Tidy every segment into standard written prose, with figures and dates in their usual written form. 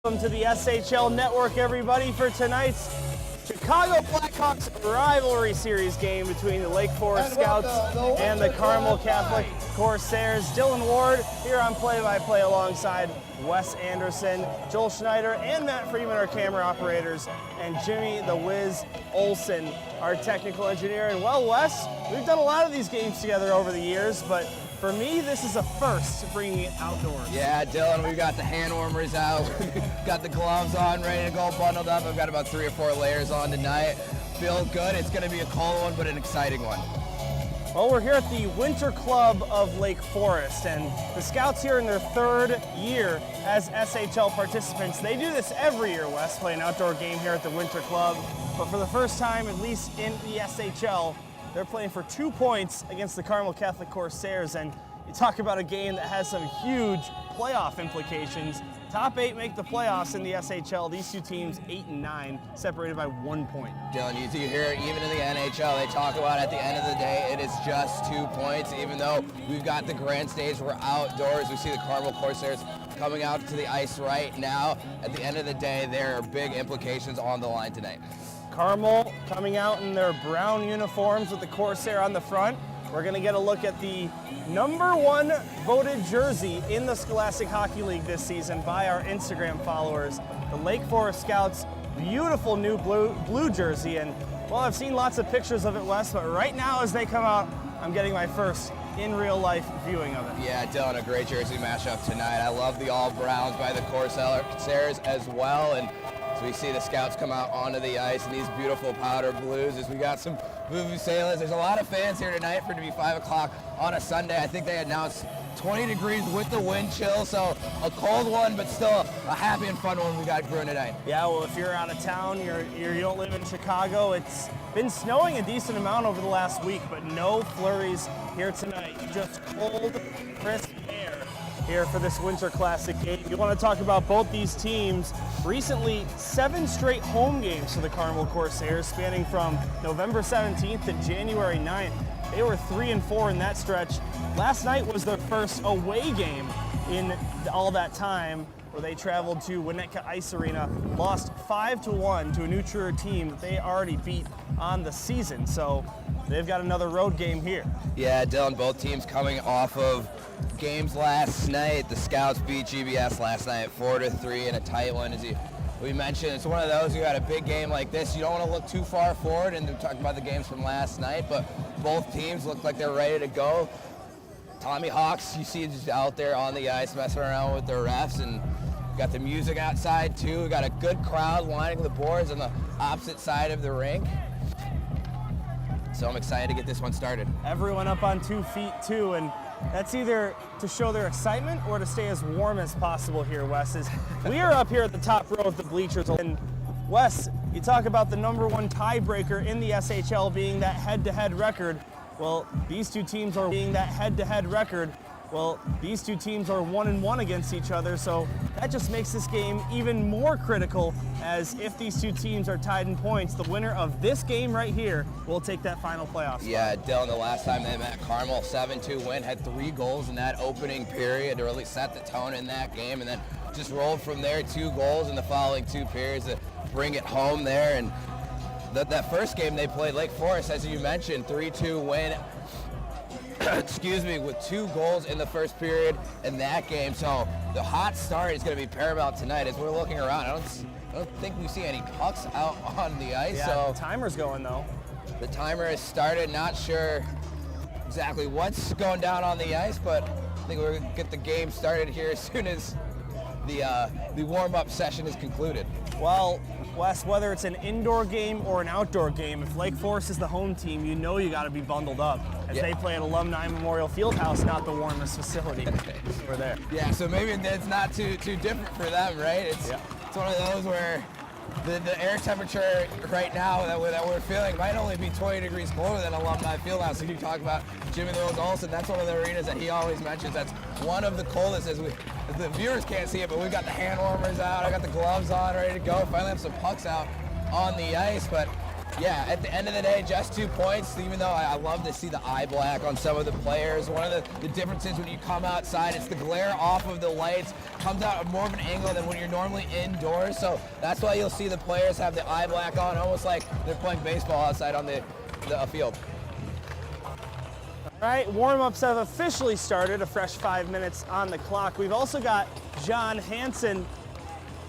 Welcome to the SHL Network, everybody, for tonight's Chicago Blackhawks Rivalry Series game between the Lake Forest Scouts and the Carmel Catholic Corsairs. Dylan Ward here on play-by-play alongside Wes Anderson, Joel Schneider, and Matt Freeman, our camera operators, and Jimmy the Wiz Olsen, our technical engineer. And well, Wes, we've done a lot of these games together over the years, but for me, this is a first, bringing it outdoors. Yeah, Dylan, we've got the hand warmers out. We've got the gloves on, ready to go, bundled up. I've got about 3 or 4 layers on tonight. Feel good. It's going to be a cold one, but an exciting one. Well, we're here at the Winter Club of Lake Forest, and the Scouts here in their 3rd year as SHL participants. They do this every year, Wes, play an outdoor game here at the Winter Club, but for the first time, at least in the SHL, they're playing for 2 points against the Carmel Catholic Corsairs, and you talk about a game that has some huge playoff implications. Top 8 make the playoffs in the SHL. These two teams, 8 and 9, separated by 1 point. Dylan, you hear it even in the NHL, they talk about at the end of the day, it is just 2 points, even though we've got the grand stage, we're outdoors. We see the Carmel Corsairs coming out to the ice right now. At the end of the day, there are big implications on the line tonight. Carmel coming out in their brown uniforms with the Corsair on the front. We're going to get a look at the #1 voted jersey in the Scholastic Hockey League this season by our Instagram followers. The Lake Forest Scouts' beautiful new blue jersey. And, well, I've seen lots of pictures of it, Wes, but right now as they come out, I'm getting my first in real life viewing of it. Yeah, Dylan, a great jersey mashup tonight. I love the all browns by the Corsairs as well. And so we see the Scouts come out onto the ice in these beautiful powder blues as we got some vuvuzelas. There's a lot of fans here tonight for it to be 5 o'clock on a Sunday. I think they announced 20 degrees with the wind chill, so a cold one, but still a happy and fun one we got brewing tonight. Yeah, well, if you're out of town, you don't live in Chicago, it's been snowing a decent amount over the last week, but no flurries here tonight. Just cold, crisp air here for this Winter Classic game. You want to talk about both these teams. Recently, 7 straight home games for the Carmel Corsairs, spanning from November 17th to January 9th. They were 3-4 in that stretch. Last night was their first away game in all that time, where they traveled to Winnetka Ice Arena, lost 5-1 to a neutral team that they already beat on the season. So they've got another road game here. Yeah, Dylan, both teams coming off of games last night. The Scouts beat GBS last night 4-3 in a tight one. As we mentioned, it's one of those, you got a big game like this, you don't want to look too far forward, and we're talking about the games from last night, but both teams look like they're ready to go. Tommy Hawks, you see just out there on the ice messing around with the refs, and got the music outside too. We got a good crowd lining the boards on the opposite side of the rink. So I'm excited to get this one started. Everyone up on 2 feet too, and that's either to show their excitement or to stay as warm as possible here, Wes. We are up here at the top row of the bleachers. And Wes, you talk about the #1 tiebreaker in the SHL being that head-to-head record. Well, these two teams are 1-1 against each other, so that just makes this game even more critical, as if these two teams are tied in points, the winner of this game right here will take that final playoff spot. Yeah, Dylan, the last time they met, Carmel 7-2 win, had 3 goals in that opening period to really set the tone in that game, and then just rolled from there, 2 goals in the following 2 periods to bring it home there. And that first game they played, Lake Forest, as you mentioned, 3-2 win. Excuse me, with 2 goals in the first period in that game. So the hot start is going to be paramount tonight. As we're looking around, I don't think we see any pucks out on the ice. Yeah, so the timer's going though. The timer has started. Not sure exactly what's going down on the ice, but I think we're going to get the game started here as soon as the warm-up session is concluded. Well, Wes, whether it's an indoor game or an outdoor game, if Lake Forest is the home team, you know you got to be bundled up, as they play at Alumni Memorial Fieldhouse, not the warmest facility over there. Yeah, so maybe it's not too different for them, right? It's one of those where the air temperature right now that we're feeling might only be 20 degrees colder than Alumni Fieldhouse. So you talk about Jimmy the Wiz Olsen, that's one of the arenas that he always mentions. That's one of the coldest, as the viewers can't see it, but we've got the hand warmers out, I got the gloves on, ready to go. Finally have some pucks out on the ice, but Yeah, at the end of the day, just 2 points, even though I love to see the eye black on some of the players. One of the differences when you come outside, it's the glare off of the lights, comes out at more of an angle than when you're normally indoors. So that's why you'll see the players have the eye black on, almost like they're playing baseball outside on the field. All right, warm-ups have officially started, a fresh 5 minutes on the clock. We've also got John Hansen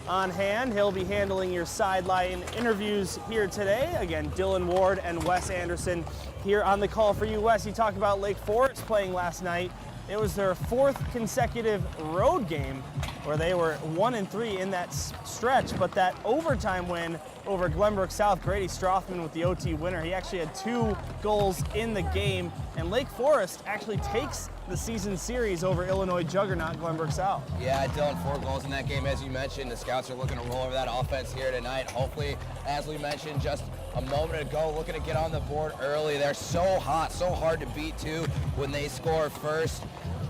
on hand. He'll be handling your sideline interviews here today. Again, Dylan Ward and Wes Anderson here on the call for you. Wes, you talked about Lake Forest playing last night. It was their 4th consecutive road game where they were 1-3 in that stretch, but that overtime win over Glenbrook South, Grady Strothman with the OT winner. He actually had 2 goals in the game, and Lake Forest actually takes the season series over Illinois juggernaut Glenbrook South. Yeah, Dylan, 4 goals in that game. As you mentioned, the Scouts are looking to roll over that offense here tonight. Hopefully, as we mentioned just a moment ago, looking to get on the board early. They're so hot, so hard to beat too when they score first.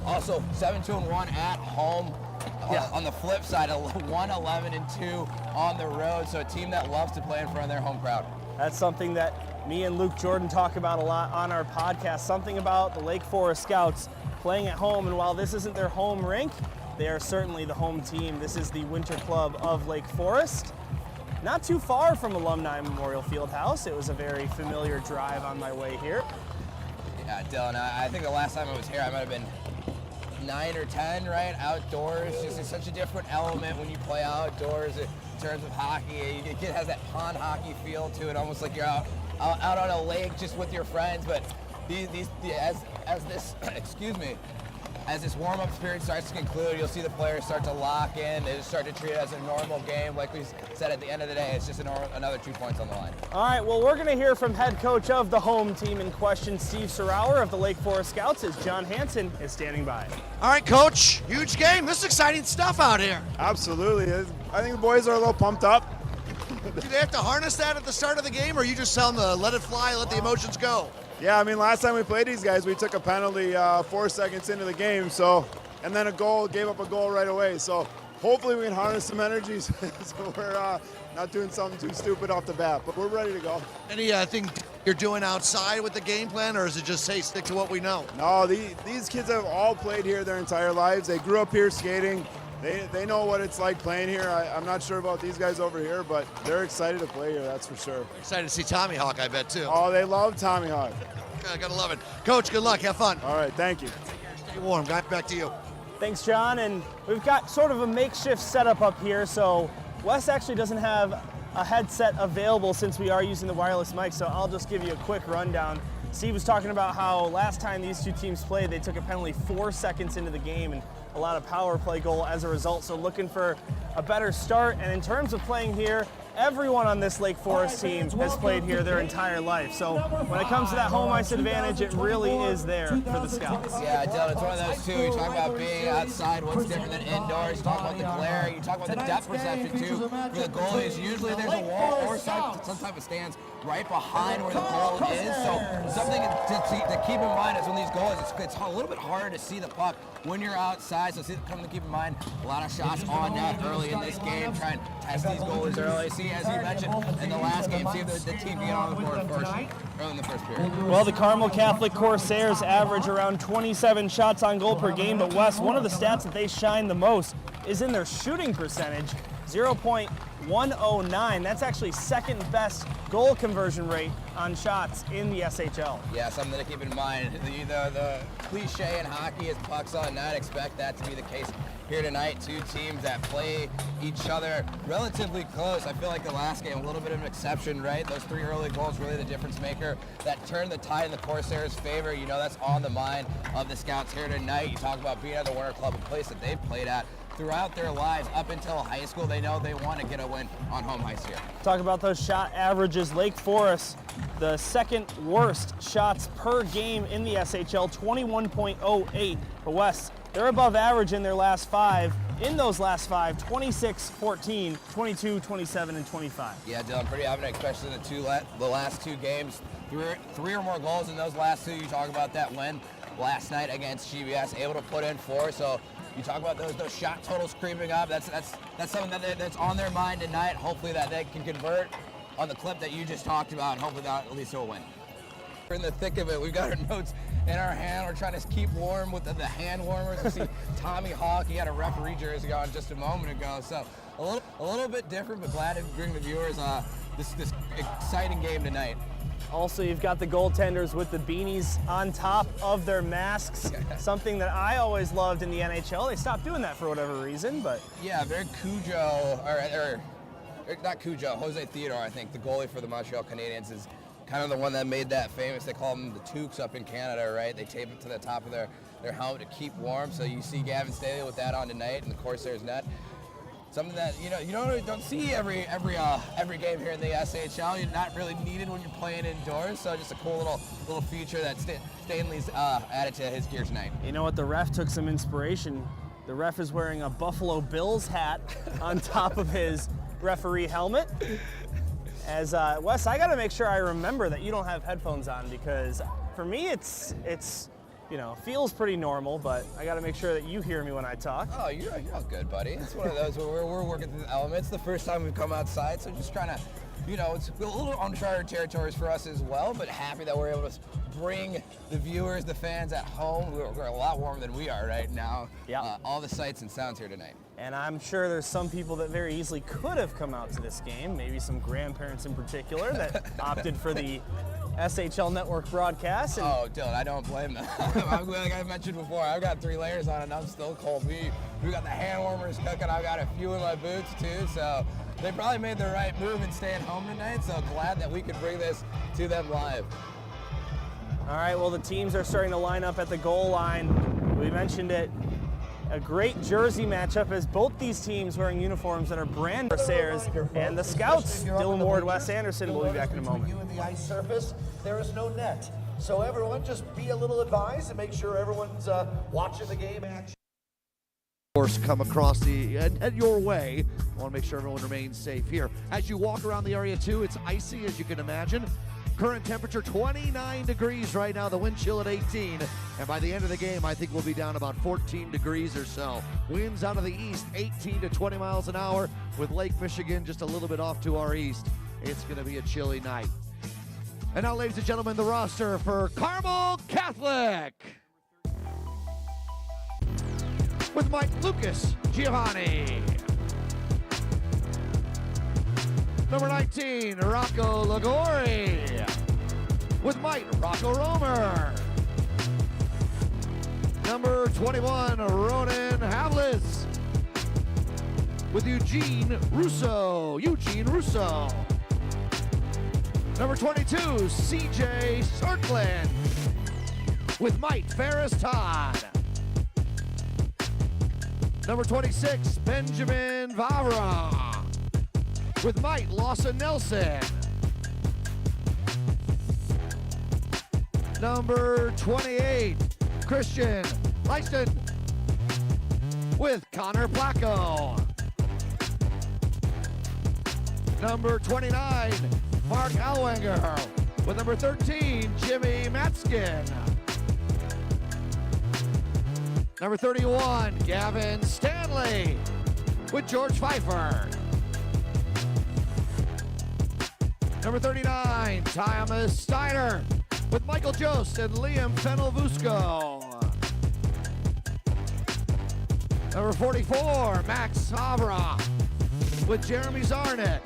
Also, 7-2-1 at home. On the flip side, 1-11-2 on the road. So a team that loves to play in front of their home crowd. That's something that me and Luke Jordan talk about a lot on our podcast. Something about the Lake Forest Scouts playing at home. And while this isn't their home rink, they are certainly the home team. This is the Winter Club of Lake Forest. Not too far from Alumni Memorial Fieldhouse. It was a very familiar drive on my way here. Yeah, Dylan, I think the last time I was here, I might have been 9 or 10, right? Outdoors, just it's such a different element when you play outdoors in terms of hockey. It has that pond hockey feel to it, almost like you're out on a lake just with your friends. But as this as this warm-up period starts to conclude, you'll see the players start to lock in. They just start to treat it as a normal game. Like we said, at the end of the day, it's just another 2 points on the line. All right, well, we're going to hear from head coach of the home team in question, Steve Sarauer of the Lake Forest Scouts, as John Hansen is standing by. All right, Coach, huge game. This is exciting stuff out here. Absolutely. I think the boys are a little pumped up. Do they have to harness that at the start of the game, or you just tell them to let it fly, let the emotions go? Yeah, I mean, last time we played these guys, we took a penalty 4 seconds into the game, and then gave up a goal right away. So hopefully we can harness some energies so we're not doing something too stupid off the bat, but we're ready to go. Anything you're doing outside with the game plan, or is it just, hey, stick to what we know? No, these kids have all played here their entire lives. They grew up here skating. They know what it's like playing here. I'm not sure about these guys over here, but they're excited to play here, that's for sure. Excited to see Tommy Hawk, I bet, too. Oh, they love Tommy Hawk. Gotta love it. Coach, good luck. Have fun. All right, thank you. Stay warm. Back to you. Thanks, John. And we've got sort of a makeshift setup up here, so Wes actually doesn't have a headset available since we are using the wireless mic, so I'll just give you a quick rundown. Steve was talking about how last time these two teams played, they took a penalty 4 seconds into the game and a lot of power play goal as a result, so looking for a better start. And in terms of playing here, everyone on this Lake Forest team has played here their entire life. So when it comes to that home ice advantage, it really is there for the Scouts. Yeah, Dylan, it's one of those two. You talk about being outside, what's different than indoors. You talk about the glare. You talk about the depth perception, too. For the goalies, usually there's a wall or some type of stands right behind where the goal is. So something to keep in mind is when these goalies, it's a little bit harder to see the puck when you're outside. So something to keep in mind, a lot of shots on net early in this game. Try and test these goalies early. See, as you mentioned in the last game, see if the team can get on the board first, early in the first period. Well, the Carmel Catholic Corsairs average around 27 shots on goal per game, but Wes, one of the stats that they shine the most is in their shooting percentage, 0.109. That's actually second best goal conversion rate on shots in the SHL. Yeah, something to keep in mind. The cliche in hockey is pucks on net. Expect that to be the case here tonight. Two teams that play each other relatively close. I feel like the last game, a little bit of an exception, right? Those 3 early goals really the difference maker that turned the tide in the Corsairs' favor. You know, that's on the mind of the Scouts here tonight. You talk about being at the Winter Club, a place that they've played at throughout their lives up until high school. They know they want to get a win on home ice here. Talk about those shot averages. Lake Forest, the second worst shots per game in the SHL, 21.08. But Wes, they're above average in their last 5. In those last 5, 26, 14, 22, 27, and 25. Yeah, Dylan, pretty evident, especially in the last 2 games. 3 or more goals in those last 2. You talk about that win last night against GBS, able to put in 4. So you talk about those shot totals creeping up. That's something that's on their mind tonight. Hopefully that they can convert on the clip that you just talked about, and hopefully that at least will win. We're in the thick of it. We've got our notes in our hand. We're trying to keep warm with the hand warmers. You see Tommy Hawk, he had a referee jersey on just a moment ago. So a little bit different, but glad to bring the viewers this exciting game tonight. Also, you've got the goaltenders with the beanies on top of their masks, something that I always loved in the NHL. They stopped doing that for whatever reason, but... Yeah, very Cujo, or not Cujo, Jose Theodore, I think, the goalie for the Montreal Canadiens, is kind of the one that made that famous. They call them the toques up in Canada, right? They tape it to the top of their helmet to keep warm. So you see Gavin Staley with that on tonight, and of course there's net. Something that you don't see every game here in the SHL. You're not really needed when you're playing indoors. So just a cool little feature that Stanley's added to his gear tonight. You know what? The ref took some inspiration. The ref is wearing a Buffalo Bills hat on top of his referee helmet. As Wes, I got to make sure I remember that you don't have headphones on, because for me it's feels pretty normal, but I got to make sure that you hear me when I talk. Oh, you're all good, buddy. It's one of those where we're working through the elements. The first time we've come outside, so just trying to, it's a little uncharted territories for us as well, but happy that we're able to bring the viewers, the fans at home. We're a lot warmer than we are right now. Yeah. All the sights and sounds here tonight. And I'm sure there's some people that very easily could have come out to this game, maybe some grandparents in particular that opted for the SHL Network broadcast. Oh, Dylan, I don't blame them. Like I mentioned before, I've got 3 layers on and I'm still cold. We got the hand warmers cooking. I've got a few in my boots too, so they probably made the right move in staying home tonight, so glad that we could bring this to them live. All right, well, the teams are starting to line up at the goal line. We mentioned it. A great jersey matchup as both these teams wearing uniforms that are brand Sayers and the Scouts. Dylan Ward, Wes Anderson will be back in a moment. You and the ice surface, there is no net. So everyone just be a little advised and make sure everyone's watching the game action. Course come across and your way. I want to make sure everyone remains safe here. As you walk around the area too, it's icy as you can imagine. Current temperature 29 degrees right now, the wind chill at 18. And by the end of the game, I think we'll be down about 14 degrees or so. Winds out of the east, 18 to 20 miles an hour, with Lake Michigan just a little bit off to our east. It's going to be a chilly night. And now, ladies and gentlemen, the roster for Carmel Catholic. With Mike Lucas Giovanni. Number 19, Rocco Lagori. With Mike Rocco Romer. Number 21, Ronan Havlis. With Eugene Russo. Number 22, CJ Sorklin. With Mike Ferris Todd. Number 26, Benjamin Vavra. With Mike Lawson Nelson. Number 28, Christian Leiston. With Connor Placco. Number 29, Mark Alwanger. With number 13, Jimmy Matskin. Number 31, Gavin Stanley. With George Pfeiffer. Number 39, Thomas Steiner. With Michael Jost and Liam Fennel-Vusco. Number 44, Max Sabra. With Jeremy Zarnick.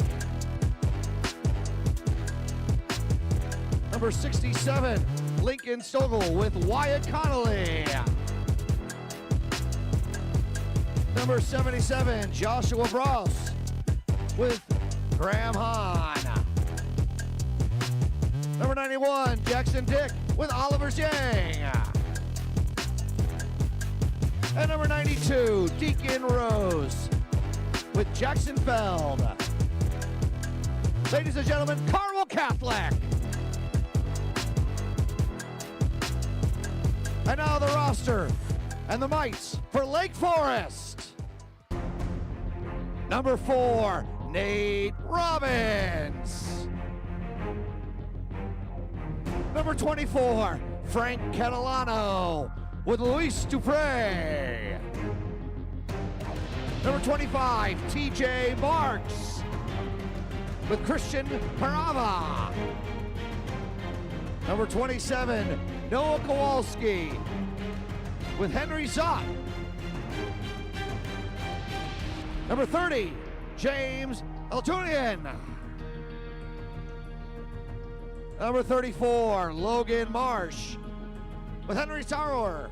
Number 67, Lincoln Stogel with Wyatt Connolly. Number 77, Joshua Bross with Graham Hahn. Number 91, Jackson Dick with Oliver Zhang. And number 92, Deacon Rose with Jackson Feld. Ladies and gentlemen, Carmel Catholic. And now the roster and the mites for Lake Forest. Number 4, Nate Robbins. Number 24, Frank Catalano with Luis Dupre. Number 25, TJ Marks with Christian Parava. Number 27, Noah Kowalski with Henry Zott. Number 30, James Eltunian. Number 34, Logan Marsh with Henry Sauer.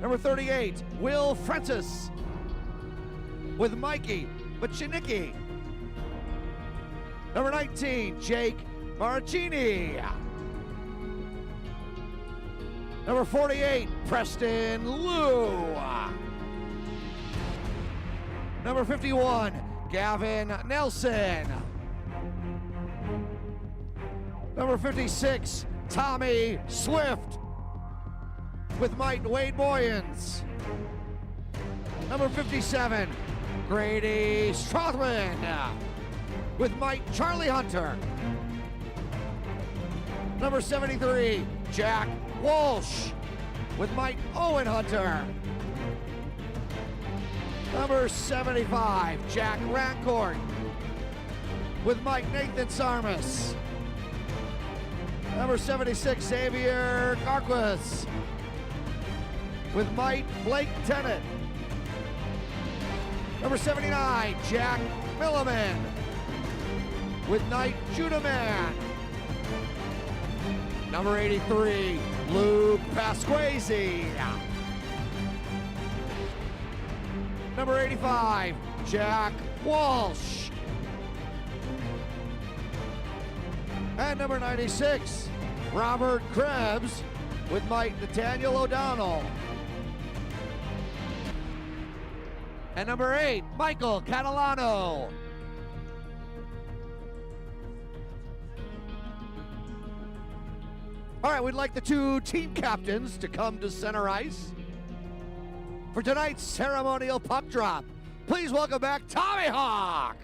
Number 38, Will Francis with Mikey Machinicki. Number 19, Jake Maracini. Number 48, Preston Liu. Number 51, Gavin Nelson. Number 56, Tommy Swift with Mike Wade Boyens. Number 57, Grady Strothman with Mike Charlie Hunter. Number 73, Jack Walsh with Mike Owen Hunter. Number 75, Jack Rancourt with Mike Nathan Sarmas. Number 76, Xavier Garquis with Mike Blake Tennant. Number 79, Jack Milliman with Knight Judaman. Number 83, Luke Pasquazi. Number 85, Jack Walsh. And number 96, Robert Krebs with Mike Nathaniel O'Donnell. And number 8, Michael Catalano. All right, we'd like the two team captains to come to center ice for tonight's ceremonial puck drop. Please welcome back Tommy Hawk.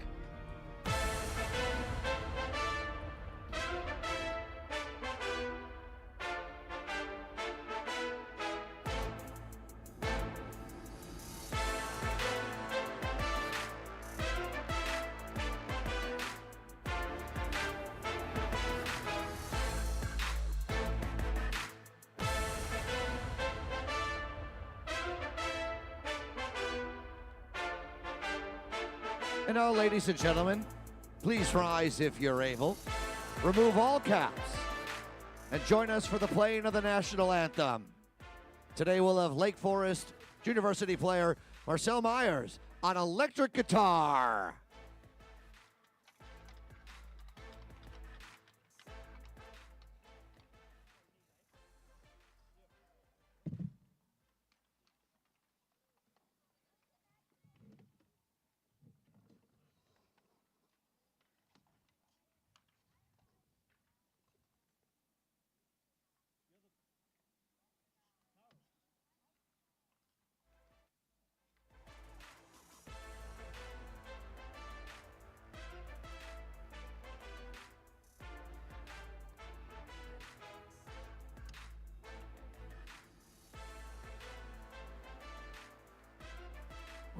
And now, ladies and gentlemen, please rise if you're able. Remove all caps and join us for the playing of the national anthem. Today we'll have Lake Forest University player Marcel Myers on electric guitar.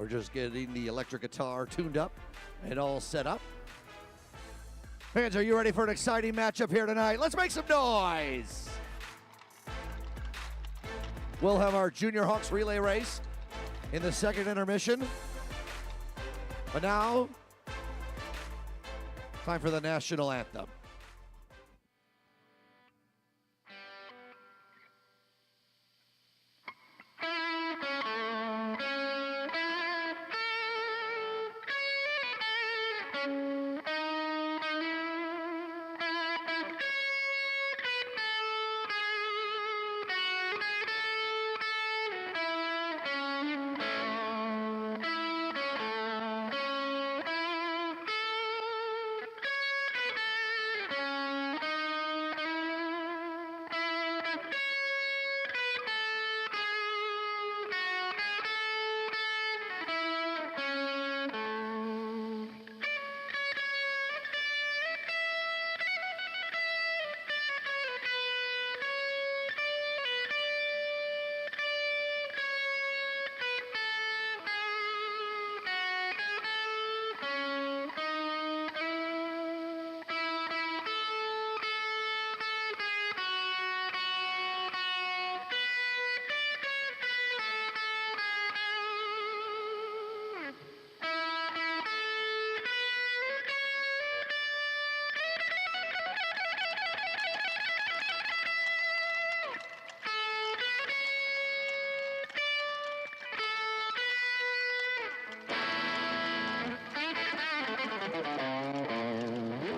We're just getting the electric guitar tuned up and all set up. Fans, are you ready for an exciting matchup here tonight? Let's make some noise. We'll have our Junior Hawks relay race in the second intermission. But now, time for the national anthem.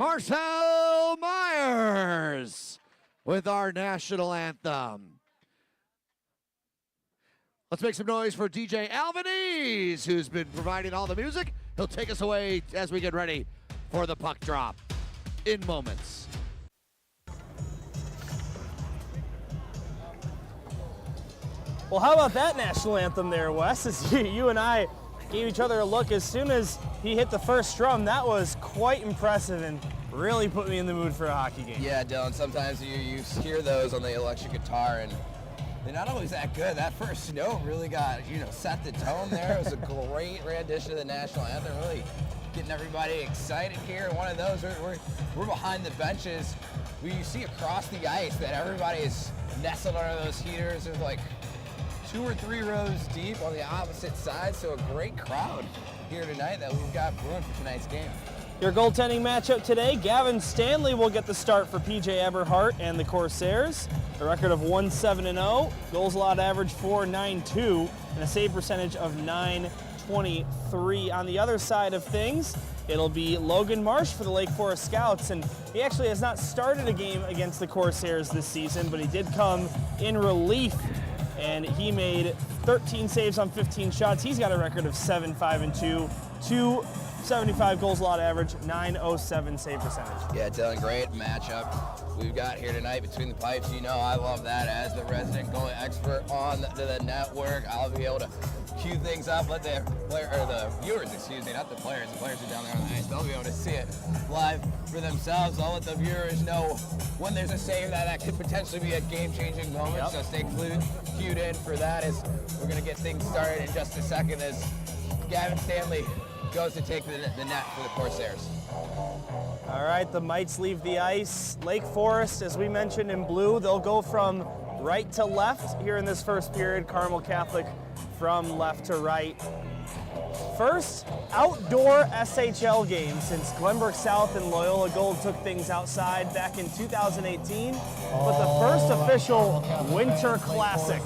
Marcel Myers with our national anthem. Let's make some noise for DJ Albanese, who's been providing all the music. He'll take us away as we get ready for the puck drop in moments. Well, how about that national anthem there, Wes? As you and I gave each other a look as soon as he hit the first drum. That was quite impressive and really put me in the mood for a hockey game. Yeah, Dylan, sometimes you hear those on the electric guitar, and they're not always that good. That first note really got, set the tone there. It was a great rendition of the national anthem, really getting everybody excited here. One of those, we're behind the benches. We see across the ice that everybody is nestled under those heaters. There's like 2 or 3 rows deep on the opposite side, so a great crowd here tonight that we've got brewing for tonight's game. Your goaltending matchup today, Gavin Stanley will get the start for PJ Eberhardt and the Corsairs. A record of 1-7-0, goals allowed average 4.92, and a save percentage of .923. On the other side of things, it'll be Logan Marsh for the Lake Forest Scouts, and he actually has not started a game against the Corsairs this season, but he did come in relief, and he made 13 saves on 15 shots. He's got a record of 7-5-2, 275 goals allowed average, .907 save percentage. Yeah, Dylan, great matchup we've got here tonight between the pipes. I love that as the resident goalie expert on the network. I'll be able to cue things up, let the viewers, not the players. The players are down there on the ice. They'll be able to see it live for themselves. I'll let the viewers know when there's a save that could potentially be a game-changing moment. Yep. So stay cued in for that as we're going to get things started in just a second as Gavin Stanley goes to take the net for the Corsairs. All right, the Mites leave the ice. Lake Forest, as we mentioned in blue, they'll go from right to left here in this first period. Carmel Catholic from left to right. First outdoor SHL game since Glenbrook South and Loyola Gold took things outside back in 2018. But the first official Winter Classic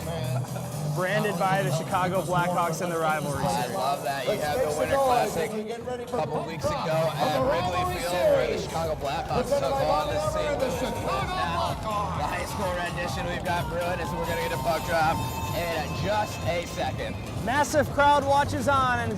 branded by the Chicago Blackhawks and the Rivalry I series. love that. You have the Winter Classic a couple weeks ago at Wrigley Field where the Chicago Blackhawks took on the St. Louis. Now, the high school rendition we've got brewing is we're going to get a puck drop in just a second. Massive crowd watches on, and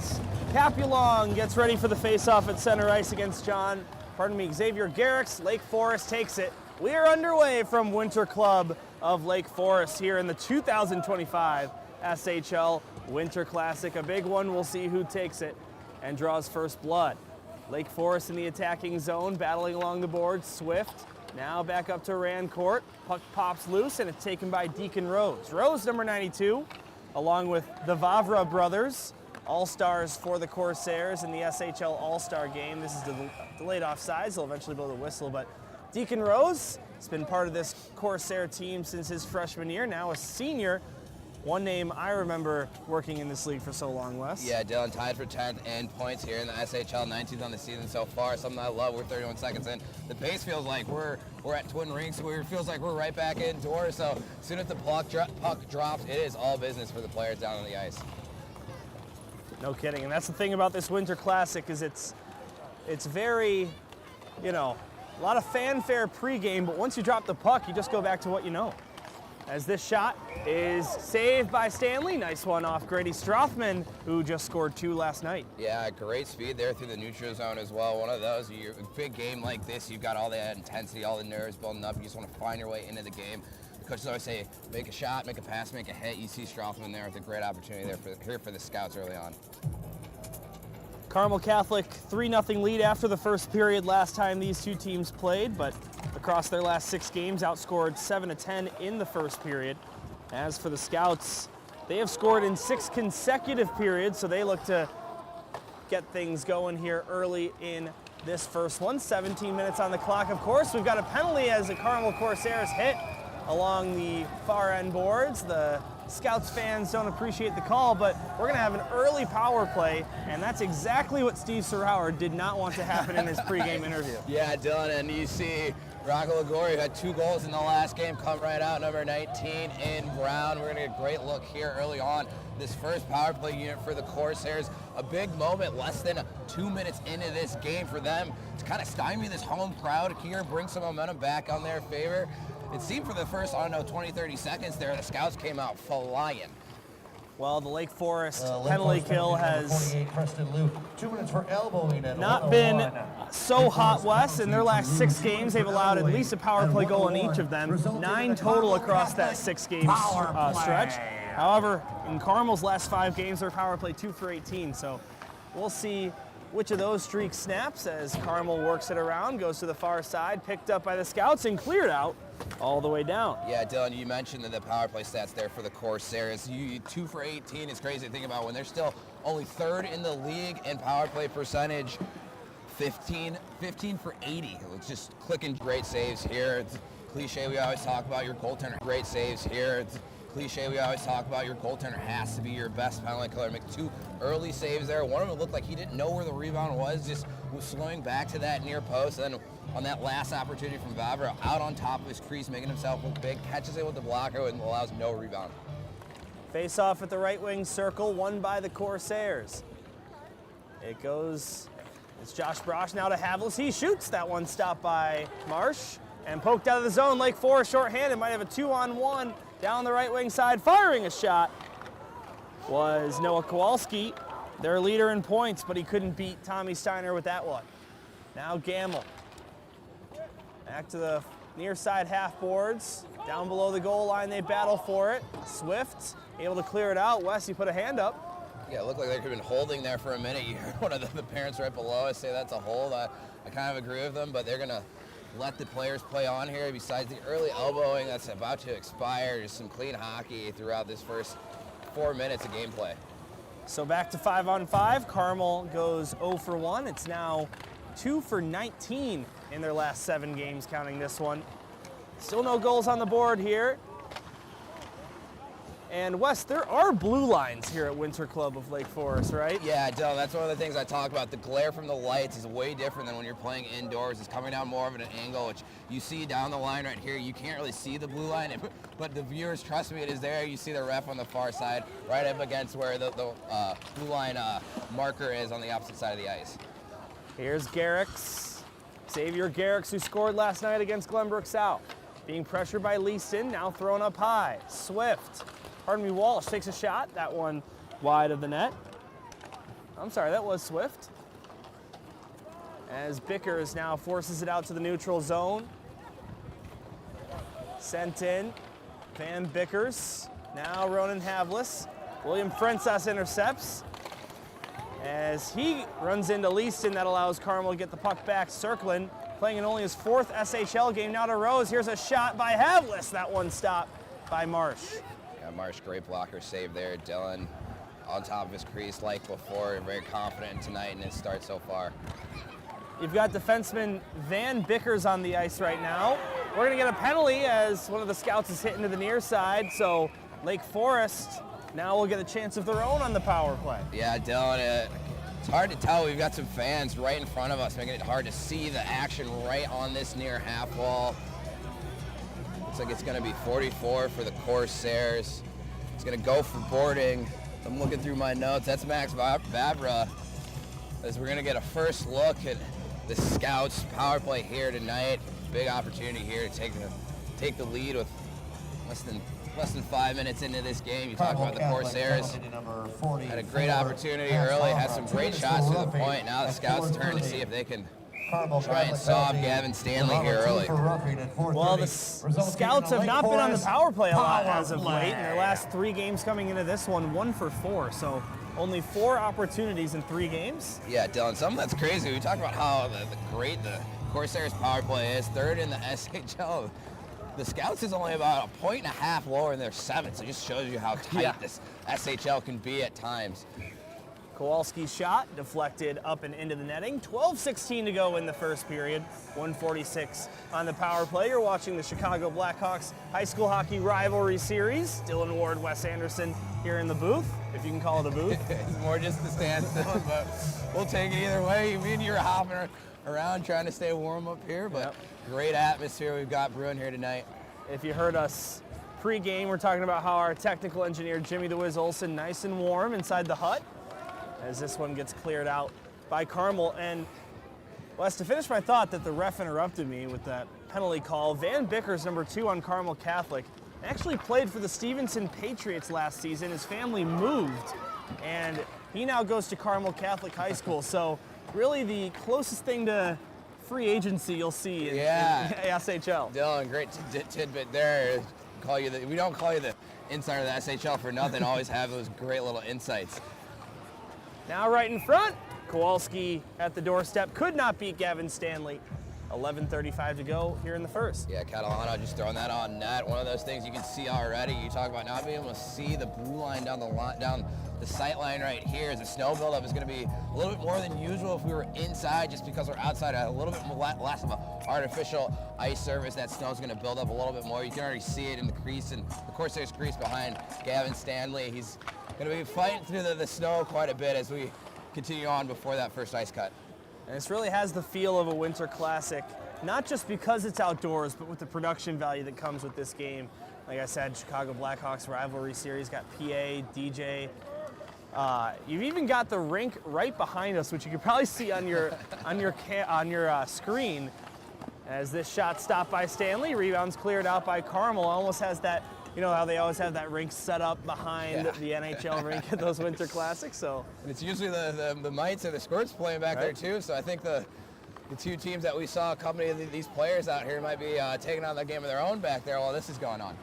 Capulong gets ready for the face-off at center ice against Xavier Garrix. Lake Forest takes it. We are underway from Winter Club of Lake Forest here in the 2025 SHL Winter Classic. A big one. We'll see who takes it and draws first blood. Lake Forest in the attacking zone, battling along the boards. Swift now back up to Rancourt. Puck pops loose, and it's taken by Deacon Rose. Rose, number 92, along with the Vavra brothers, all-stars for the Corsairs in the SHL All-Star game. This is delayed offsides. They'll eventually blow the whistle, but Deacon Rose has been part of this Corsair team since his freshman year, now a senior. One name I remember working in this league for so long, Wes. Yeah, Dylan, tied for 10th in points here in the SHL, 19th on the season so far. Something I love. We're 31 seconds in. The pace feels like we're at Twin Rinks. It feels like we're right back indoors. So as soon as the puck drops, it is all business for the players down on the ice. No kidding. And that's the thing about this Winter Classic is it's very, a lot of fanfare pregame, but once you drop the puck, you just go back to what you know. As this shot is saved by Stanley. Nice one off Grady Strothman, who just scored 2 last night. Yeah, great speed there through the neutral zone as well. One of those, a big game like this, you've got all that intensity, all the nerves building up. You just want to find your way into the game. The coaches always say, make a shot, make a pass, make a hit. You see Strothman there with a great opportunity there for the Scouts early on. Carmel Catholic 3-0 lead after the first period last time these two teams played, but across their last 6 games outscored 7-10 in the first period. As for the Scouts, they have scored in 6 consecutive periods, so they look to get things going here early in this first one. 17 minutes on the clock, of course. We've got a penalty as the Carmel Corsairs hit along the far end boards. The Scouts fans don't appreciate the call, but we're going to have an early power play, and that's exactly what Steve Serauer did not want to happen in his pregame interview. Yeah, Dylan, and you see Rocco Ligori, who had 2 goals in the last game, come right out, number 19 in Brown. We're going to get a great look here early on. This first power play unit for the Corsairs a big moment less than 2 minutes into this game for them to kind of stymie this home crowd here, bring some momentum back on their favor. It seemed for the first, 20, 30 seconds there, the Scouts came out flying. Well, the Lake Forest penalty kill has 2 minutes for elbowing at not been so hot, Wes. In their last 6 games, they've allowed at least a power play goal in each of them. 9 total across that 6-game stretch. However, in Carmel's last 5 games, their power play 2 for 18. So we'll see which of those streaks snaps as Carmel works it around, goes to the far side, picked up by the Scouts and cleared out all the way down. Yeah, Dylan, you mentioned the power play stats there for the Corsairs. 2 for 18 is crazy to think about when they're still only 3rd in the league in power play percentage. 15 for 80. It's just clicking. Great saves here. It's cliche we always talk about your goaltender. Great saves here. It's cliche we always talk about your goaltender has to be your best penalty killer. Make 2 early saves there. One of them looked like he didn't know where the rebound was, just was slowing back to that near post. And then on that last opportunity from Vavra, out on top of his crease, making himself look big, catches it with the blocker and allows no rebound. Face off at the right wing circle, won by the Corsairs. It goes, it's Josh Brosh now to Havels. He shoots, that one stopped by Marsh and poked out of the zone. Lake Forest shorthanded, might have a 2-on-1 down the right wing side. Firing a shot was Noah Kowalski, their leader in points, but he couldn't beat Tommy Steiner with that one. Now Gamble. Back to the near side half boards. Down below the goal line, they battle for it. Swift able to clear it out. Wes, you put a hand up. Yeah, it looked like they could have been holding there for a minute. You heard one of the parents right below us say that's a hold. I kind of agree with them, but they're going to let the players play on here. Besides the early elbowing that's about to expire, just some clean hockey throughout this first 4 minutes of gameplay. So back to 5-on-5. Carmel goes 0 for 1. It's now 2 for 19 in their last 7 games, counting this one. Still no goals on the board here. And Wes, there are blue lines here at Winter Club of Lake Forest, right? Yeah, Dylan, that's one of the things I talk about. The glare from the lights is way different than when you're playing indoors. It's coming down more of an angle, which you see down the line right here. You can't really see the blue line, but the viewers, trust me, it is there. You see the ref on the far side, right up against where the blue line marker is on the opposite side of the ice. Here's Garrix, Xavier Garrix, who scored last night against Glenbrook South. Being pressured by Leaston, now thrown up high. Swift. Walsh takes a shot. That one wide of the net. I'm sorry, that was Swift. As Bickers now forces it out to the neutral zone. Sent in. Van Bickers. Now Ronan Havlis. William Frensas intercepts. As he runs into Leaston, that allows Carmel to get the puck back, circling. Playing in only his 4th SHL game now to Rose. Here's a shot by Havlis. That one stopped by Marsh. Marsh, great blocker save there. Dylan on top of his crease like before, very confident tonight in his start so far. You've got defenseman Van Bickers on the ice right now. We're going to get a penalty as one of the Scouts is hit into the near side, so Lake Forest now will get a chance of their own on the power play. Yeah, Dylan, it's hard to tell. We've got some fans right in front of us, making it hard to see the action right on this near half wall. Looks like it's going to be 44 for the Corsairs. It's going to go for boarding. I'm looking through my notes. That's Max Vavra. As we're going to get a first look at the Scouts power play here tonight. Big opportunity here to take the lead with less than 5 minutes into this game. You talk about the Corsairs. Had a great opportunity early, had some great shots to the point. Now the Scouts turn to see if they can try and solve Gavin Stanley here early. Well, the Scouts have not been on the power play a lot as of late. In their last 3 games coming into this one, 1 for 4. So only 4 opportunities in 3 games. Yeah, Dylan, something that's crazy. We talk about how great the Corsairs power play is, 3rd in the SHL. The Scouts is only about 1.5 points lower in their 7th, so it just shows you how tight this SHL can be at times. Kowalski's shot deflected up and into the netting. 12:16 to go in the first period. 1:46 on the power play. You're watching the Chicago Blackhawks High School Hockey Rivalry Series. Dylan Ward, Wes Anderson here in the booth, if you can call it a booth. It's more just the standstill, but we'll take it either way. Me and you are hopping around trying to stay warm up here, but great atmosphere we've got brewing here tonight. If you heard us pre-game, we're talking about how our technical engineer, Jimmy the Wiz Olsen, nice and warm inside the hut. as this one gets cleared out by Carmel. And Wes, to finish my thought that the ref interrupted me with that penalty call, Van Bickers, number 2 on Carmel Catholic, actually played for the Stevenson Patriots last season. His family moved, and he now goes to Carmel Catholic High School. So really the closest thing to free agency you'll see in SHL. Dylan, great tidbit there. We don't call you the insider of the SHL for nothing. Always have those great little insights. Now right in front, Kowalski at the doorstep. Could not beat Gavin Stanley. 11:35 to go here in the first. Yeah, Catalano just throwing that on net. One of those things you can see already. You talk about not being able to see the blue line down the sight line right here. As the snow buildup is going to be a little bit more than usual if we were inside, just because we're outside. A little bit less of an artificial ice surface. That snow's going to build up a little bit more. You can already see it in the crease, and of course there's crease behind Gavin Stanley. He's going to be fighting through the snow quite a bit as we continue on before that first ice cut. And this really has the feel of a winter classic, not just because it's outdoors, but with the production value that comes with this game. Like I said, Chicago Blackhawks Rivalry Series, got PA, DJ. You've even got the rink right behind us, which you can probably see on your screen. As this shot stopped by Stanley, rebounds cleared out by Carmel. Almost has that, you know how they always have that rink set up behind the NHL rink at those winter classics. So and it's usually the Mites or the Squirts playing back there too. So I think the two teams that we saw accompany these players out here might be taking on that game of their own back there while this is going on.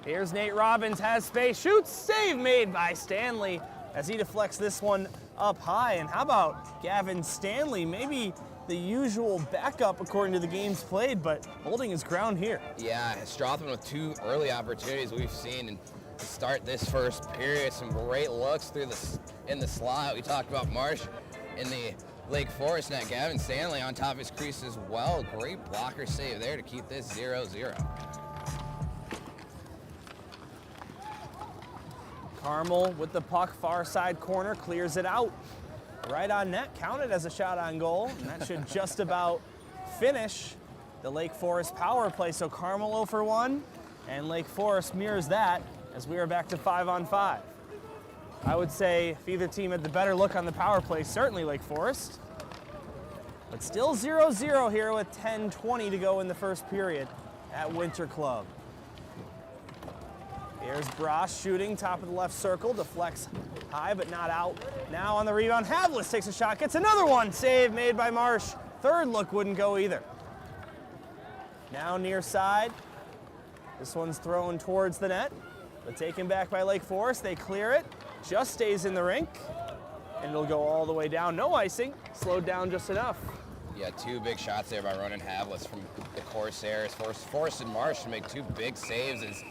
Here's Nate Robbins, has space, shoots, save made by Stanley as he deflects this one up high. And how about Gavin Stanley? Maybe the usual backup according to the games played, but holding his ground here. Yeah, Strothman with 2 early opportunities we've seen and to start this first period. Some great looks in the slot. We talked about Marsh in the Lake Forest net. Gavin Stanley on top of his crease as well. Great blocker save there to keep this 0-0. Carmel with the puck, far side corner, clears it out. Right on net, counted as a shot on goal, and that should just about finish the Lake Forest power play. So Carmel 0 for 1, and Lake Forest mirrors that as we are back to 5-on-5. I would say if either team had the better look on the power play, certainly Lake Forest. But still 0-0 here with 10:20 to go in the first period at Winter Club. Here's Brosh shooting, top of the left circle, deflects high but not out. Now on the rebound, Havlis takes a shot, gets another one, save made by Marsh. Third look wouldn't go either. Now near side, this one's thrown towards the net, but taken back by Lake Forest. They clear it, just stays in the rink, and it'll go all the way down. No icing, slowed down just enough. Yeah, 2 big shots there by Ronan Havlis from the Corsairs. Forced and Marsh to make 2 big saves.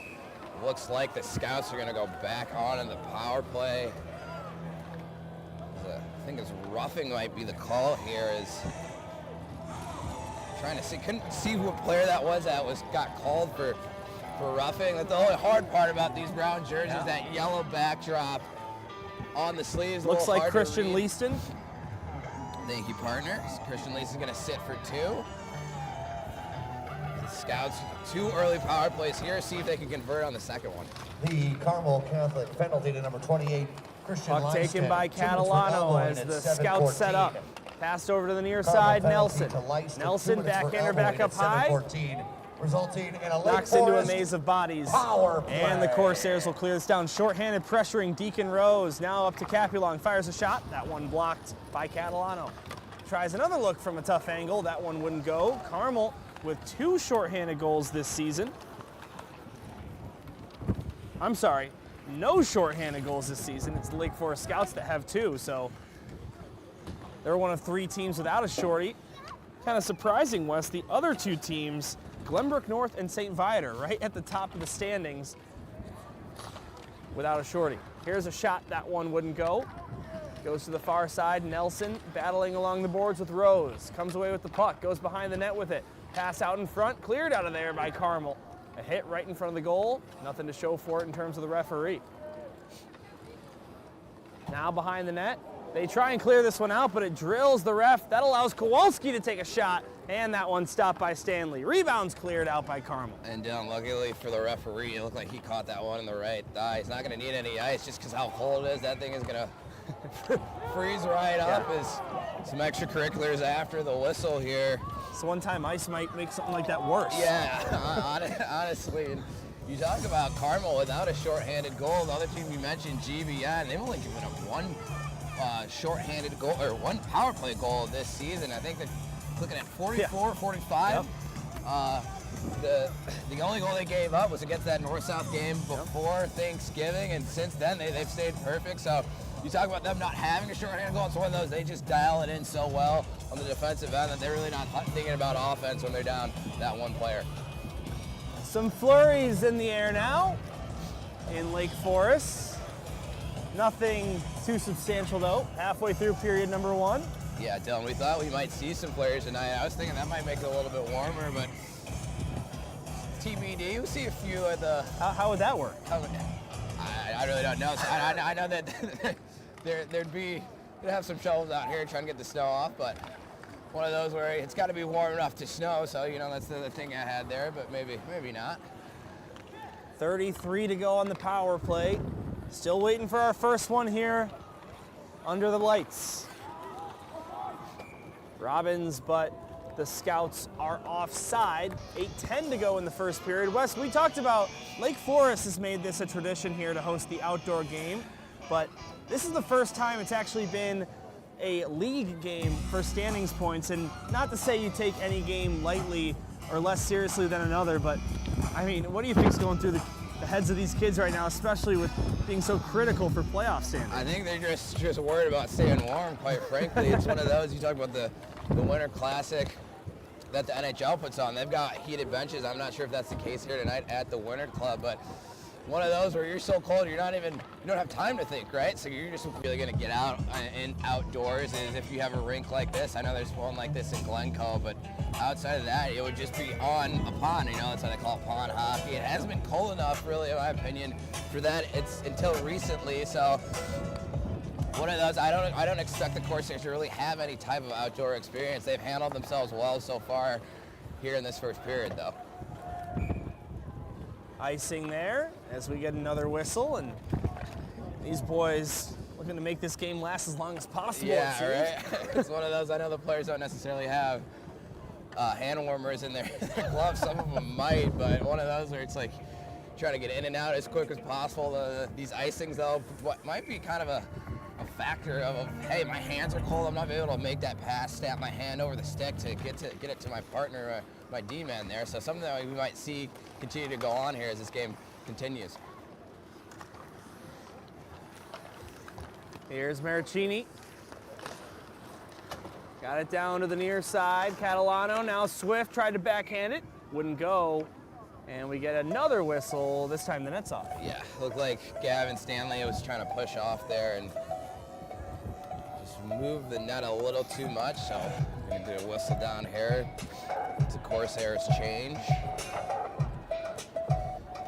Looks like the Scouts are going to go back on in the power play. I think it's roughing might be the call here. Trying to see, couldn't see what player that got called for roughing. That's the only hard part about these brown jerseys, that yellow backdrop on the sleeves. Looks like Christian Leaston. Thank you, partner. Christian Leaston's going to sit for 2. Scouts 2 early power plays here. See if they can convert on the second one. The Carmel Catholic penalty to number 28, Christian Puck taken by Catalano as the Scouts set up. Passed over to the near side, Nelson. Nelson backhander back up high. Resulting in a knocks into a maze of bodies. And the Corsairs will clear this down. Shorthanded, pressuring Deacon Rose. Now up to Capulong. Fires a shot. That one blocked by Catalano. Tries another look from a tough angle. That one wouldn't go. Carmel with 2 shorthanded goals this season. I'm sorry, no shorthanded goals this season. It's the Lake Forest Scouts that have 2, so they're one of 3 teams without a shorty. Kind of surprising, Wes. The other 2 teams, Glenbrook North and St. Viator, right at the top of the standings without a shorty. Here's a shot, that one wouldn't go. Goes to the far side, Nelson battling along the boards with Rose. Comes away with the puck, goes behind the net with it. Pass out in front, cleared out of there by Carmel. A hit right in front of the goal. Nothing to show for it in terms of the referee. Now behind the net. They try and clear this one out, but it drills the ref. That allows Kowalski to take a shot, and that one stopped by Stanley. Rebounds cleared out by Carmel. And luckily for the referee, it looked like he caught that one in the right thigh. He's not going to need any ice just because how cold it is. That thing is going to freeze right up as some extracurriculars after the whistle here. So one time ice might make something like that worse. Yeah, honestly. And you talk about Carmel without a shorthanded goal. The other team you mentioned, GBN, they've only given up one shorthanded goal, or one power play goal this season. I think they're looking at 44, 45. Yep. The only goal they gave up was against that North-South game before Thanksgiving, and since then they've stayed perfect. So you talk about them not having a shorthanded goal. It's one of those, they just dial it in so well on the defensive end that they're really not thinking about offense when they're down that one player. Some flurries in the air now in Lake Forest. Nothing too substantial though, halfway through period number 1. Yeah, Dylan, we thought we might see some players tonight. I was thinking that might make it a little bit warmer, but TBD, we'll see a few at the... How would that work? I really don't know. So I know that they'd have some shovels out here trying to get the snow off, but one of those where it's got to be warm enough to snow, so, you know, that's the thing I had there, but maybe not. 33 to go on the power play. Still waiting for our first one here under the lights. Robbins, but the Scouts are offside. 8:10 to go in the first period. Wes, we talked about Lake Forest has made this a tradition here to host the outdoor game, but this is the first time it's actually been a league game for standings points, and not to say you take any game lightly or less seriously than another, but I mean, what do you think is going through the heads of these kids right now, especially with being so critical for playoff standings? I think they're just worried about staying warm, quite frankly. It's one of those, you talk about the Winter Classic that the NHL puts on. They've got heated benches. I'm not sure if that's the case here tonight at the Winter Club, but one of those where you're so cold you don't have time to think, right? So you're just really gonna get out and outdoors. As if you have a rink like this, I know there's one like this in Glencoe, but outside of that, it would just be on a pond. You know, that's why they call it pond hockey. It hasn't been cold enough, really, in my opinion, for that. It's until recently. So one of those, I don't expect the Corsairs to really have any type of outdoor experience. They've handled themselves well so far here in this first period, though. Icing there as we get another whistle, and these boys looking to make this game last as long as possible. Yeah, right. It's one of those, I know the players don't necessarily have hand warmers in their gloves. Some of them might, but one of those where it's like trying to get in and out as quick as possible. These icings, though, what might be kind of a factor of, hey, my hands are cold, I'm not able to make that pass, snap my hand over the stick to get it to my partner, my D-man there. So something that we might see continue to go on here as this game continues. Here's Maricini. Got it down to the near side. Catalano, now Swift tried to backhand it, wouldn't go. And we get another whistle, this time the net's off. Yeah, looked like Gavin Stanley was trying to push off there and just move the net a little too much. So we're gonna do a whistle down here. It's a Corsairs change.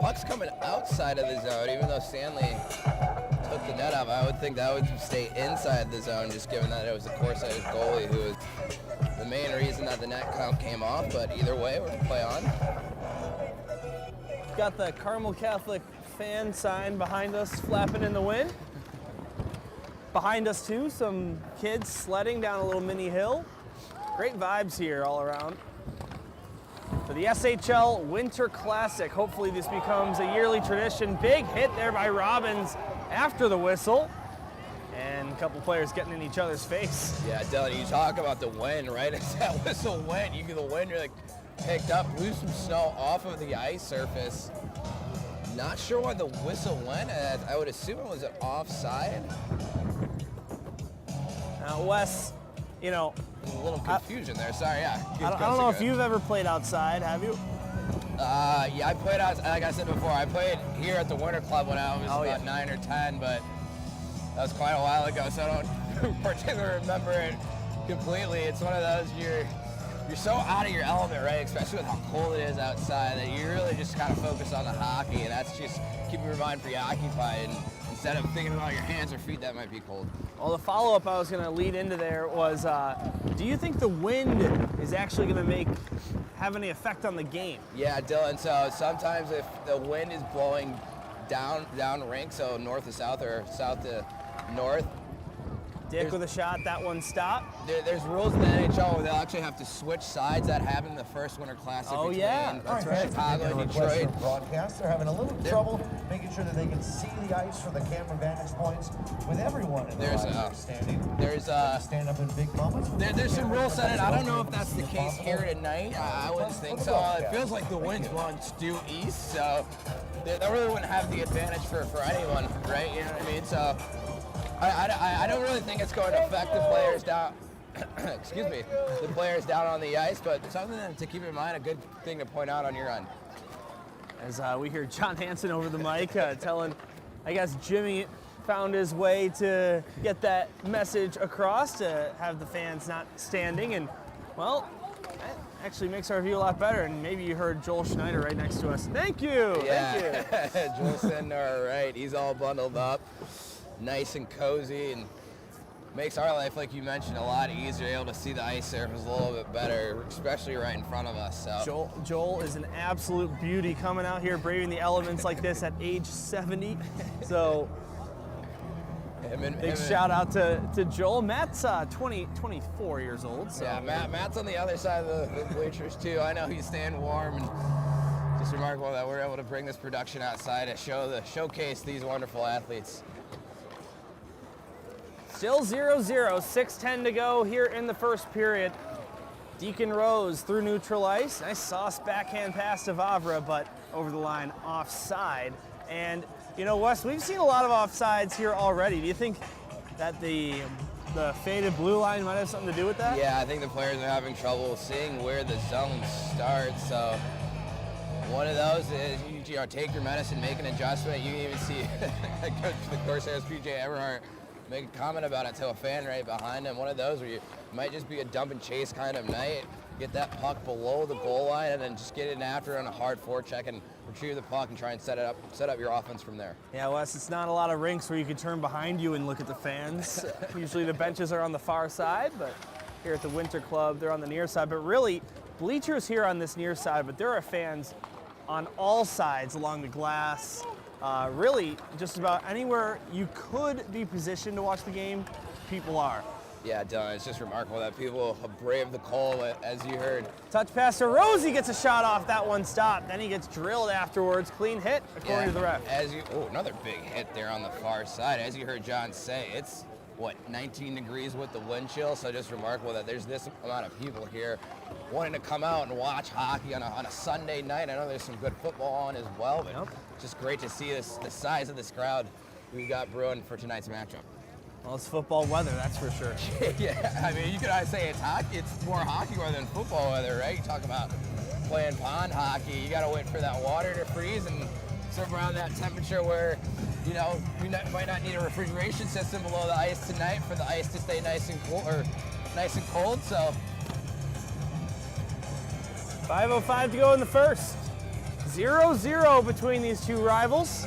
Puck's coming outside of the zone, even though Stanley took the net off. I would think that would stay inside the zone, just given that it was the Corsairs goalie who was the main reason that the net count came off. But either way, we're gonna play on. Got the Carmel Catholic fan sign behind us flapping in the wind. Behind us too, some kids sledding down a little mini hill. Great vibes here all around. For the SHL Winter Classic, hopefully this becomes a yearly tradition. Big hit there by Robbins after the whistle. And a couple players getting in each other's face. Yeah, Dylan, you talk about the wind, right? As that whistle went, you get the wind, you're like, picked up, blew some snow off of the ice surface. Not sure why the whistle went at. I would assume it was an offside. Now, Wes, you know, A little confusion there. Sorry, yeah. I don't know if you've ever played outside, have you? Yeah, I played out. Like I said before, I played here at the Winter Club when I was about yeah. 9 or 10, but that was quite a while ago, so I don't particularly remember it completely. It's one of those you're so out of your element, right? Especially with how cold it is outside, that you really just kind of focus on the hockey, and that's just keeping your mind preoccupied. And instead of thinking about your hands or feet, that might be cold. Well, the follow-up I was going to lead into there was, do you think the wind is actually going to have any effect on the game? Yeah, Dylan. So sometimes if the wind is blowing down rink, so north to south or south to north, Dick with a shot, that one stopped. There's rules in the NHL where they'll actually have to switch sides. That happened in the first Winter Classic between that's right. Chicago and Detroit. Broadcast. They're having a little trouble making sure that they can see the ice from the camera vantage points with everyone in the line standing. Stand up in big moments. There's some rules in it. I don't know if that's the case here tonight. I wouldn't think so. It feels like the wind's blowing due east, so they really wouldn't have the advantage for anyone, right? You know what I mean? So I don't really think it's going to affect the players down. Excuse me, the players down on the ice, but something to keep in mind, a good thing to point out on your end. As we hear John Hansen over the mic telling, I guess Jimmy found his way to get that message across to have the fans not standing, and well, that actually makes our view a lot better. And maybe you heard Joel Schneider right next to us. Thank you. Yeah. Thank you. Joel's sitting there, right? He's all bundled up, nice and cozy, and makes our life, like you mentioned, a lot easier. Able to see the ice surface a little bit better, especially right in front of us. So Joel is an absolute beauty coming out here, braving the elements like this at age 70. So big shout out to Joel. Matt's 24 years old. So. Yeah, Matt's on the other side of the bleachers too. I know he's staying warm, and just remarkable that we're able to bring this production outside to showcase these wonderful athletes. Still 0-0, 6:10 to go here in the first period. Deacon Rose through neutral ice. Nice sauce backhand pass to Vavra, but over the line offside. And you know, Wes, we've seen a lot of offsides here already. Do you think that the faded blue line might have something to do with that? Yeah, I think the players are having trouble seeing where the zone starts. So one of those is you take your medicine, make an adjustment. You can even see Coach the Corsairs, PJ Everhart, make a comment about it to a fan right behind him. One of those where you might just be a dump and chase kind of night. Get that puck below the goal line and then just get in after on a hard forecheck and retrieve the puck and try and set up your offense from there. Yeah, Wes, it's not a lot of rinks where you can turn behind you and look at the fans. Usually the benches are on the far side, but here at the Winter Club, they're on the near side. But really, bleachers here on this near side, but there are fans on all sides along the glass. Really, just about anywhere you could be positioned to watch the game, people are. Yeah, Dylan, it's just remarkable that people brave the cold, as you heard. Touch pass to Rosie, gets a shot off, that one stopped. Then he gets drilled afterwards. Clean hit, according to the ref. Another big hit there on the far side. As you heard John say, it's, 19 degrees with the wind chill, so just remarkable that there's this amount of people here wanting to come out and watch hockey on a Sunday night. I know there's some good football on as well, but it's just great to see the size of this crowd we got brewing for tonight's matchup. Well, it's football weather, that's for sure. Yeah, I mean, you could say it's hockey. It's more hockey weather than football weather, right? You talk about playing pond hockey. You got to wait for that water to freeze and somewhere around that temperature where, you might not need a refrigeration system below the ice tonight for the ice to stay nice and cold. So 5:05 to go in the first. 0-0 between these two rivals.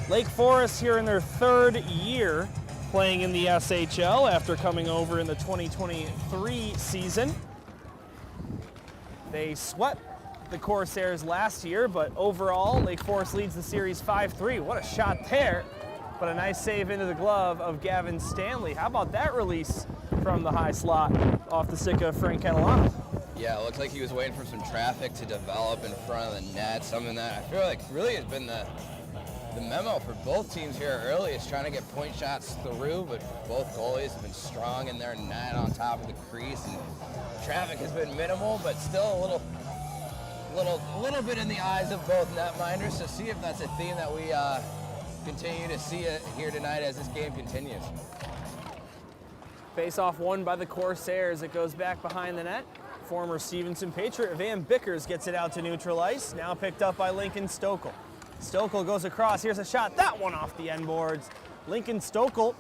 Lake Forest here in their third year playing in the SHL after coming over in the 2023 season. They swept the Corsairs last year, but overall, Lake Forest leads the series 5-3. What a shot there, but a nice save into the glove of Gavin Stanley. How about that release from the high slot off the stick of Frank Catalano? Yeah, it looks like he was waiting for some traffic to develop in front of the net, something that I feel like really has been the memo for both teams here early is trying to get point shots through, but both goalies have been strong in their net on top of the crease, and traffic has been minimal, but still a little bit in the eyes of both netminders. So see if that's a theme that we continue to see it here tonight as this game continues. Face-off won by the Corsairs. It goes back behind the net. Former Stevenson Patriot Van Bickers gets it out to neutral ice. Now picked up by Lincoln Stokel. Stokel goes across. Here's a shot. That one off the end boards. Lincoln Stokel,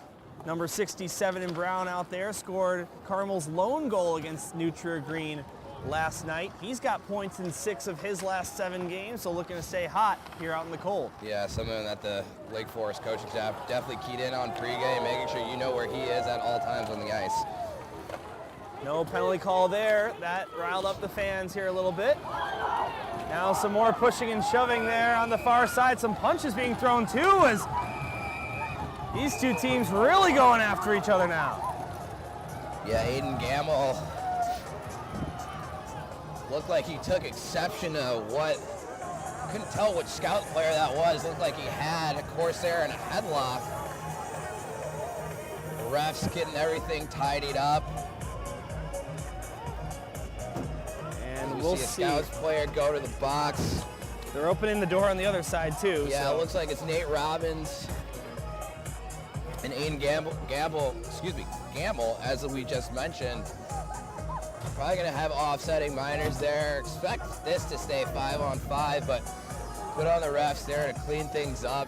number 67 in brown out there, scored Carmel's lone goal against Nutria Green last night. He's got points in 6 of his last 7 games, so looking to stay hot here out in the cold. Yeah, something that the Lake Forest coaching staff definitely keyed in on pregame, making sure you know where he is at all times on the ice. No penalty call there. That riled up the fans here a little bit. Now some more pushing and shoving there on the far side. Some punches being thrown too as these two teams really going after each other now. Yeah, Aiden Gamble looked like he took exception to what, couldn't tell which scout player that was. Looked like he had a Corsair and a headlock. The refs getting everything tidied up. And we'll see a Scouts player go to the box. They're opening the door on the other side too. Yeah, so. It looks like it's Nate Robbins and Aiden Gamble, as we just mentioned. Probably gonna have offsetting minors there. Expect this to stay 5-on-5, but good on the refs there to clean things up.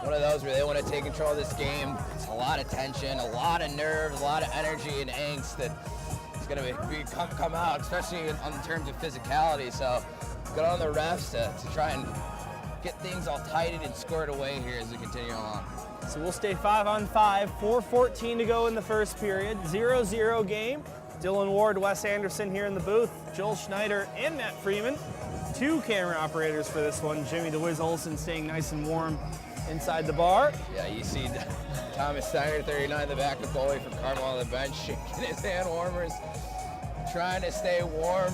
One of those where they want to take control of this game. It's a lot of tension, a lot of nerves, a lot of energy and angst that is gonna come out, especially in terms of physicality. So good on the refs to try and get things all tightened and squared away here as we continue along. So we'll stay 5-on-5, 4:14 to go in the first period, 0-0 game. Dylan Ward, Wes Anderson here in the booth, Joel Schneider and Matt Freeman. 2 camera operators for this one. Jimmy the Wiz Olsen staying nice and warm inside the bar. Yeah, you see Thomas Steiner, 39, the backup goalie from Carmel on the bench, shaking his hand warmers, trying to stay warm.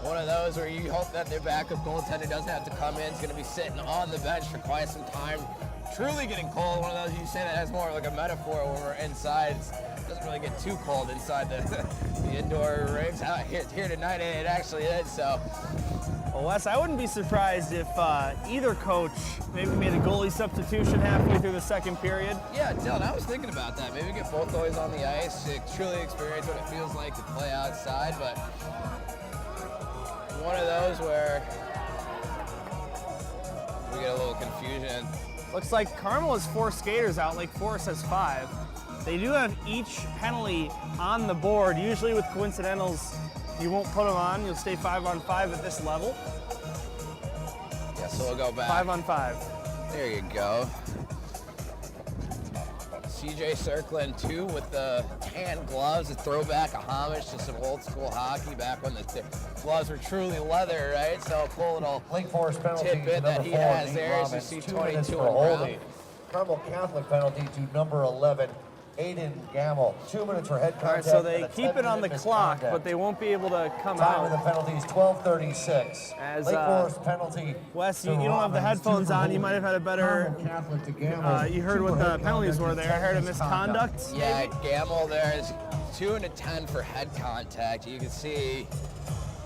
One of those where you hope that their backup goaltender doesn't have to come in. It's going to be sitting on the bench for quite some time. Truly getting cold. One of those you say that as more like a metaphor when we're inside. It doesn't really get too cold inside the indoor rinks. Out here tonight, it actually is. So, well, Wes, I wouldn't be surprised if either coach maybe made a goalie substitution halfway through the second period. Yeah, Dylan, I was thinking about that. Maybe get both goalies on the ice to truly experience what it feels like to play outside. But one of those where we get a little confusion. Looks like Carmel has 4 skaters out, Lake Forest has 5. They do have each penalty on the board. Usually with coincidentals, you won't put them on. You'll stay 5-on-5 at this level. Yeah, so we'll go back. 5-on-5. There you go. CJ circling 2 with the tan gloves, a throwback, a homage to some old school hockey back when the gloves were truly leather, right? So a cool little Lake Forest penalty tidbit that he has there as you see 22 around. Carmel Catholic penalty to number 11, Aiden Gamble. 2 minutes for head contact. All right, so they keep it on the clock, misconduct. but they won't be able to come Time of the out. penalty is 12:36. As, Lake Forest penalty. Wes, to you don't have the Robbins, headphones 2 for on. You might have had a better. Carmel Catholic to Gamble. You heard what the penalties were there. I heard a misconduct. Yeah, Gamble there is 2 and a 10 for head contact. You can see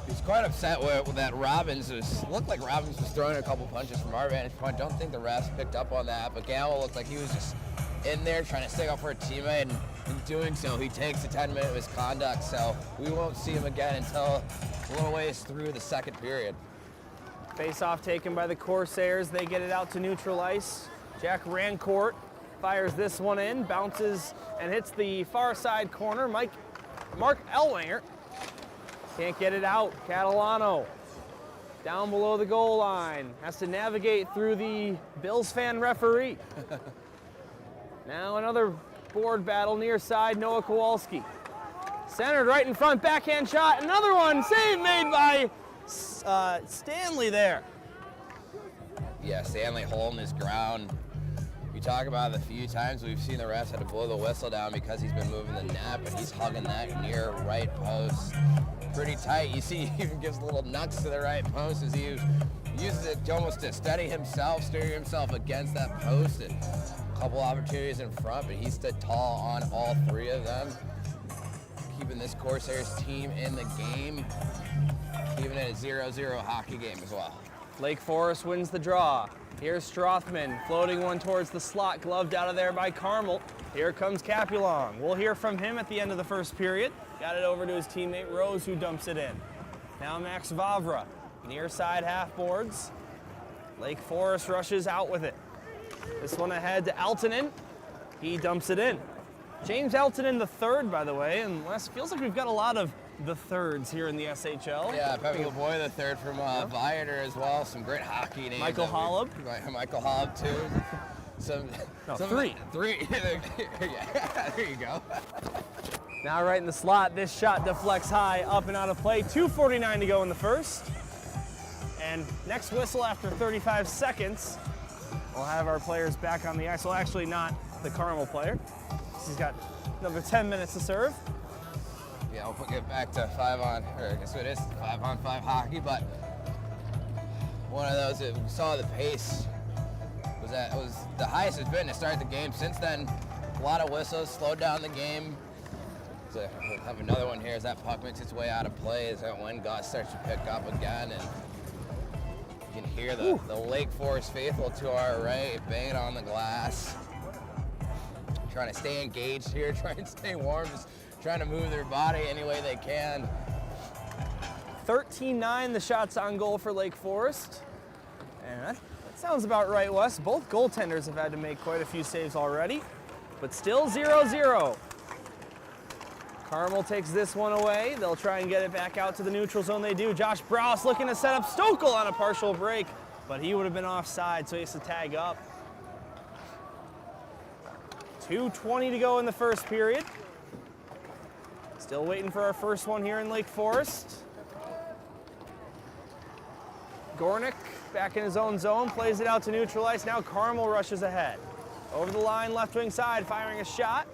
he's quite upset with that Robbins looked like Robbins was throwing a couple punches from our vantage point. Don't think the refs picked up on that, but Gamble looked like he was just in there trying to stick up for a teammate, and in doing so, he takes a 10-minute misconduct, so we won't see him again until a little ways through the second period. Face-off taken by the Corsairs. They get it out to neutral ice. Jack Rancourt fires this one in, bounces and hits the far side corner. Mark Elwanger can't get it out. Catalano down below the goal line. Has to navigate through the Bills fan referee. Now another board battle near side, Noah Kowalski. Centered right in front, backhand shot. Another one, save made by Stanley there. Yeah, Stanley holding his ground. We talk about the few times we've seen the refs had to blow the whistle down because he's been moving the net, but he's hugging that near right post pretty tight. You see he even gives little nuts to the right post as he uses it almost to steer himself against that post. And a couple opportunities in front, but he stood tall on all 3 of them, keeping this Corsairs team in the game, even in a 0-0 hockey game as well. Lake Forest wins the draw. Here's Strothman floating one towards the slot, gloved out of there by Carmel. Here comes Capulong. We'll hear from him at the end of the first period. Got it over to his teammate Rose, who dumps it in. Now Max Vavra, near side half boards. Lake Forest rushes out with it. This one ahead to Altonen. He dumps it in. James Altonen the third, by the way, and Les, feels like we've got a lot of the thirds here in the SHL. Yeah, Pepe LeBoy the third from Viator as well. Some great hockey names. Michael Holub. Michael Holub too. Three. Yeah, there you go. Now right in the slot, this shot deflects high, up and out of play. 2:49 to go in the first. And next whistle after 35 seconds, we'll have our players back on the ice. Well, actually not the Carmel player. because he's got another 10 minutes to serve. Yeah, we'll get back to 5-on, or I guess it is 5-on-5 hockey, but one of those that we saw the pace was the highest it's been to start the game. Since then, a lot of whistles, slowed down the game. So we'll have another one here as that puck makes its way out of play, as that wind gust starts to pick up again, and you can hear the Lake Forest faithful to our right banging on the glass. Trying to stay engaged here, trying to stay warm, just trying to move their body any way they can. 13-9 the shots on goal for Lake Forest. And that sounds about right, Wes. Both goaltenders have had to make quite a few saves already, but still 0-0. Carmel takes this one away. They'll try and get it back out to the neutral zone. They do. Josh Browse looking to set up Stokel on a partial break, but he would have been offside, so he has to tag up. 2:20 to go in the first period. Still waiting for our first one here in Lake Forest. Gornick back in his own zone, plays it out to neutral ice. Now Carmel rushes ahead. Over the line, left wing side, firing a shot,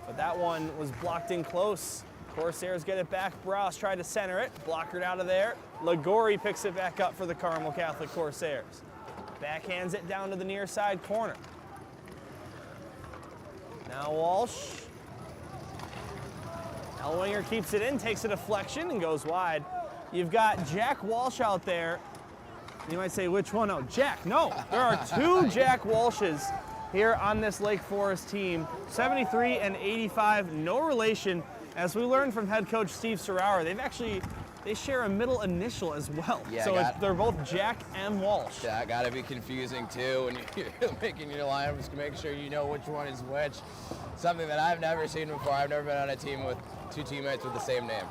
but that one was blocked in close. Corsairs get it back. Browse tried to center it, blockered out of there. Ligori picks it back up for the Carmel Catholic Corsairs. Backhands it down to the near side corner. Now Walsh. Elwinger keeps it in, takes a deflection and goes wide. You've got Jack Walsh out there. You might say, which one? Oh, Jack. No, there are two Jack Walshes here on this Lake Forest team. 73 and 85, no relation. As we learned from head coach Steve Serauer, they share a middle initial as well. Yeah, so they're both Jack M. Walsh. Yeah, gotta be confusing too when you're making your lineups to make sure you know which one is which. Something that I've never seen before. I've never been on a team with two teammates with the same name.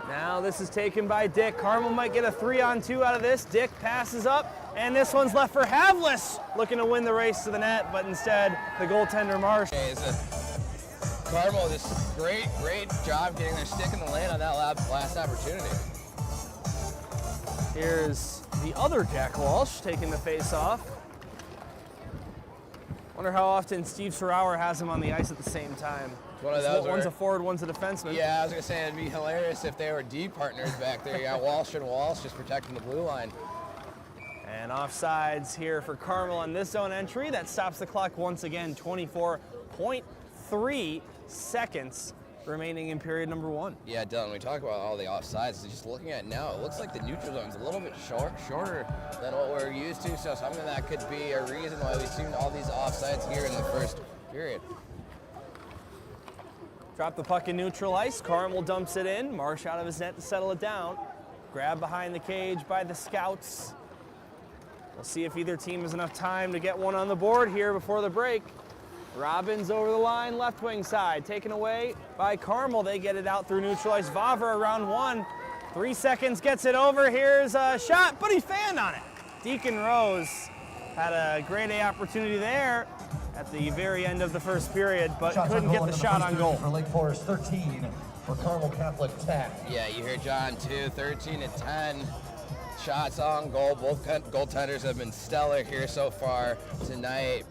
Now this is taken by Dick. Carmel might get a 3-on-2 out of this. Dick passes up, and this one's left for Havlis, looking to win the race to the net, but instead the goaltender Marsh. Carmel, just great job getting their stick in the lane on that last opportunity. Here's the other Jack Walsh taking the face off. Wonder how often Steve Serauer has him on the ice at the same time. One of those one's a forward, one's a defenseman. Yeah, I was gonna say it'd be hilarious if they were D partners back there. You got Walsh and Walsh just protecting the blue line. And offsides here for Carmel on this zone entry. That stops the clock once again. 24.3 seconds remaining in period number 1. Yeah, Dylan, we talk about all the offsides. Just looking at it now, it looks like the neutral zone's a little bit shorter than what we're used to. So something that could be a reason why we've seen all these offsides here in the first period. Drop the puck in neutral ice. Carmel dumps it in. Marsh out of his net to settle it down. Grabbed behind the cage by the Scouts. We'll see if either team has enough time to get one on the board here before the break. Robbins over the line, left wing side, taken away by Carmel. They get it out through neutral ice. Vavra around 1. 3 seconds, gets it over. Here's a shot, but he fanned on it. Deacon Rose had a grade A opportunity there at the very end of the first period, but couldn't get the shot on goal. For Lake Forest 13, for Carmel Catholic 10. Yeah, you hear John too, 13-10 shots on goal. Both goaltenders have been stellar here so far tonight.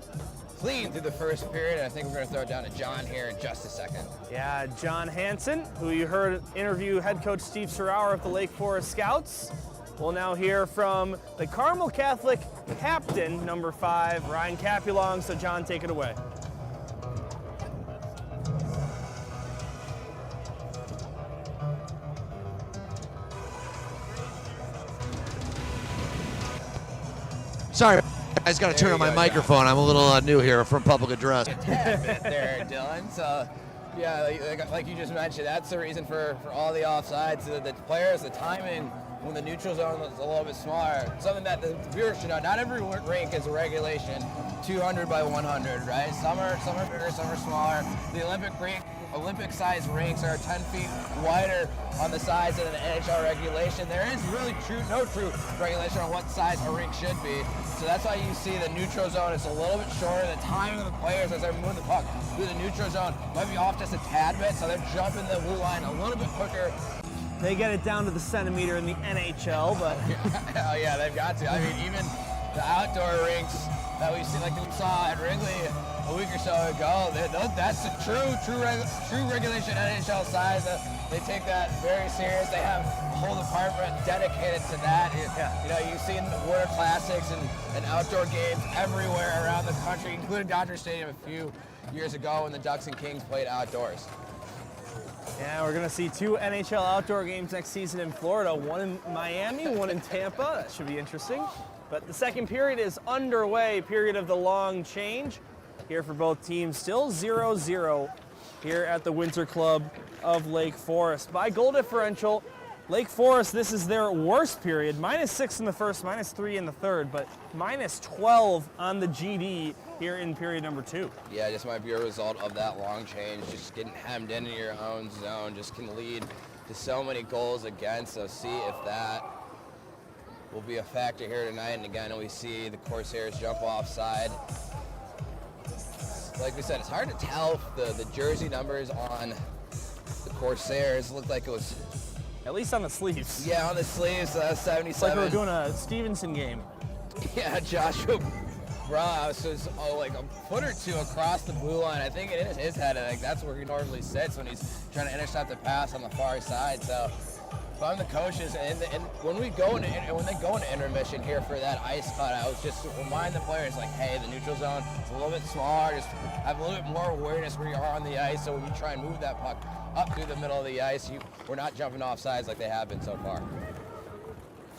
Clean through the first period, and I think we're going to throw it down to John here in just a second. Yeah, John Hansen, who you heard interview head coach Steve Serauer of the Lake Forest Scouts. We'll now hear from the Carmel Catholic captain, number 5, Ryan Capulong. So John, take it away. Sorry, I just got to turn on my microphone. I'm a little new here from public address. A tad bit there, Dylan. So, yeah, like you just mentioned, that's the reason for all the offsides. The players, the timing when the neutral zone is a little bit smaller. Something that the viewers should know. Not every rink is a regulation 200 by 100, right? Some are bigger, some are smaller. The Olympic-sized rinks are 10 feet wider on the size of an NHL regulation. There is really no true regulation on what size a rink should be. So that's why you see the neutral zone is a little bit shorter. The timing of the players as they're moving the puck through the neutral zone might be off just a tad bit, so they're jumping the blue line a little bit quicker. They get it down to the centimeter in the NHL, but Hell yeah, they've got to. I mean, even the outdoor rinks that we see, like we saw at Wrigley a week or so ago. That's a true regulation NHL size. They take that very serious. They have a whole department dedicated to that. You know, you've seen Winter Classics and outdoor games everywhere around the country, including Dodger Stadium a few years ago when the Ducks and Kings played outdoors. Yeah, we're going to see 2 NHL outdoor games next season in Florida, one in Miami, one in Tampa. That should be interesting. But the second period is underway, period of the long change. Here for both teams, still 0-0 here at the Winter Club of Lake Forest. By goal differential, Lake Forest, this is their worst period. -6 in the first, -3 in the third, but -12 on the GD here in period number 2. Yeah, just might be a result of that long change. Just getting hemmed in your own zone just can lead to so many goals against. So see if that will be a factor here tonight. And again, we see the Corsairs jump offside. Like we said, it's hard to tell if the jersey numbers on the Corsairs looked like it was... At least on the sleeves. Yeah, on the sleeves, 77. It's like we were doing a Stevenson game. Yeah, Joshua Ross was like a foot or two across the blue line. I think in his head, I think that's where he normally sits when he's trying to intercept the pass on the far side. So if I'm the coaches, and when they go into intermission here for that ice cut, I was just to remind the players, like, hey, the neutral zone is a little bit smaller. Just have a little bit more awareness where you are on the ice. So when you try and move that puck up through the middle of the ice, we're not jumping off sides like they have been so far.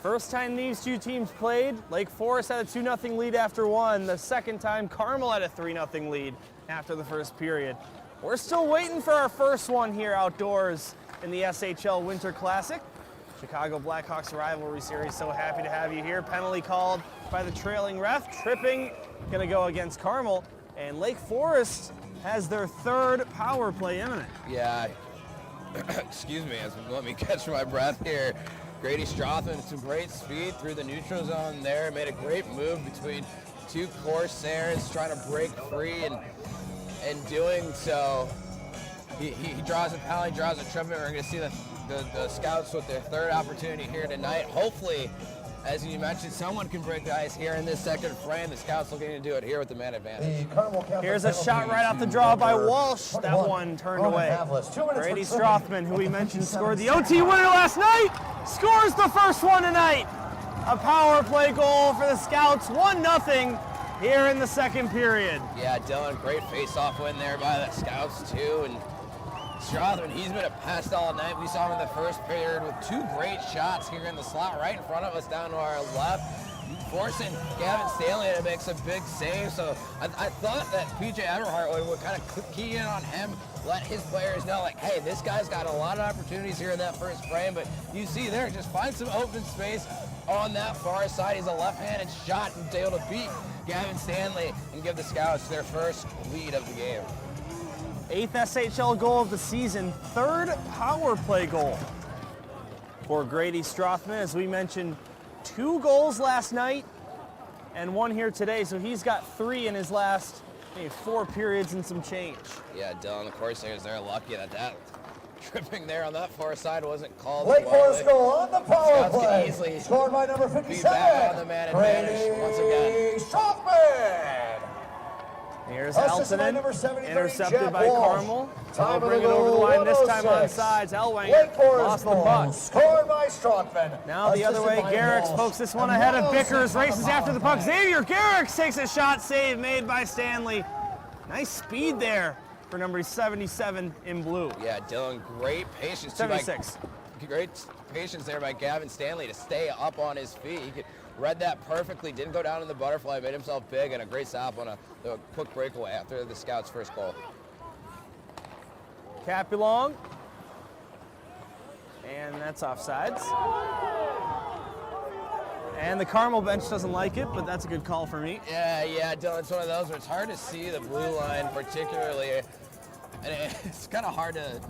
First time these two teams played, Lake Forest had a 2-0 lead after one. The second time, Carmel had a 3-0 lead after the first period. We're still waiting for our first one here outdoors in the SHL Winter Classic. Chicago Blackhawks Rivalry Series, so happy to have you here. Penalty called by the trailing ref. Tripping, gonna go against Carmel. And Lake Forest has their third power play imminent. Yeah, excuse me, let me catch my breath here. Grady Strothman, some great speed through the neutral zone there. Made a great move between 2 Corsairs trying to break free, and doing so, he draws a penalty, draws a tripping. We're going to see the Scouts with their third opportunity here tonight. Hopefully, as you mentioned, someone can break the ice here in this second frame. The Scouts looking to do it here with the man advantage. Here's a shot right off the draw by Walsh. That one turned away. Grady Strothman, who we mentioned scored the OT winner last night, scores the first one tonight. A power play goal for the Scouts, 1-0 here in the second period. Yeah, Dylan, great face-off win there by the Scouts too. And Strothman, he's been a pest all night. We saw him in the first period with 2 great shots here in the slot right in front of us down to our left, forcing Gavin Stanley to make some big saves. So I thought that PJ Everhart would kind of key in on him, let his players know, like, hey, this guy's got a lot of opportunities here in that first frame, but you see there, just find some open space on that far side. He's a left-handed shot and able to beat Gavin Stanley and give the Scouts their first lead of the game. 8th SHL goal of the season, 3rd power play goal for Grady Strothman. As we mentioned, 2 goals last night and 1 here today, so he's got 3 in his last 4 periods and some change. Yeah, Dylan, the Corsairs, they're lucky that tripping there on that far side wasn't called. Lake Forest goal on the power play. Easily scored by number 57. Back on the man advantage once again. Strothman. Here's Altonen, intercepted by Carmel. They'll bring it over the line, this time on sides. Elwang lost the puck. Scored by Strothman. Now the other way, Garrix pokes this one ahead of Bickers, races after the puck. Xavier Garrix takes a shot, save made by Stanley. Nice speed there for number 77 in blue. Yeah, Dylan, great patience. 76. Great patience there by Gavin Stanley to stay up on his feet. He read that perfectly, didn't go down in the butterfly, made himself big, and a great stop on a quick breakaway after the Scouts' first goal. Capulong. And that's offsides. And the Carmel bench doesn't like it, but that's a good call for me. Yeah, Dylan, it's one of those where it's hard to see the blue line particularly, and it's kind of hard to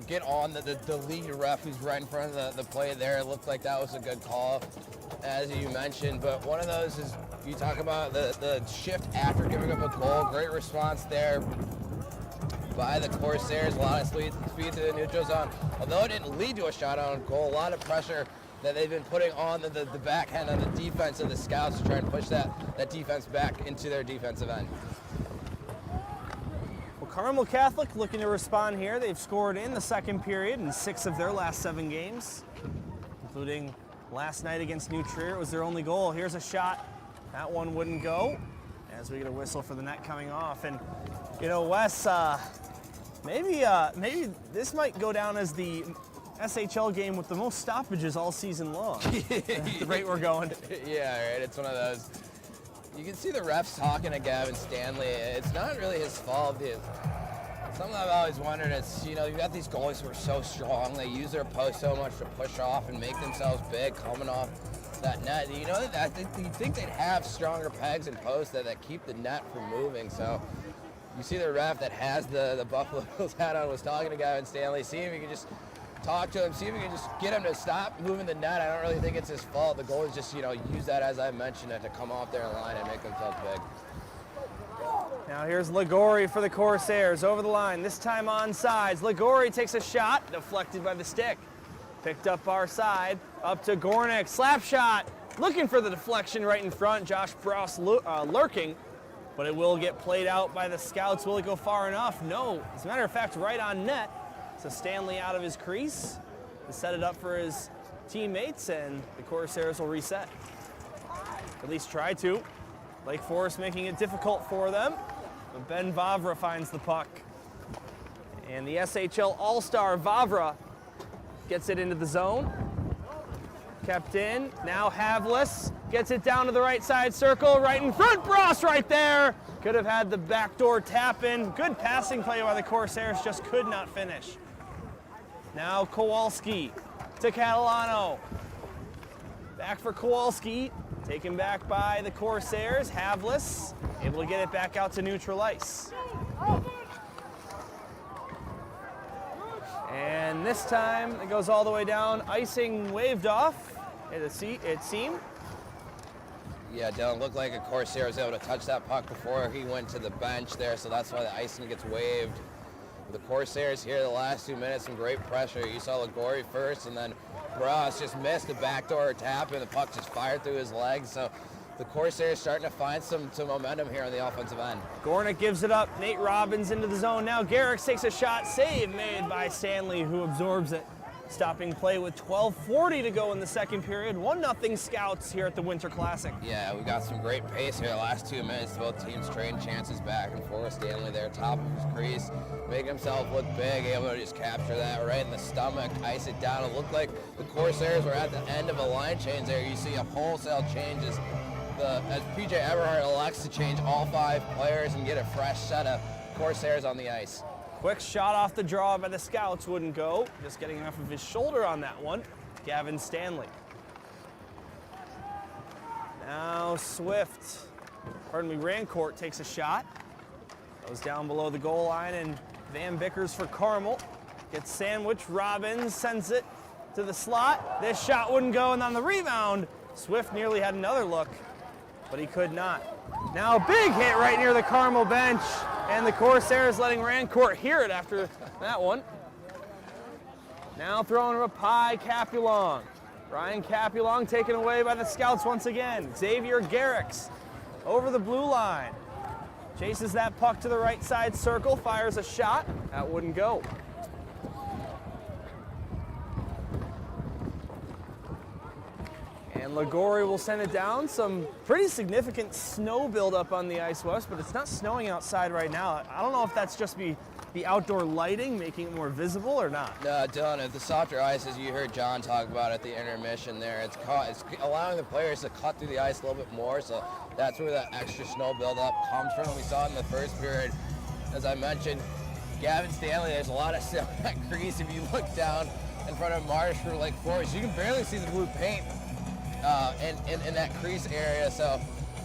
get on the lead ref who's right in front of the play there. It looked like that was a good call, as you mentioned, but one of those is, you talk about the shift after giving up a goal. Great response there by the Corsairs. A lot of speed to the neutral zone. Although it didn't lead to a shot on goal, a lot of pressure that they've been putting on the backhand on the defense of the Scouts to try and push that defense back into their defensive end. Well, Carmel Catholic looking to respond here. They've scored in the second period in 6 of their last 7 games, including last night against New Trier. It was their only goal. Here's a shot. That one wouldn't go as we get a whistle for the net coming off. And, you know, Wes, maybe this might go down as the SHL game with the most stoppages all season long. At the rate we're going. Yeah, right. It's one of those. You can see the refs talking to Gavin Stanley. It's not really his fault. Something I've always wondered is, you know, you've got these goalies who are so strong. They use their post so much to push off and make themselves big coming off that net. You know, you'd think they'd have stronger pegs and posts that keep the net from moving. So you see the ref that has the Buffalo Bills hat on was talking to Gavin Stanley, see if he can just talk to him, see if we can just get him to stop moving the net. I don't really think it's his fault. The goal is just, you know, use that, as I mentioned, to come off their line and make themselves big. Now here's Ligori for the Corsairs over the line, this time on sides. Ligori takes a shot, deflected by the stick. Picked up our side, up to Gornick, slap shot. Looking for the deflection right in front. Josh Brouse lurking, but it will get played out by the Scouts. Will it go far enough? No. As a matter of fact, right on net. So Stanley out of his crease to set it up for his teammates, and the Corsairs will reset. At least try to. Lake Forest making it difficult for them. But Ben Vavra finds the puck. And the SHL All-Star Vavra gets it into the zone. Kept in. Now Havlis gets it down to the right side circle, right in front. Bross right there. Could have had the backdoor tap in. Good passing play by the Corsairs, just could not finish. Now Kowalski to Catalano. Back for Kowalski. Taken back by the Corsairs. Havlis able to get it back out to neutral ice. And this time it goes all the way down. Icing waved off. It seemed. Yeah, Dylan, looked like a Corsair was able to touch that puck before he went to the bench there, so that's why the icing gets waved. The Corsairs here the last 2 minutes, some great pressure. You saw Ligori first, and then Ross just missed the backdoor tap, and the puck just fired through his legs. So the Corsairs starting to find some momentum here on the offensive end. Gornick gives it up. Nate Robbins into the zone. Now Garrix takes a shot. Save made by Stanley, who absorbs it. Stopping play with 12:40 to go in the second period. 1-0 Scouts here at the Winter Classic. Yeah, we got some great pace here the last 2 minutes. Both teams trading chances back and forth. Stanley there, top of his crease, making himself look big, able to just capture that right in the stomach, ice it down. It looked like the Corsairs were at the end of a line change there. You see a wholesale changes. As PJ Eberhardt elects to change all 5 players and get a fresh set of Corsairs on the ice. Quick shot off the draw by the Scouts, wouldn't go. Just getting enough of his shoulder on that one. Gavin Stanley. Now Rancourt takes a shot. Goes down below the goal line, and Van Bickers for Carmel. Gets sandwiched, Robbins sends it to the slot. This shot wouldn't go, and on the rebound, Swift nearly had another look, but he could not. Now a big hit right near the Carmel bench, and the Corsairs letting Rancourt hear it after that one. Now throwing Rapai Capulong. Ryan Capulong taken away by the Scouts once again. Xavier Garrix over the blue line. Chases that puck to the right side circle, fires a shot. That wouldn't go. And Ligori will send it down. Some pretty significant snow buildup on the ice, West, but it's not snowing outside right now. I don't know if that's just the outdoor lighting making it more visible or not. No, Dylan, if the softer ice, as you heard John talk about at the intermission there, it's allowing the players to cut through the ice a little bit more, so that's where that extra snow buildup comes from. We saw it in the first period. As I mentioned, Gavin Stanley, there's a lot of snow in that crease. If you look down in front of Marsh for Lake Forest, you can barely see the blue paint in that crease area. So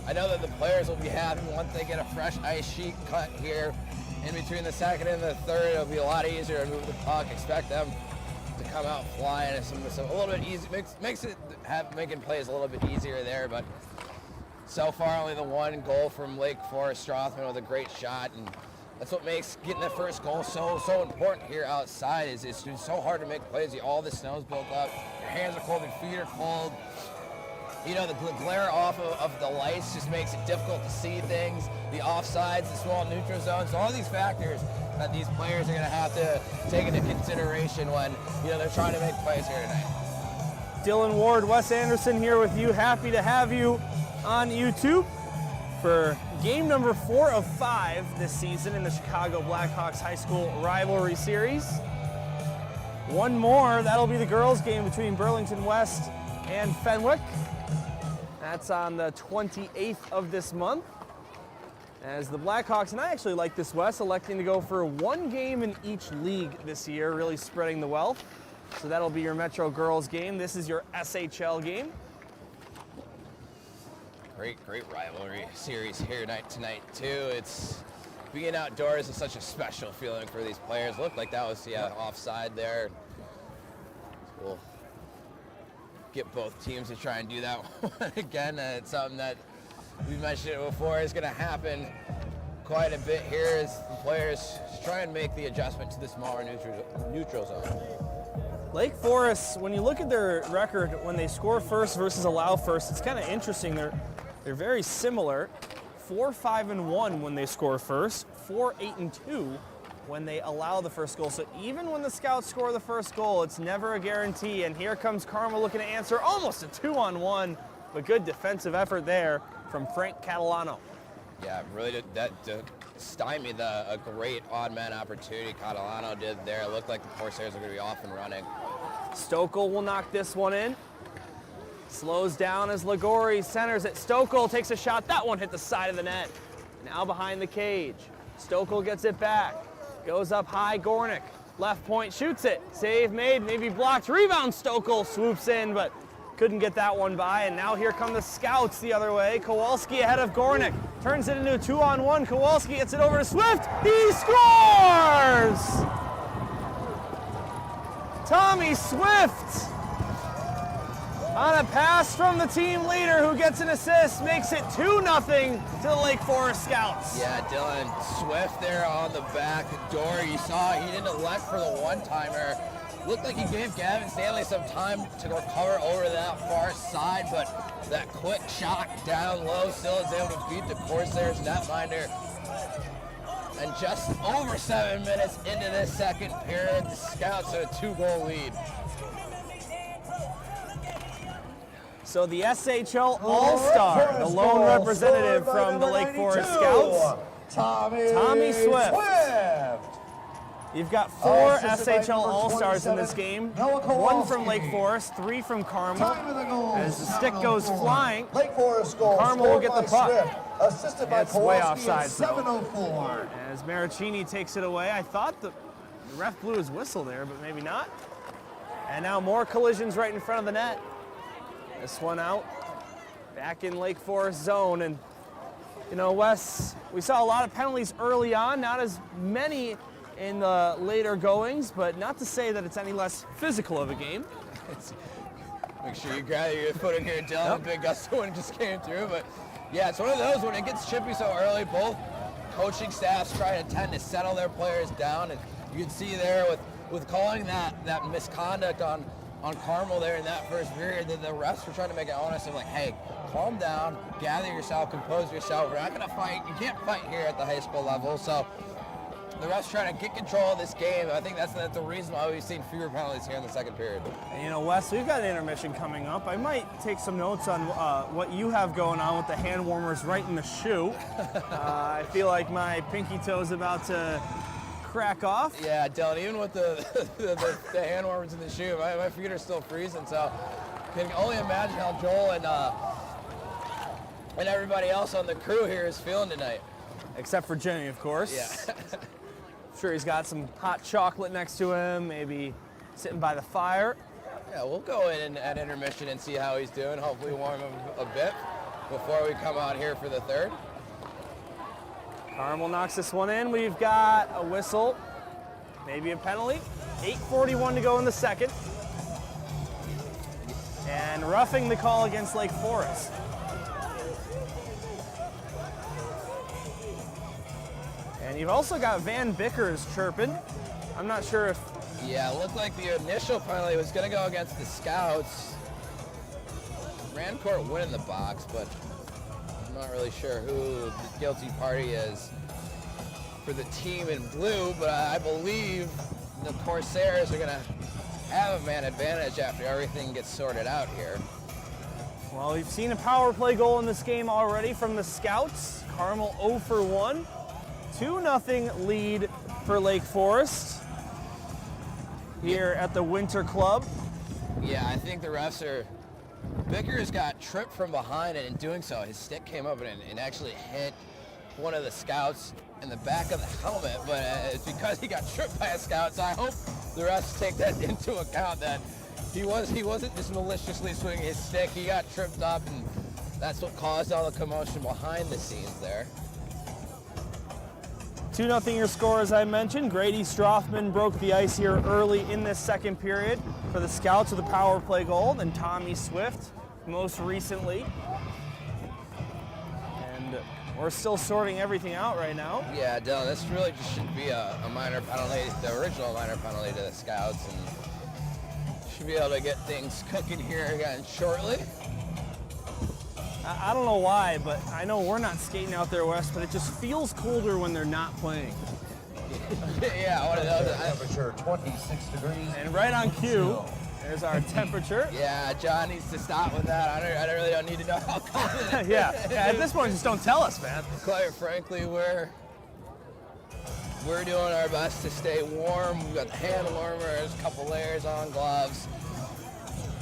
I know that the players will be happy once they get a fresh ice sheet cut here in between the second and the third. It'll be a lot easier to move the puck. Expect them to come out flying. It's a little bit easy. Makes it making plays a little bit easier there. But so far, only the one goal from Lake Forest. Strothman with a great shot, and That's what makes getting the first goal so important here outside. Is it's so hard to make plays. All the snow's built up. Your hands are cold, your feet are cold. You know, the glare off of the lights just makes it difficult to see things. The offsides, the small neutral zones, so all these factors that these players are going to have to take into consideration when, you know, they're trying to make plays here tonight. Dylan Ward, Wes Anderson here with you. Happy to have you on YouTube for game number 4 of 5 this season in the Chicago Blackhawks High School Rivalry Series. One more, that'll be the girls' game between Burlington West and Fenwick. That's on the 28th of this month. As the Blackhawks, and I actually like this, Wes, electing to go for 1 game in each league this year, really spreading the wealth. So that'll be your Metro girls game. This is your SHL game. Great rivalry series here tonight too. It's being outdoors is such a special feeling for these players. Looked like that was offside there. We'll get both teams to try and do that one again. It's something that we mentioned it before is going to happen quite a bit here as the players try and make the adjustment to the smaller neutral zone. Lake Forest, when you look at their record when they score first versus allow first, it's kind of interesting. They're very similar. 4-5-1 when they score first, 4-8-2 when they allow the first goal. So even when the Scouts score the first goal, it's never a guarantee. And here comes Carmel looking to answer, almost a 2-on-1, but good defensive effort there from Frank Catalano. Yeah, really did that stymie a great odd man opportunity Catalano did there. It looked like the Corsairs are going to be off and running. Stokel will knock this one in. Slows down as Ligori centers it. Stokel takes a shot. That one hit the side of the net. Now behind the cage. Stokel gets it back. Goes up high, Gornick. Left point, shoots it. Save made, maybe blocked. Rebound, Stokel swoops in, but couldn't get that one by. And now here come the Scouts the other way. Kowalski ahead of Gornick. Turns it into a 2-on-1. Kowalski gets it over to Swift. He scores! Tommy Swift on a pass from the team leader who gets an assist, makes it 2-0 to the Lake Forest Scouts. Yeah, Dylan Swift there on the back door. You saw he didn't elect for the one-timer. Looked like he gave Gavin Stanley some time to recover over that far side, but that quick shot down low still is able to beat the Corsairs netminder. And just over 7 minutes into this second period, the Scouts have a 2-goal lead. So the SHL All-Star, the lone representative from the Lake Forest Scouts, Tommy Swift. You've got 4 SHL All-Stars in this game, 1 from Lake Forest, 3 from Carmel. As the stick goes flying, Carmel will get the puck. It's way offside. As Maricini takes it away, I thought the ref blew his whistle there, but maybe not. And now more collisions right in front of the net. This one out, back in Lake Forest zone. And, you know, Wes, we saw a lot of penalties early on, not as many in the later goings, but not to say that it's any less physical of a game. Make sure you grab your foot in here, Dylan. Yep. Big gust of wind just came through, but yeah, it's one of those when it gets chippy so early, both coaching staffs try to tend to settle their players down, and you can see there with calling that misconduct on Carmel there in that first period, that the refs were trying to make it honest and like, hey, calm down, gather yourself, compose yourself. We're not going to fight. You can't fight here at the high school level. So the refs trying to get control of this game. I think that's the reason why we've seen fewer penalties here in the second period. And, you know, Wes, we've got an intermission coming up. I might take some notes on what you have going on with the hand warmers right in the shoe. I feel like my pinky toe's about to crack off. Yeah, Dylan, even with the hand warmers in the shoe, my feet are still freezing, so can only imagine how Joel and everybody else on the crew here is feeling tonight. Except for Jimmy, of course. Yeah. I'm sure he's got some hot chocolate next to him, maybe sitting by the fire. Yeah, we'll go in at intermission and see how he's doing, hopefully warm him a bit before we come out here for the third. Carmel knocks this one in. We've got a whistle, maybe a penalty. 8:41 to go in the second. And roughing the call against Lake Forest. And And you've also got Van Bickers chirping. I'm not sure if... Yeah, it looked like the initial penalty was going to go against the Scouts. Rancourt went in the box, but I'm not really sure who the guilty party is for the team in blue, but I believe the Corsairs are going to have a man advantage after everything gets sorted out here. Well, we've seen a power play goal in this game already from the Scouts. Carmel 0 for 1. 2-0 lead for Lake Forest here at the Winter Club. Yeah, I think the refs are... Vickers got tripped from behind, and in doing so, his stick came up and actually hit one of the Scouts in the back of the helmet, but it's because he got tripped by a Scout, so I hope the refs take that into account, that he wasn't just maliciously swinging his stick. He got tripped up, and that's what caused all the commotion behind the scenes there. 2-0 your score, as I mentioned. Grady Strothman broke the ice here early in this second period for the Scouts with a power play goal. Then Tommy Swift most recently. And we're still sorting everything out right now. Yeah, Dylan, this really just should be a minor penalty, the original minor penalty to the Scouts, and should be able to get things cooking here again shortly. I don't know why, but I know we're not skating out there west, but it just feels colder when they're not playing. Yeah, one of those. Temperature 26 degrees. And right on cue, there's our temperature. Yeah, John needs to stop with that. I really don't need to know how cold it is. Yeah, at this point, just don't tell us, man. Quite frankly, we're doing our best to stay warm. We've got the hand warmers, a couple layers on, gloves,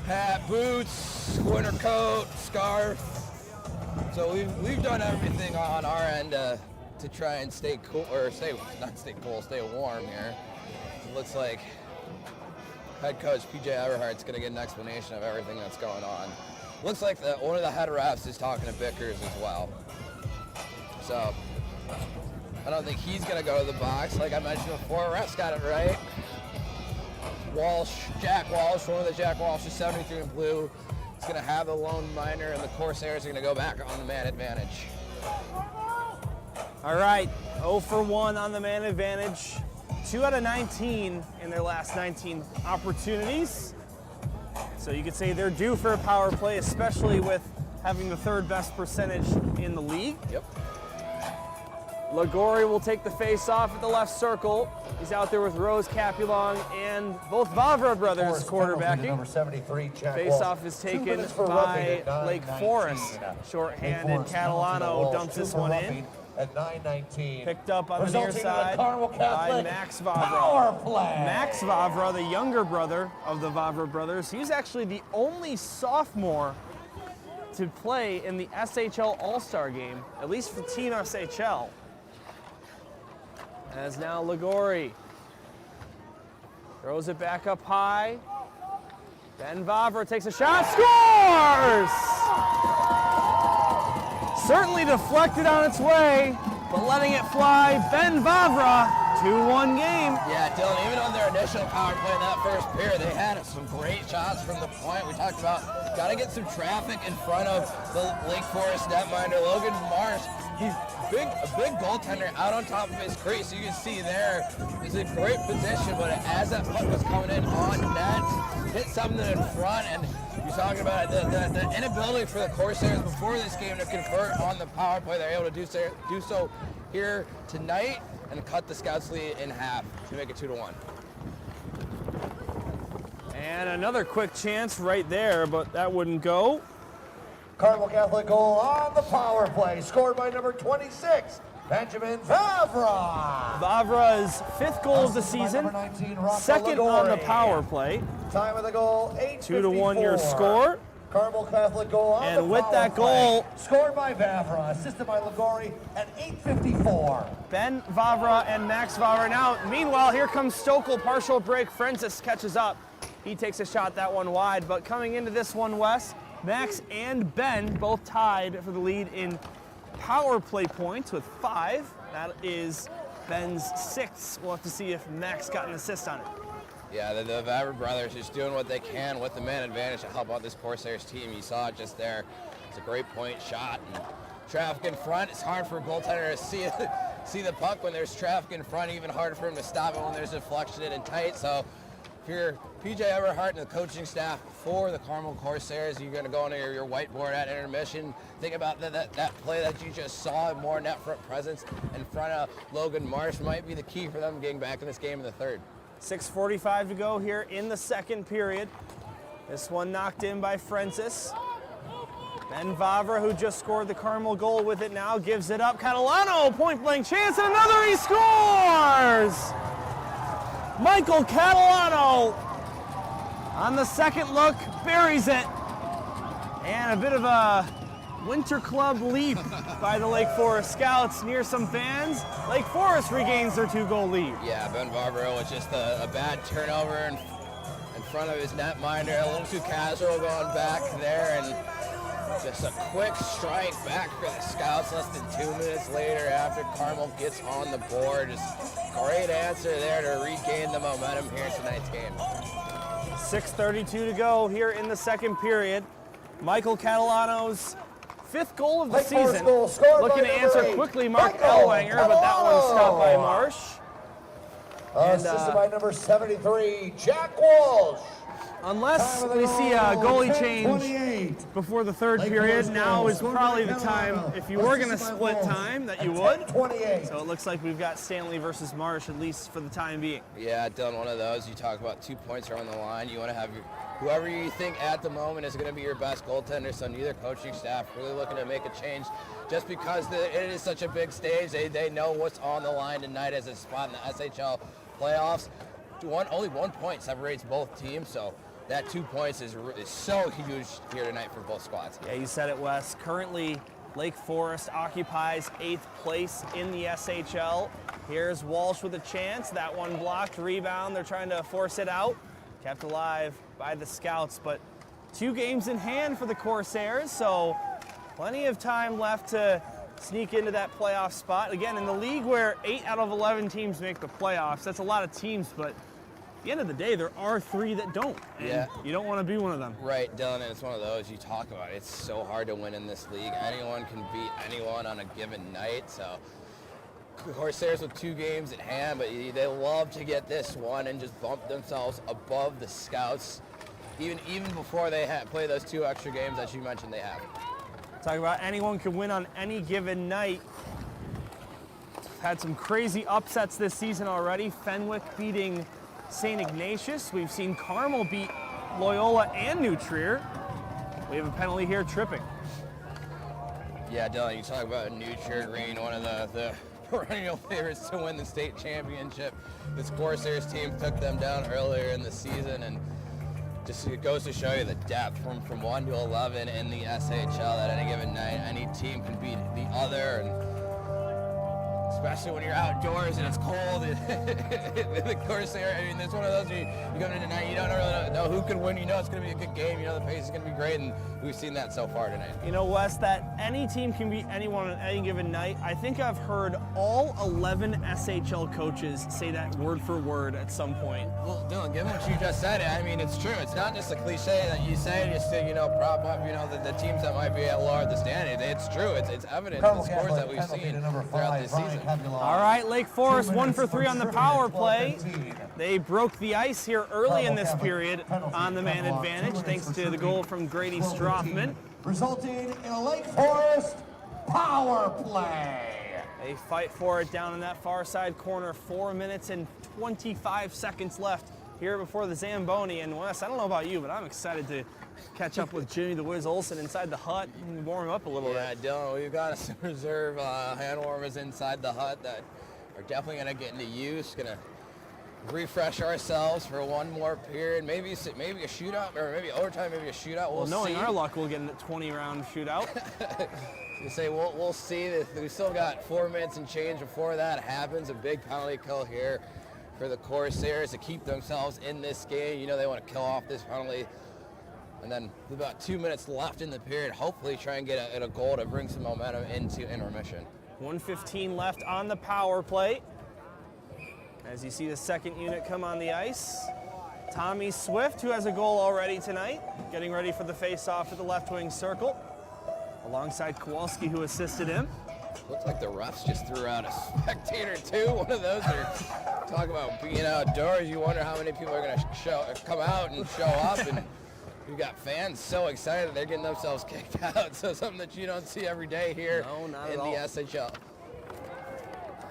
hat, boots, winter coat, scarf. So we've done everything on our end to try and stay cool, or stay warm here. It looks like head coach PJ Everhart's going to get an explanation of everything that's going on. Looks like one of the head refs is talking to Bickers as well. So I don't think he's going to go to the box. Like I mentioned before, refs got it right. Jack Walsh, one of the Jack Walsh's 73 in blue. He's going to have the lone minor, and the Corsairs are going to go back on the man advantage. All right, 0 for 1 on the man advantage. 2 out of 19 in their last 19 opportunities. So you could say they're due for a power play, especially with having the third best percentage in the league. Yep. Lagori will take the face-off at the left circle. He's out there with Rose Capulong and both Vavra brothers quarterbacking. Number 73, Jack Face-off Walsh. is 2 taken minutes for by roughing at Lake 9:19. Forest. Short-handed, Lake Forest Catalano penalty to dumps Walsh, 2 this for one in. roughing At 9:19. Picked up on the near Resulting in a side Carmel by Catholic Max Vavra. Power play. Max Vavra, the younger brother of the Vavra brothers. He's actually the only sophomore to play in the SHL All-Star game, at least for Team SHL. As now Lagori throws it back up high. Ben Vavra takes a shot, scores! Certainly deflected on its way, but letting it fly. Ben Vavra, 2-1 game. Yeah, Dylan, even on their initial power play in that first period, they had some great shots from the point. We talked about got to get some traffic in front of the Lake Forest netminder. Logan Marsh, he's a big goaltender out on top of his crease. You can see there, he's in great position, but as that puck was coming in on net, hit something in front, and you're talking about the inability for the Corsairs before this game to convert on the power play. They're able to do so here tonight and cut the Scouts lead in half to make it 2-1. And another quick chance right there, but that wouldn't go. Carmel Catholic goal on the power play, scored by number 26, Benjamin Vavra. Vavra's 5th goal of the season, 2nd on the power play. Time of the goal, 8:54. 2-1 your score. Carmel Catholic goal on the And with power that play, goal, scored by Vavra, assisted by Lagori at 8:54. Ben Vavra and Max Vavra. Now, meanwhile, here comes Stokel, partial break. Francis catches up. He takes a shot, that one wide, but coming into this one, Wes, Max and Ben both tied for the lead in power play points with 5. That is Ben's 6th. We'll have to see if Max got an assist on it. Yeah, the Vavra brothers just doing what they can with the man advantage to help out this Corsairs team. You saw it just there. It's a great point shot. And traffic in front, it's hard for a goaltender to see it. see the puck when there's traffic in front, even harder for him to stop it when there's deflection and tight. So if you're PJ Everhart and the coaching staff for the Carmel Corsairs, you're going to go on your whiteboard at intermission. Think about that play that you just saw, more net front presence in front of Logan Marsh might be the key for them getting back in this game in the third. 6:45 to go here in the second period. This one knocked in by Francis. Ben Vavra, who just scored the Carmel goal with it now, gives it up. Catalano, point-blank chance, and another, he scores! Michael Catalano on the second look, buries it. And a bit of a Winter Club leap by the Lake Forest Scouts near some fans. Lake Forest regains their 2-goal lead. Yeah, Ben Vavra was just a bad turnover in front of his netminder, a little too casual going back there, and just a quick strike back for the Scouts less than 2 minutes later after Carmel gets on the board. Just great answer there to regain the momentum here in tonight's game. 6:32 to go here in the second period. Michael Catalano's 5th goal of the season. Looking to answer quickly, Mark Ellwanger, but that one stopped by Marsh. Assisted by number 73, Jack Walsh. Unless we see a goalie change before the third period, now is probably the time, if you were going to split time, that you would. So it looks like we've got Stanley versus Marsh, at least for the time being. Yeah, done one of those. You talk about 2 points are on the line. You want to have whoever you think at the moment is going to be your best goaltender, so neither coaching staff really looking to make a change just because it is such a big stage. They know what's on the line tonight as a spot in the SHL playoffs. Only 1 point separates both teams, so that 2 points is so huge here tonight for both squads. Yeah, you said it, Wes. Currently, Lake Forest occupies 8th place in the SHL. Here's Walsh with a chance. That one blocked, rebound. They're trying to force it out. Kept alive by the Scouts, but 2 games in hand for the Corsairs, so plenty of time left to sneak into that playoff spot. Again, in the league where 8 out of 11 teams make the playoffs, that's a lot of teams, but at the end of the day, there are 3 that don't. And yeah. You don't want to be one of them. Right, Dylan, and it's one of those you talk about. It's so hard to win in this league. Anyone can beat anyone on a given night, so Corsairs with 2 games at hand, but they love to get this one and just bump themselves above the Scouts, even before they play those 2 extra games that you mentioned they have. Talking about anyone can win on any given night. Had some crazy upsets this season already. Fenwick beating St. Ignatius. We've seen Carmel beat Loyola and New Trier. We have a penalty here, tripping. Yeah, Dylan, you talk about New Trier Green, one of the perennial favorites to win the state championship. This Corsairs team took them down earlier in the season, and just it goes to show you the depth from 1 to 11 in the SHL at any given night. Any team can beat the other, and especially when you're outdoors and it's cold. The Corsair, I mean, it's one of those you come in tonight, you don't really know who can win. You know it's going to be a good game. You know the pace is going to be great, and we've seen that so far tonight. You know, Wes, that any team can beat anyone on any given night. I think I've heard all 11 SHL coaches say that word for word at some point. Well, Dylan, given what you just said, I mean, it's true. It's not just a cliche that you say just to, prop up, the teams that might be at lower the standings. It's true. It's evident in the scores that we've seen throughout this season. All right, Lake Forest 1 for 3 on the power play. They broke the ice here early in this period on the man advantage, thanks to the goal from Grady Strothman. Resulting in a Lake Forest power play. They fight for it down in that far side corner. 4 minutes and 25 seconds left here before the Zamboni. And Wes, I don't know about you, but I'm excited to catch up with Jimmy the Wiz Olsen inside the hut and warm him up a little bit. Yeah, Dylan, we've got some reserve hand warmers inside the hut that are definitely going to get into use. Going to refresh ourselves for one more period, maybe a shootout, or maybe overtime, maybe a shootout. Well, knowing our luck, we'll get a 20-round shootout. You say we'll see. We still got 4 minutes and change before that happens. A big penalty kill here for the Corsairs to keep themselves in this game. They want to kill off this penalty. And then with about 2 minutes left in the period, hopefully try and get a goal to bring some momentum into intermission. 1:15 left on the power play. As you see the second unit come on the ice. Tommy Swift, who has a goal already tonight, getting ready for the face-off at the left wing circle, alongside Kowalski, who assisted him. Looks like the refs just threw out a spectator too. One of those are talk about being outdoors. You wonder how many people are going to come out and show up, and you got fans so excited they're getting themselves kicked out. So something that you don't see every day here in the SHL.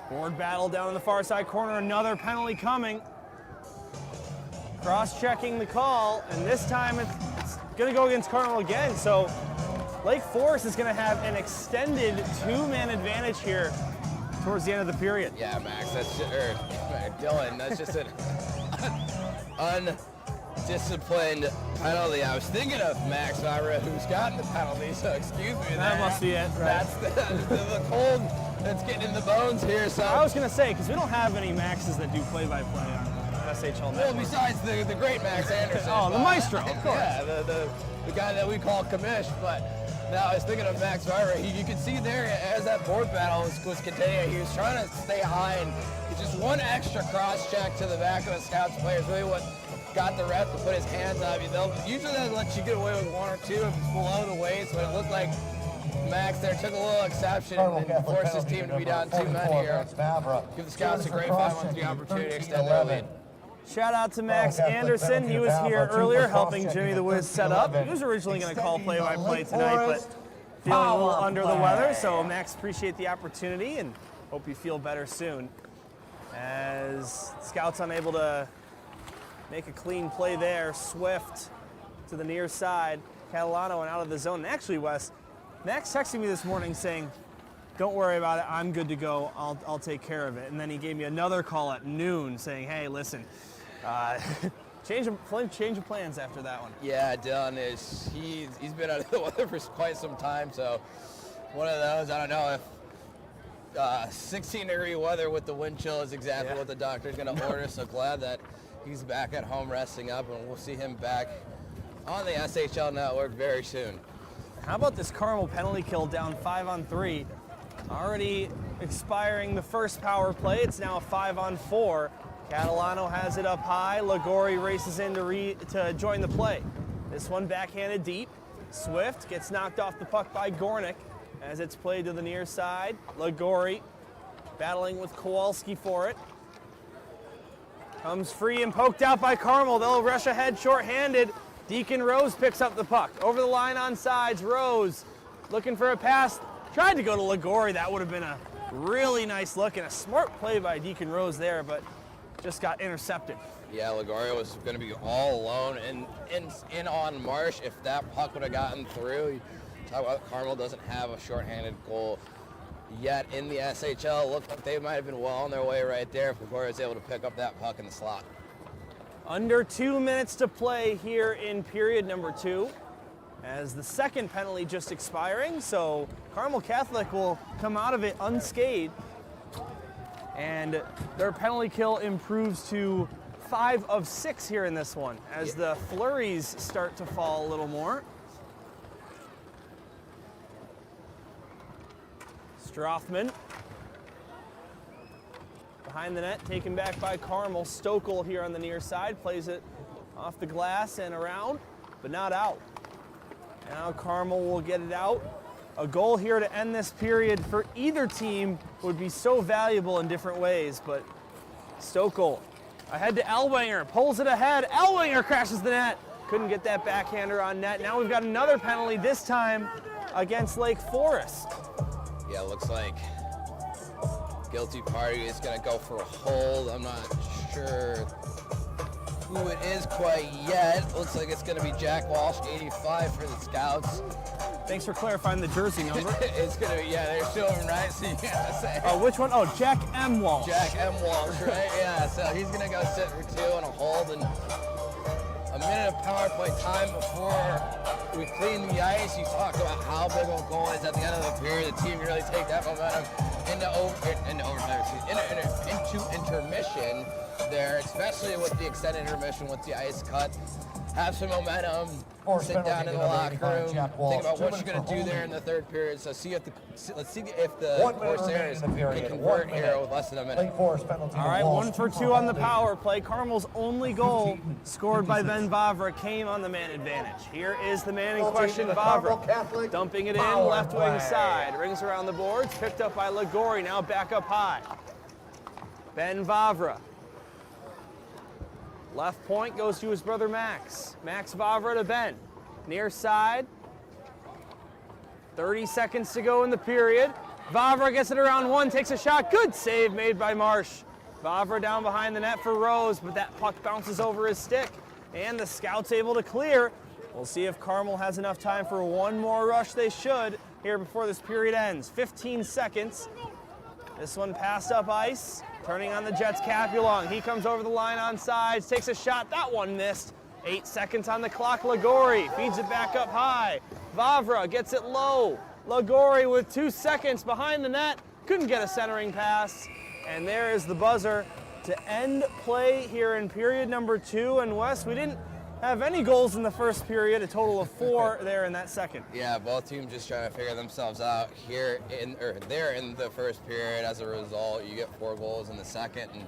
Board battle down in the far side corner. Another penalty coming. Cross-checking the call, and this time it's going to go against Carmel again. So Lake Forest is going to have an extended two-man advantage here towards the end of the period. Yeah, Max, that's just, Dylan, that's just an undisciplined penalty. I was thinking of Max Vira, who's gotten the penalty, so excuse me. That must be it, right? That's the cold that's getting in the bones here. So I was going to say, because we don't have any Maxes that do play-by-play on SHL Network. Well, besides the great Max Anderson. Oh, the maestro, of course. Yeah, the guy that we call Commish, but now I was thinking of Max Vira. You could see there as that board battle was continuing, he was trying to stay high, and just one extra cross check to the back of the Scouts players really what got the ref to put his hands on you. Usually they'll let you get away with one or two if it's below the waist, but it looked like Max there took a little exception and forced his team to be down 2 men here. Give the Scouts a great 5-on-3 opportunity to extend their lead. Shout out to Max Anderson. He was here earlier helping Jimmy the Wiz set up. He was originally going to call play-by-play tonight, but feeling a little under the weather. So Max, appreciate the opportunity and hope you feel better soon. As Scouts unable to make a clean play there. Swift to the near side. Catalano and out of the zone. And actually, Wes, Max texted me this morning saying, don't worry about it, I'm good to go, I'll take care of it. And then he gave me another call at noon saying, hey, listen, change of plans after that one. Yeah, Dylan he's been out of the weather for quite some time, so one of those, I don't know if 16-degree weather with the wind chill is exactly what the doctor's going to order, so glad that he's back at home resting up, and we'll see him back on the SHL Network very soon. How about this Carmel penalty kill down 5-on-3? Already expiring the first power play. It's now a 5-on-4. Catalano has it up high. Ligori races in to join the play. This one backhanded deep. Swift gets knocked off the puck by Gornick as it's played to the near side. Ligori battling with Kowalski for it. Comes free and poked out by Carmel. They'll rush ahead shorthanded. Deacon Rose picks up the puck. Over the line on sides. Rose looking for a pass. Tried to go to Ligori. That would have been a really nice look and a smart play by Deacon Rose there, but just got intercepted. Yeah, Ligori was going to be all alone in on Marsh if that puck would have gotten through. You talk about Carmel doesn't have a shorthanded goal yet in the SHL. It looked like they might have been well on their way right there if Ligori was able to pick up that puck in the slot. Under 2 minutes to play here in period number 2. As the second penalty just expiring, so Carmel Catholic will come out of it unscathed, and their penalty kill improves to 5 of 6 here in this one, as the flurries start to fall a little more. Strothman behind the net, taken back by Carmel. Stokel here on the near side, plays it off the glass and around, but not out. Now Carmel will get it out. A goal here to end this period for either team would be so valuable in different ways, but Stokel ahead to Elwanger, pulls it ahead. Elwanger crashes the net. Couldn't get that backhander on net. Now we've got another penalty, this time against Lake Forest. Yeah, looks like guilty party is going to go for a hold. I'm not sure who it is quite yet. Looks like it's going to be Jack Walsh, 85 for the Scouts. Thanks for clarifying the jersey number. It's going to be, yeah, they're showing right, so you gotta say. Oh, which one? Oh, Jack M. Walsh. Jack M. Walsh, right? Yeah, so he's going to go sit for 2 on a hold, and a minute of power play time before we clean the ice. You talk about how big of a goal is at the end of the period. The team really take that momentum into intermission there, especially with the extended intermission with the ice cut. have some momentum, sit down in the locker room, think about what you're going to do there in the third period. So let's see if the Corsairs can convert here with less than a minute. All right, 1 for 2 on the power play. Carmel's only goal scored by Ben Vavra came on the man advantage. Here is the man in question, Vavra, dumping it in left wing side. Rings around the boards, picked up by Ligori, now back up high. Ben Vavra. Left point goes to his brother Max. Max Vavra to Ben. Near side. 30 seconds to go in the period. Vavra gets it around one, takes a shot. Good save made by Marsh. Vavra down behind the net for Rose, but that puck bounces over his stick. And the scout's able to clear. We'll see if Carmel has enough time for one more rush. They should here before this period ends. 15 seconds. This one passed up ice. Turning on the Jets, Capulong. He comes over the line on sides, takes a shot. That one missed. 8 seconds on the clock. Ligori feeds it back up high. Vavra gets it low. Ligori with 2 seconds behind the net. Couldn't get a centering pass. And there is the buzzer to end play here in period number 2. And Wes, we didn't have any goals in the first period, a total of 4 there in that second. Yeah, both teams just trying to figure themselves out here there in the first period. As a result, you get 4 goals in the second, and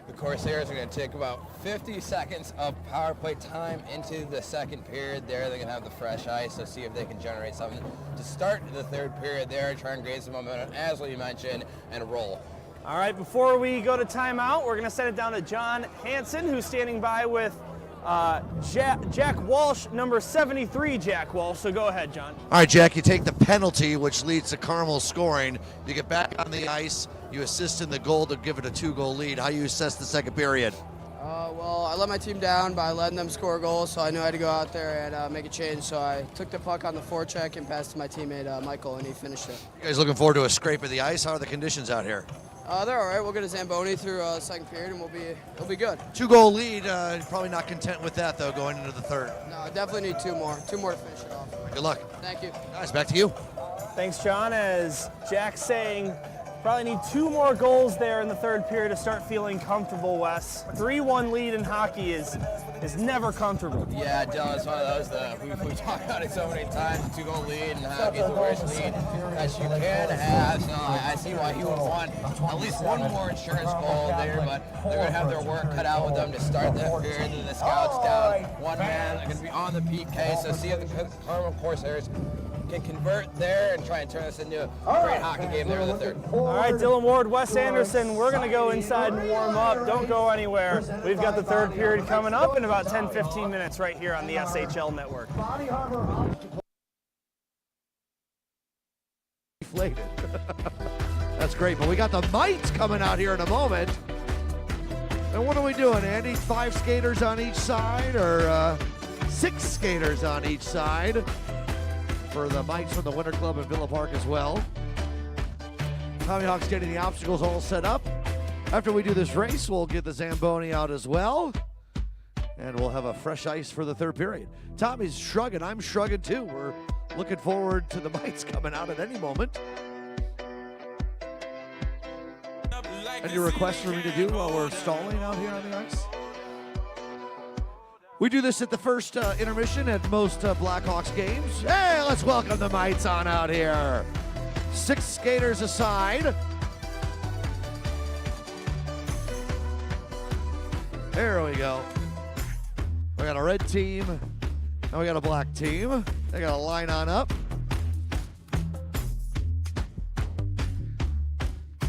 the Corsairs are going to take about 50 seconds of power play time into the second period there. They're going to have the fresh ice, so see if they can generate something to start the third period there, try and gain some momentum, as what you mentioned, and roll. All right, before we go to timeout, we're going to send it down to John Hansen, who's standing by with Jack Walsh, number 73, Jack Walsh. So go ahead, John. All right, Jack, you take the penalty, which leads to Carmel scoring. You get back on the ice. You assist in the goal to give it a 2-goal lead. How do you assess the second period? Well, I let my team down by letting them score goals, so I knew I had to go out there and make a change. So I took the puck on the forecheck and passed to my teammate Michael, and he finished it. You guys looking forward to a scrape of the ice? How are the conditions out here? They're all right. We'll get a Zamboni through the second period, and we'll be good. 2-goal lead. Probably not content with that, though, going into the third. No, I definitely need 2 more. 2 more to finish it off. Good luck. Thank you. Guys, back to you. Thanks, John. As Jack's saying, probably need 2 more goals there in the third period to start feeling comfortable, Wes. 3-1 lead in hockey is never comfortable. Yeah, Dylan, it's one of those, we've talked about it so many times, 2-goal lead in hockey is the worst lead that you can have, so I see why he would want at least 1 more insurance goal there, but they're going to have their work cut out with them to start that period, and the scouts down 1 man, they're going to be on the PK, so see if the Carmel Corsairs can convert there and try and turn this into a great hockey game there in the third. All right, Dylan Ward, Wes Anderson, we're going to go inside and warm up. Don't go anywhere. We've got the third period coming up in about 10-15 minutes right here on the SHL Network. Deflated. That's great, but we got the Mites coming out here in a moment. And what are we doing, Andy? 5 skaters on each side, or 6 skaters on each side for the Mites from the Winter Club in Villa Park as well. Tommy Hawk's getting the obstacles all set up. After we do this race, we'll get the Zamboni out as well. And we'll have a fresh ice for the third period. Tommy's shrugging. I'm shrugging too. We're looking forward to the Mites coming out at any moment. Any requests for me to do while we're stalling out here on the ice? We do this at the first intermission at most Blackhawks games. Hey, let's welcome the Mites on out here. 6 skaters aside. There we go. We got a red team, and we got a black team. They got a line on up.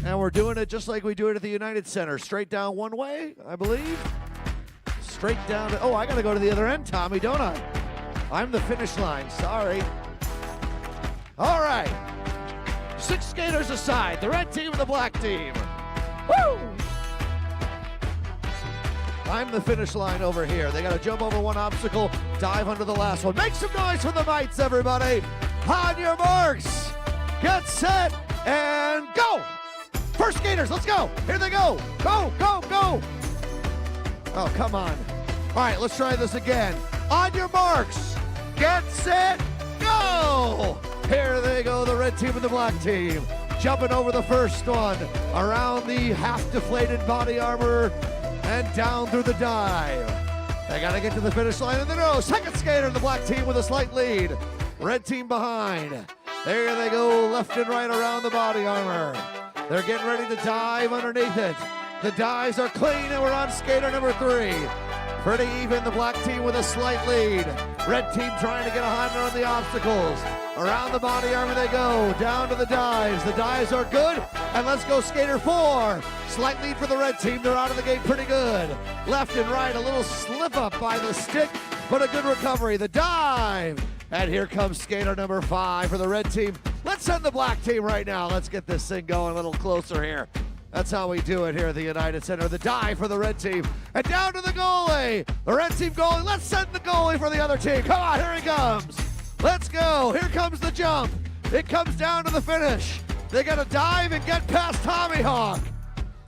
And we're doing it just like we do it at the United Center. Straight down one way, I believe. Straight down to, oh, I got to go to the other end, Tommy, don't I? I'm the finish line, sorry. All right. 6 skaters aside, the red team and the black team. Woo! I'm the finish line over here. They got to jump over 1 obstacle, dive under the last one. Make some noise for the Mites, everybody. On your marks, get set, and go. First skaters, let's go. Here they go. Go, go, go. Oh, come on. All right, let's try this again. On your marks, get set, go! Here they go, the red team and the black team. Jumping over the first one, around the half-deflated body armor, and down through the dive. They got to get to the finish line in the nose. Second skater, the black team with a slight lead. Red team behind. There they go, left and right around the body armor. They're getting ready to dive underneath it. The dives are clean, and we're on skater number 3. Pretty even, the black team with a slight lead. Red team trying to get a hand on the obstacles. Around the body armor they go, down to the dives. The dives are good, and let's go skater 4. Slight lead for the red team, they're out of the gate pretty good. Left and right, a little slip up by the stick, but a good recovery. The dive, and here comes skater number 5 for the red team. Let's send the black team right now. Let's get this thing going a little closer here. That's how we do it here at the United Center. The dive for the red team. And down to the goalie. The red team goalie. Let's send the goalie for the other team. Come on, here he comes. Let's go. Here comes the jump. It comes down to the finish. They got to dive and get past Tommy Hawk.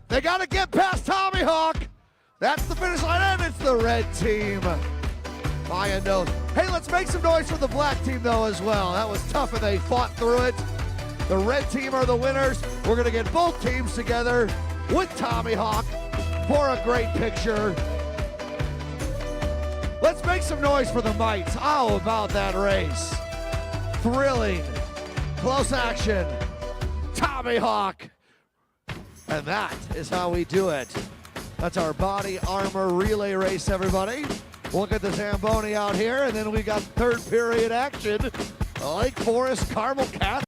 They got to get past Tommy Hawk. That's the finish line, and it's the red team. Maya knows. Hey, let's make some noise for the black team, though, as well. That was tough, and they fought through it. The red team are the winners. We're going to get both teams together with Tommy Hawk for a great picture. Let's make some noise for the Mites. How about that race? Thrilling, close action, Tommy Hawk. And that is how we do it. That's our body armor relay race, everybody. Look at the Zamboni out here, and then we got third period action. Lake Forest Carmel Catholic.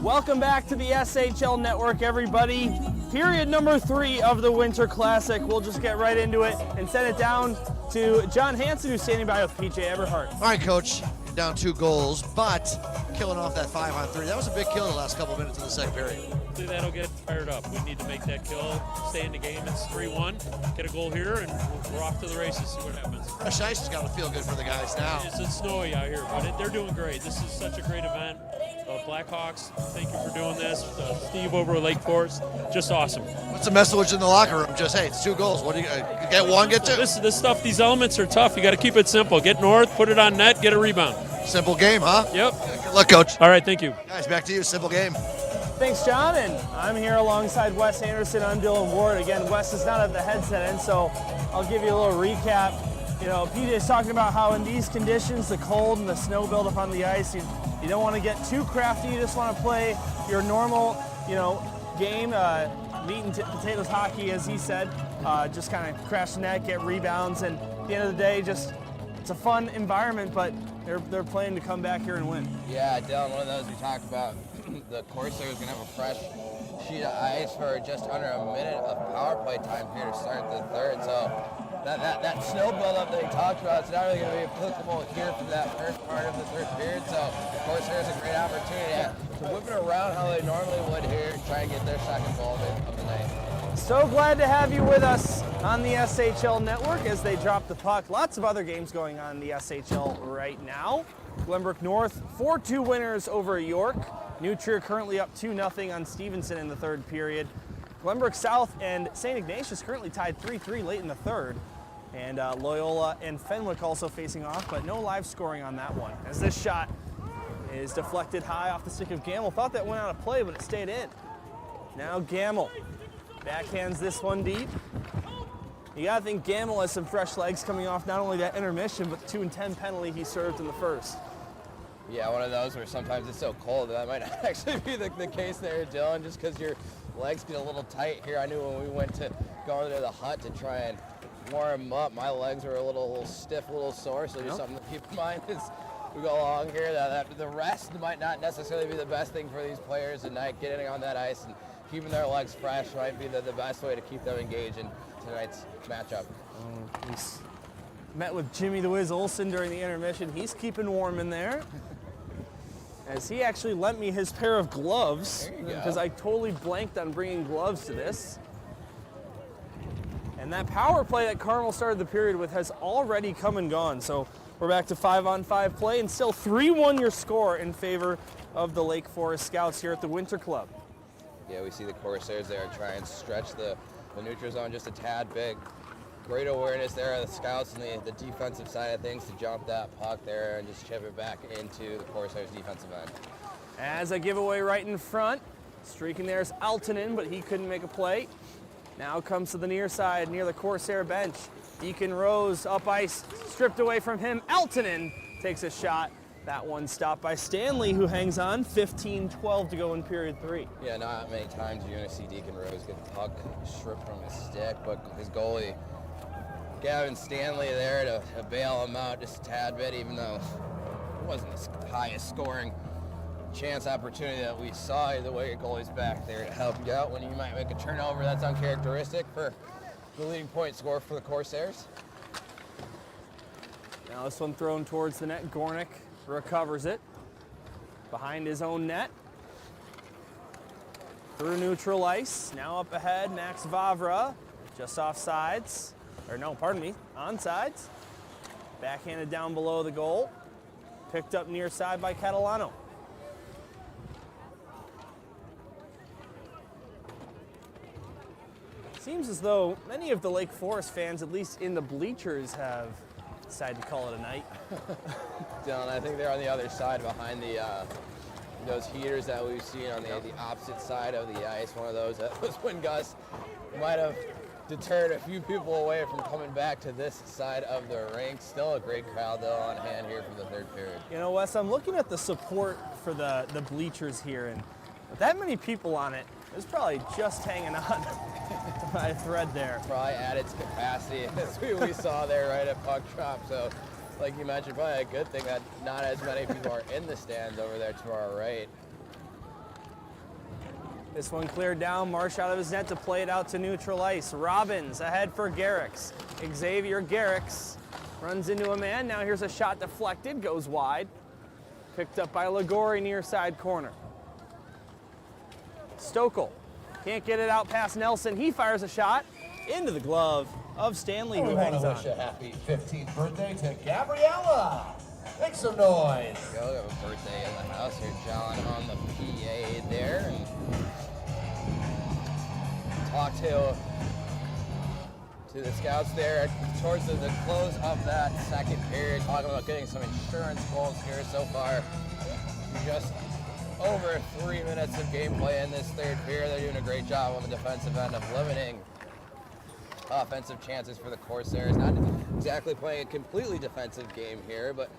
Welcome back to the SHL Network, everybody. Period number 3 of the Winter Classic. We'll just get right into it and send it down to John Hansen, who's standing by with PJ Eberhardt. All right, Coach, you're down 2 goals, but killing off that 5-on-3. That was a big kill the last couple minutes of the second period. Hopefully that'll get fired up. We need to make that kill, stay in the game. It's 3-1, get a goal here, and we're off to the races, see what happens. Fresh ice has got to feel good for the guys now. It's snowy out here, but they're doing great. This is such a great event. Blackhawks, thank you for doing this. Steve over at Lake Forest, just awesome. What's the message in the locker room? Just, hey, it's 2 goals. What do you get? 1, get 2. This stuff, these elements are tough. You got to keep it simple. Get north, put it on net, get a rebound. Simple game, huh? Yep. Good luck, Coach. All right, thank you. Guys, back to you. Simple game. Thanks, John, and I'm here alongside Wes Anderson. I'm Dylan Ward. Again, Wes is not at the headset end, so I'll give you a little recap. You know, PJ's talking about how in these conditions, the cold and the snow build up on the ice, you don't want to get too crafty. You just want to play your normal, game, meat and potatoes hockey, as he said. Just kind of crash the net, get rebounds, and at the end of the day, it's a fun environment, but they're playing to come back here and win. Yeah, Dylan, one of those we talked about. The Corsairs going to have a fresh sheet of ice for just under a minute of power play time here to start the third. So that snow buildup that he talked about, it's not really going to be applicable here for that first part of the third period. So Corsairs a great opportunity to whip it around how they normally would here and try and get their second goal of the night. So glad to have you with us on the SHL Network as they drop the puck. Lots of other games going on in the SHL right now. Glenbrook North 4-2 winners over York. New Trier currently up 2-0 on Stevenson in the third period. Glenbrook South and St. Ignatius currently tied 3-3 late in the third. And Loyola and Fenwick also facing off, but no live scoring on that one. As this shot is deflected high off the stick of Gamble. Thought that went out of play, but it stayed in. Now Gamble backhands this one deep. You gotta think Gamble has some fresh legs coming off not only that intermission, but the 2-10 penalty he served in the first. Yeah, one of those where sometimes it's so cold that might not actually be the case there, Dylan, just because your legs get a little tight here. I knew when we went to go into the hut to try and warm up, my legs were a little stiff, a little sore, so just something to keep in mind as we go along here. That the rest might not necessarily be the best thing for these players tonight. Getting on that ice and keeping their legs fresh might be the best way to keep them engaged in tonight's matchup. He's met with Jimmy the Wiz Olsen during the intermission. He's keeping warm in there. As he actually lent me his pair of gloves, because I totally blanked on bringing gloves to this. And that power play that Carmel started the period with has already come and gone. So we're back to 5-on-5 play, and still 3-1 your score in favor of the Lake Forest Scouts here at the Winter Club. Yeah, we see the Corsairs there try and stretch the neutral zone just a tad big. Great awareness there of the Scouts and the defensive side of things to jump that puck there and just chip it back into the Corsairs defensive end. As a giveaway right in front, streaking there is Altonen, but he couldn't make a play. Now comes to the near side, near the Corsair bench. Deacon Rose up ice, stripped away from him. Altonen takes a shot. That one stopped by Stanley, who hangs on. 15-12 to go in period 3. Yeah, not many times you're going to see Deacon Rose get the puck stripped from his stick, but his goalie, Gavin Stanley, there to bail him out just a tad bit, even though it wasn't the highest scoring chance opportunity that we saw. Either way, your goalie's back there to help you out when you might make a turnover. That's uncharacteristic for the leading point scorer for the Corsairs. Now this one thrown towards the net. Gornick recovers it behind his own net. Through neutral ice. Now up ahead, Max Vavra, just off sides. Or no, pardon me, onsides. Backhanded down below the goal. Picked up near side by Catalano. Seems as though many of the Lake Forest fans, at least in the bleachers, have decided to call it a night. Dylan, I think they're on the other side behind those heaters that we've seen on the opposite side of the ice. One of those wind gusts might have deterred a few people away from coming back to this side of the rink. Still a great crowd, though, on hand here for the third period. You know, Wes, I'm looking at the support for the bleachers here, and with that many people on it, it's probably just hanging on by a thread there. Probably at its capacity, as we saw there right at puck drop. So, like you mentioned, probably a good thing that not as many people are in the stands over there to our right. This one cleared down, Marsh out of his net to play it out to neutral ice. Robbins ahead for Garrix. Xavier Garrix runs into a man. Now here's a shot deflected, goes wide. Picked up by Ligori near side corner. Stokel can't get it out past Nelson. He fires a shot into the glove of Stanley, who hangs on. Wish a happy 15th birthday to Gabriella. Make some noise. Go, we have a birthday in the house here, John, on the PA there. And talk to the scouts there towards the close of that second period, talking about getting some insurance goals here so far. Just over 3 minutes of gameplay in this third period. They're doing a great job on the defensive end of limiting offensive chances for the Corsairs. Not exactly playing a completely defensive game here, but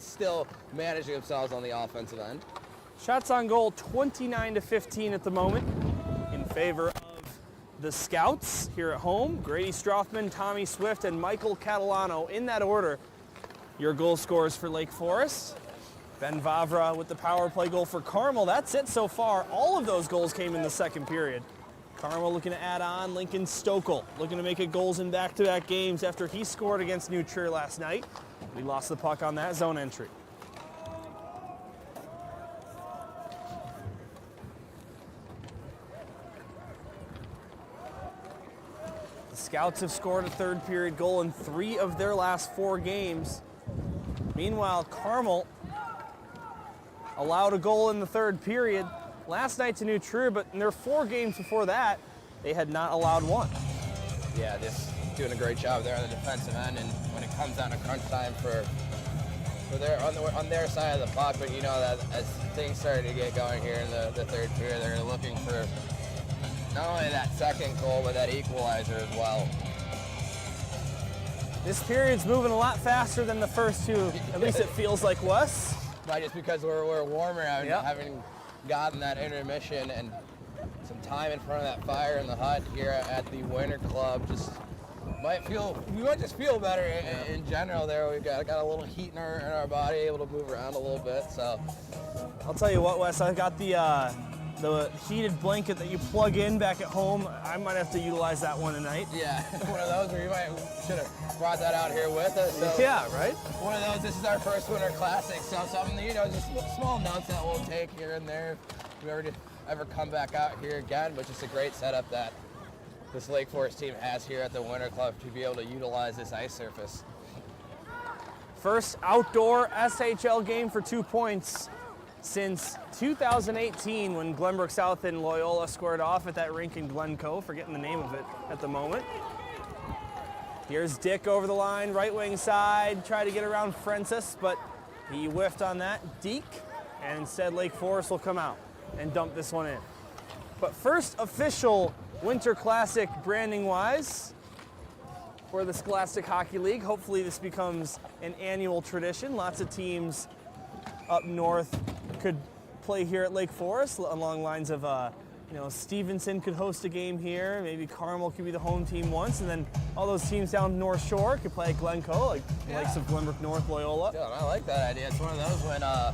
still managing themselves on the offensive end. Shots on goal 29-15 at the moment in favor of the Scouts here at home. Grady Strothman, Tommy Swift, and Michael Catalano in that order. Your goal scorers for Lake Forest. Ben Vavra with the power play goal for Carmel. That's it so far. All of those goals came in the second period. Carmel looking to add on. Lincoln Stokel looking to make it goals in back-to-back games after he scored against New Trier last night. We lost the puck on that zone entry. The Scouts have scored a third period goal in 3 of their last 4 games. Meanwhile, Carmel allowed a goal in the third period last night to New Trier, but in their 4 games before that, they had not allowed one. Yeah, just doing a great job there on the defensive end, and when it comes down to crunch time for their on their side of the puck, but you know that as things started to get going here in the third period, they're looking for not only that second goal, but that equalizer as well. This period's moving a lot faster than the first 2. At least it feels like, Wes. Right, just because we're warmer, having gotten that intermission and some time in front of that fire in the hut here at the Winter Club, we might just feel better in general there. We've got a little heat in our body, able to move around a little bit. So I'll tell you what, Wes, I got the heated blanket that you plug in back at home. I might have to utilize that one tonight. Yeah, one of those where you should have brought that out here with us. So yeah, right? One of those, this is our first Winter Classic, so something, just small notes that we'll take here and there if we ever come back out here again, but just a great setup that this Lake Forest team has here at the Winter Club to be able to utilize this ice surface. First outdoor SHL game for 2 points since 2018 when Glenbrook South and Loyola squared off at that rink in Glencoe, forgetting the name of it at the moment. Here's Dick over the line, right wing side, try to get around Francis, but he whiffed on that. Deke, and instead Lake Forest will come out and dump this one in. But first official Winter Classic branding-wise for the Scholastic Hockey League. Hopefully this becomes an annual tradition. Lots of teams up north could play here at Lake Forest along lines of, Stevenson could host a game here. Maybe Carmel could be the home team once, and then all those teams down North Shore could play at Glencoe, like the likes of Glenbrook North, Loyola. Yeah, I like that idea. It's one of those when the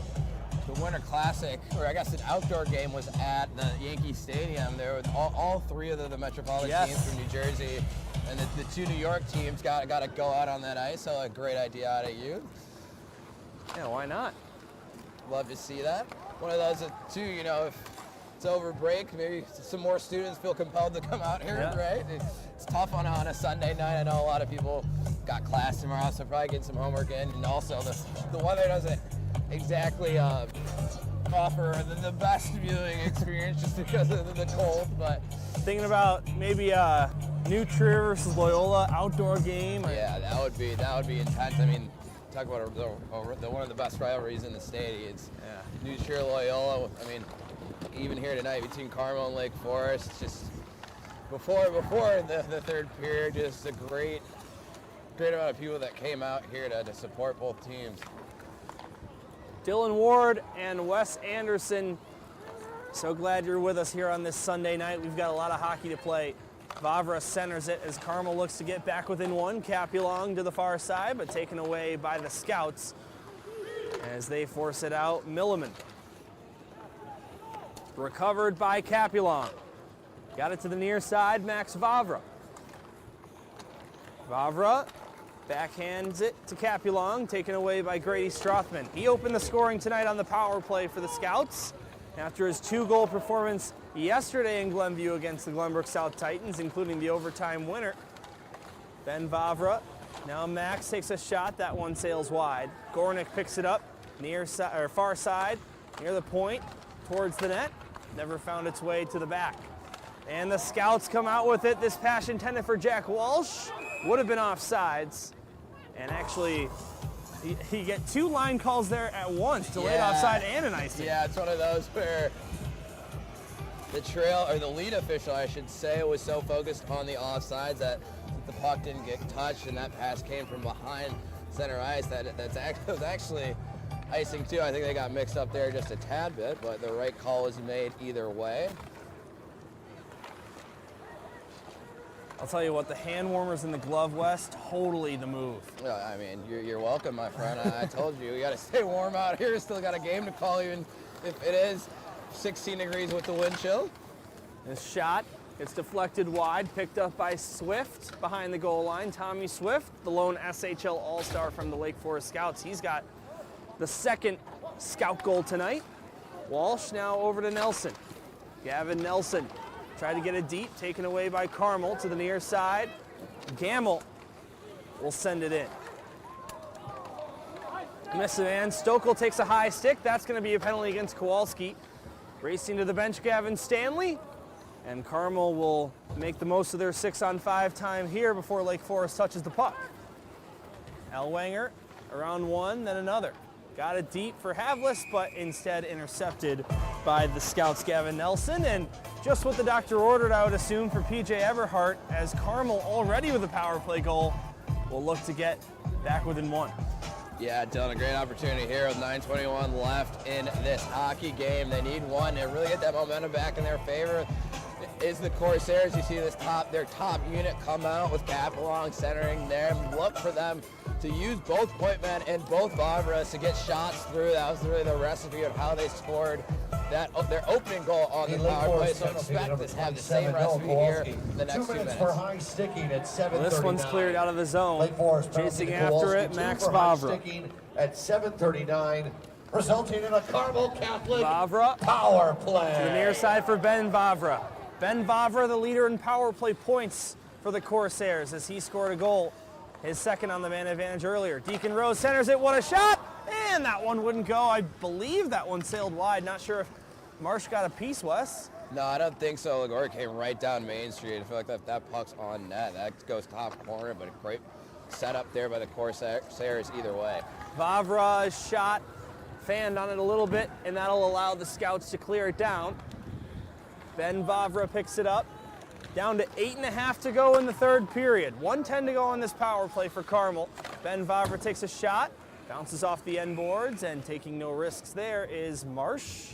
Winter Classic, or I guess an outdoor game, was at the Yankee Stadium. There were all 3 of the metropolitan teams from New Jersey, and the 2 New York teams got to go out on that ice. So a great idea out of you. Yeah, why not? Love to see that. One of those too, if it's over break, maybe some more students feel compelled to come out here, right? It's tough on a Sunday night. I know a lot of people got class tomorrow, so probably getting some homework in. And also the weather doesn't exactly offer the best viewing experience just because of the cold. But thinking about maybe New Trier versus Loyola outdoor game. Yeah, that would be intense. I mean, talk about one of the best rivalries in the state. It's New Trier Loyola. I mean, even here tonight between Carmel and Lake Forest, just before the third period, just a great amount of people that came out here to support both teams. Dylan Ward and Wes Anderson, so glad you're with us here on this Sunday night. We've got a lot of hockey to play. Vavra centers it as Carmel looks to get back within 1. Capulong to the far side, but taken away by the Scouts as they force it out. Milliman Recovered by Capulong. Got it to the near side, Max Vavra. Vavra backhands it to Capulong, taken away by Grady Strothman. He opened the scoring tonight on the power play for the Scouts after his 2-goal performance yesterday in Glenview against the Glenbrook South Titans, including the overtime winner. Ben Vavra. Now Max takes a shot. That one sails wide. Gornick picks it up far side, near the point, towards the net. Never found its way to the back. And the Scouts come out with it. This pass intended for Jack Walsh would have been offsides. And actually, he get 2 line calls there at once, delayed offside and an icing. Yeah, it's one of those where the lead official, I should say, was so focused on the offsides that the puck didn't get touched, and that pass came from behind center ice. That was actually icing too. I think they got mixed up there just a tad bit, but the right call was made either way. I'll tell you what, the hand warmers in the glove west, totally the move. I mean, you're welcome, my friend. I told you, we got to stay warm out here. Still got a game to call, even if it is 16 degrees with the wind chill. This shot gets deflected wide, picked up by Swift behind the goal line. Tommy Swift, the lone SHL All-Star from the Lake Forest Scouts. He's got the 2nd Scout goal tonight. Walsh now over to Nelson. Gavin Nelson tried to get it deep, taken away by Carmel to the near side. Gamble will send it in. Miss a man. Stokel takes a high stick. That's going to be a penalty against Kowalski. Racing to the bench, Gavin Stanley. And Carmel will make the most of their 6-on-5 time here before Lake Forest touches the puck. Elwanger around one, then another. Got it deep for Havlis, but instead intercepted by the Scouts' Gavin Nelson. And just what the doctor ordered, I would assume, for PJ Everhart, as Carmel, already with a power play goal, will look to get back within 1. Yeah, Dylan, a great opportunity here with 9:21 left in this hockey game. They need one to really get that momentum back in their favor. Is the Corsairs. You see their top unit come out with Capulong centering them. Look for them to use both point men and both Vavras to get shots through. That was really the recipe of how they scored their opening goal on the power play. So expect to have the same recipe here the next 2 minutes. For high sticking at 7:39. Well, this one's cleared out of the zone. Chasing after it, Max Vavra. At 7:39, resulting in a Carmel Catholic Vavra power play. To the near side for Ben Vavra. Ben Vavra, the leader in power play points for the Corsairs, as he scored a goal, his 2nd on the man advantage earlier. Deacon Rose centers it, what a shot! And that one wouldn't go. I believe that one sailed wide. Not sure if Marsh got a piece, Wes. No, I don't think so. Lagore came right down Main Street. I feel like that puck's on net. That goes top corner, but a great setup there by the Corsairs either way. Vavra's shot fanned on it a little bit, and that'll allow the Scouts to clear it down. Ben Vavra picks it up. Down to 8.5 to go in the 3rd period. 1:10 to go on this power play for Carmel. Ben Vavra takes a shot, bounces off the end boards, and taking no risks there is Marsh,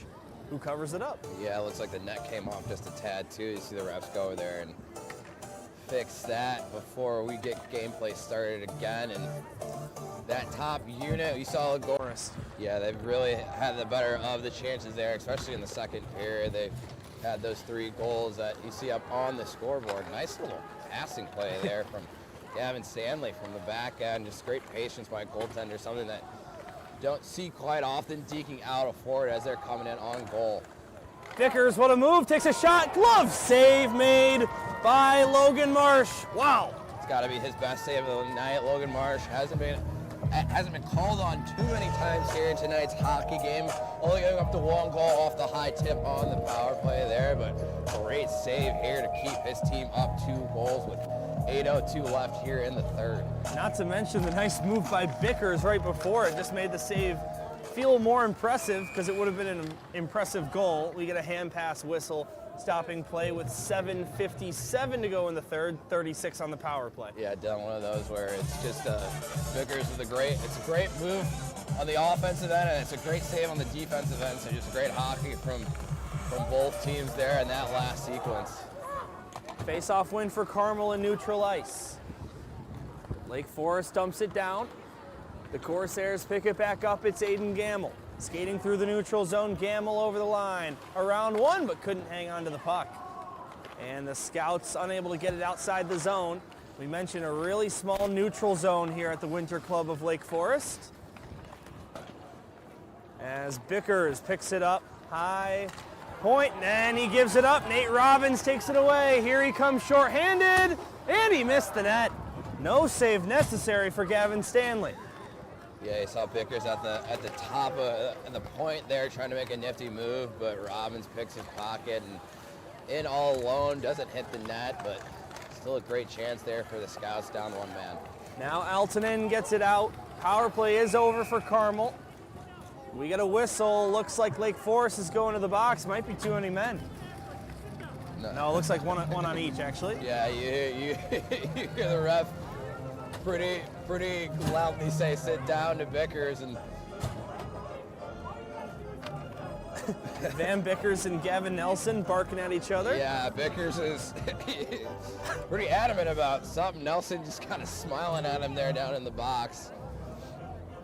who covers it up. Yeah, it looks like the net came off just a tad too. You see the refs go over there and fix that before we get gameplay started again. And that top unit, you saw Lagore. Yeah, they've really had the better of the chances there, especially in the 2nd period. They had those 3 goals that you see up on the scoreboard. Nice little passing play there from Gavin Stanley from the back end. Just great patience by a goaltender, something that you don't see quite often, deking out a forward as they're coming in on goal. Vickers, what a move, takes a shot, glove save made by Logan Marsh. Wow. It's got to be his best save of the night. Logan Marsh hasn't been called on too many times here in tonight's hockey game. Only going up to 1 goal off the high tip on the power play there, but great save here to keep his team up 2 goals with 8:02 left here in the 3rd. Not to mention the nice move by Vickers right before it just made the save feel more impressive, because it would have been an impressive goal. We get a hand pass whistle, stopping play with 7:57 to go in the 3rd, 36 on the power play. Yeah, done one of those where it's just Vickers with it's a great move on the offensive end, and it's a great save on the defensive end. So just great hockey from both teams there in that last sequence. Face-off win for Carmel in neutral ice. Lake Forest dumps it down. The Corsairs pick it back up. It's Aiden Gamble. Skating through the neutral zone, Gamble over the line. Around one, but couldn't hang on to the puck. And the Scouts unable to get it outside the zone. We mentioned a really small neutral zone here at the Winter Club of Lake Forest. As Bickers picks it up, high point, and he gives it up. Nate Robbins takes it away. Here he comes shorthanded, and he missed the net. No save necessary for Gavin Stanley. Yeah, you saw Bickers at the top of the point there trying to make a nifty move, but Robbins picks his pocket and in all alone, doesn't hit the net, but still a great chance there for the Scouts down one man. Now Altonen gets it out. Power play is over for Carmel. We got a whistle. Looks like Lake Forest is going to the box. Might be too many men. No, it looks like one on each, actually. Yeah, you hear the ref pretty loudly say sit down to Bickers, and Van Bickers and Gavin Nelson barking at each other. Yeah, Bickers is pretty adamant about something. Nelson just kind of smiling at him there down in the box.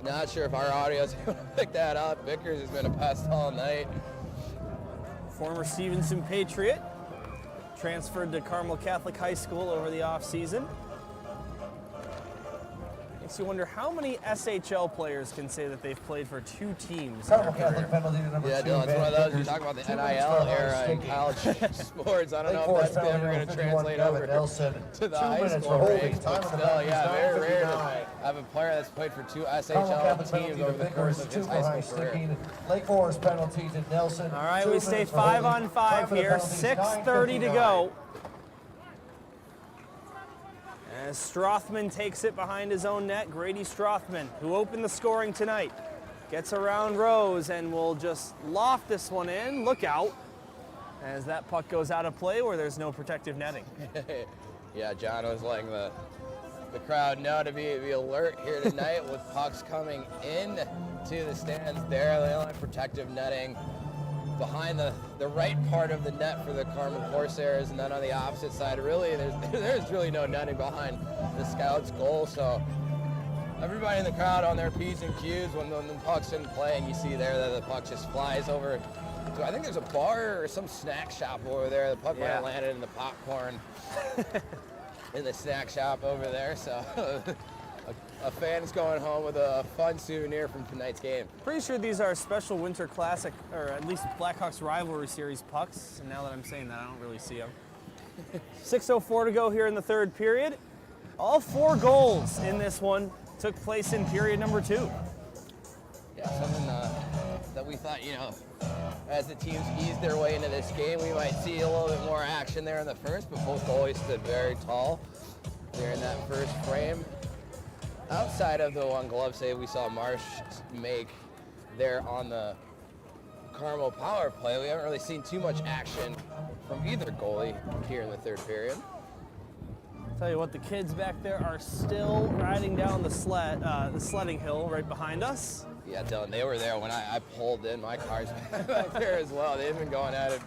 Not sure if our audio's going to pick that up. Bickers has been a pest all night. Former Stevenson Patriot, transferred to Carmel Catholic High School over the offseason. Makes you wonder how many SHL players can say that they've played for two teams. Carmel Catholic penalty to number 2. Yeah, Dylan, it's one of those. You talk about the NIL era in college sports. I don't know if that's ever going to translate over to the high school ranks, but still, yeah, very rare to have a player that's played for two SHL teams over the course of his high school career. Lake Forest penalty to Nelson. All right, we stay 5-on-5 here. 6:30 to go. As Strothman takes it behind his own net, Grady Strothman, who opened the scoring tonight, gets around Rose and will just loft this one in. Look out as that puck goes out of play where there's no protective netting. Yeah, John was letting the crowd know to be alert here tonight with pucks coming in to the stands there. The only protective netting behind the right part of the net for the Carmel Corsairs, and then on the opposite side, really, there's really no netting behind the Scouts' goal. So everybody in the crowd on their P's and Q's when the puck's in play, and you see there that the puck just flies over. So I think there's a bar or some snack shop over there. The puck might have landed in the popcorn in the snack shop over there. So a fan's going home with a fun souvenir from tonight's game. Pretty sure these are special Winter Classic, or at least Blackhawks Rivalry Series pucks. And now that I'm saying that, I don't really see them. 6:04 to go here in the third period. All 4 goals in this one took place in period number 2. Yeah, something that we thought, as the teams eased their way into this game, we might see a little bit more action there in the first, but both goalies stood very tall there in that first frame. Outside of the one glove save we saw Marsh make there on the Carmel power play, we haven't really seen too much action from either goalie here in the third period. Tell you what, the kids back there are still riding down the sledding hill right behind us. Yeah, Dylan, they were there when I pulled in. My car's back there as well. They've been going at it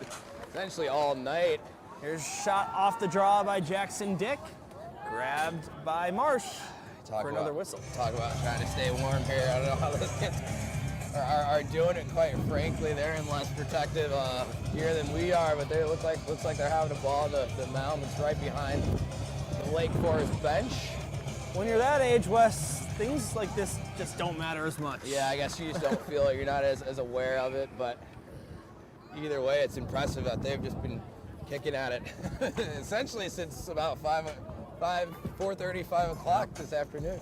essentially all night. Here's a shot off the draw by Jackson Dick, grabbed by Marsh. For another whistle. Talk about trying to stay warm here. I don't know how those kids are doing it, quite frankly. They're in less protective gear than we are, but they looks like they're having a ball on the mound that's right behind the Lake Forest bench. When you're that age, Wes, things like this just don't matter as much. Yeah, I guess you just don't feel it. You're not as aware of it, but either way, it's impressive that they've just been kicking at it essentially since about 4:30, 5 o'clock this afternoon.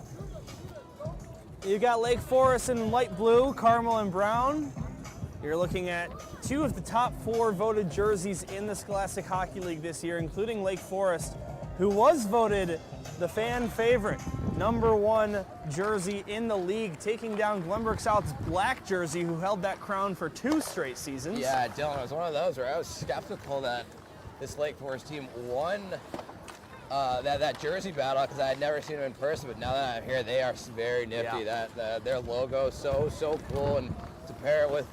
You got Lake Forest in light blue, Carmel in brown. You're looking at 2 of the top 4 voted jerseys in the Scholastic Hockey League this year, including Lake Forest, who was voted the fan favorite, #1 jersey in the league, taking down Glenbrook South's black jersey, who held that crown for 2 straight seasons. Yeah, Dylan, it was one of those where I was skeptical that this Lake Forest team won that jersey battle because I had never seen them in person, but now that I'm here, they are very nifty. Yeah. Their logo so cool, and to pair it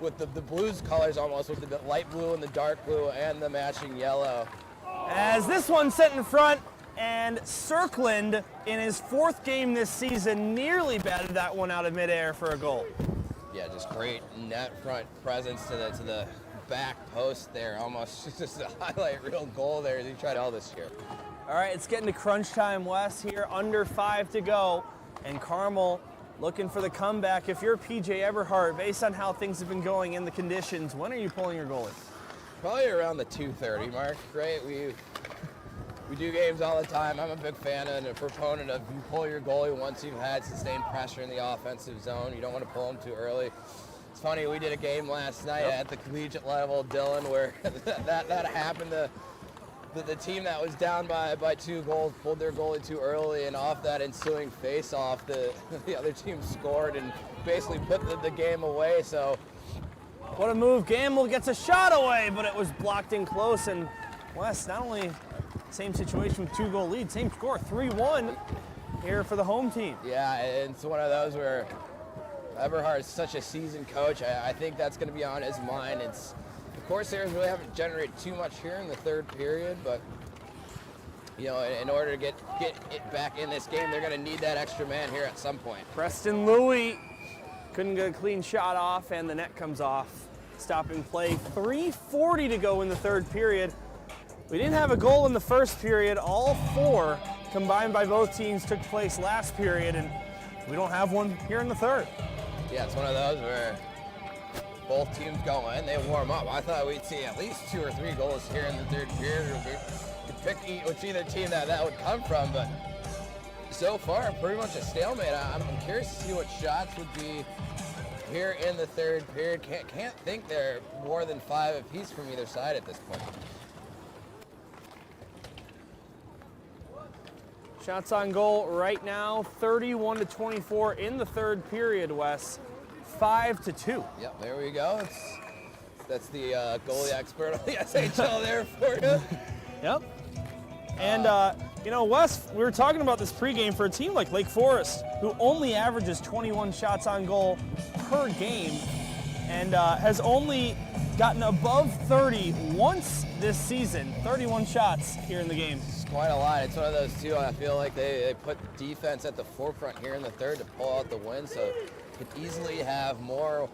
with the Blues colors almost, with the light blue and the dark blue and the matching yellow. As this one set in front, and Circland, in his 4th game this season, nearly batted that one out of midair for a goal. Yeah, just great net front presence to the back post there. Almost just a highlight reel goal there. He tried all this year. All right, it's getting to crunch time, Wes, here. Under 5 to go. And Carmel looking for the comeback. If you're PJ Eberhardt, based on how things have been going in the conditions, when are you pulling your goalie? Probably around the 2:30 mark, right? We do games all the time. I'm a big fan and a proponent of you pull your goalie once you've had sustained pressure in the offensive zone. You don't want to pull them too early. It's funny, we did a game last night at the collegiate level, Dylan, where that happened. The team that was down by 2 goals pulled their goalie too early, and off that ensuing face-off, the other team scored and basically put the game away. So, what a move. Gamble gets a shot away, but it was blocked in close. And Wes, not only same situation with 2-goal lead, same score, 3-1 here for the home team. Yeah, it's one of those where Eberhardt is such a seasoned coach. I think that's going to be on his mind. The Corsairs really haven't generated too much here in the third period, but you know, in order to get it back in this game, they're going to need that extra man here at some point. Preston Louie couldn't get a clean shot off, and the net comes off. Stopping play, 3:40 to go in the third period. We didn't have a goal in the first period. All 4 combined by both teams took place last period, and we don't have one here in the third. Yeah, it's one of those where both teams go in, they warm up. I thought we'd see at least 2 or 3 goals here in the third period. We'd pick which either team that would come from, but so far, pretty much a stalemate. I'm curious to see what shots would be here in the third period. Can't think they're more than 5 apiece from either side at this point. Shots on goal right now, 31-24 in the third period, Wes. 5-2. Yep, there we go. That's the goalie expert on the SHL there for you. Yep. And, you know, Wes, we were talking about this pregame for a team like Lake Forest, who only averages 21 shots on goal per game and has only gotten above 30 once this season. 31 shots here in the game. It's quite a lot. It's one of those, too, I feel like they put defense at the forefront here in the third to pull out the win, so could easily have more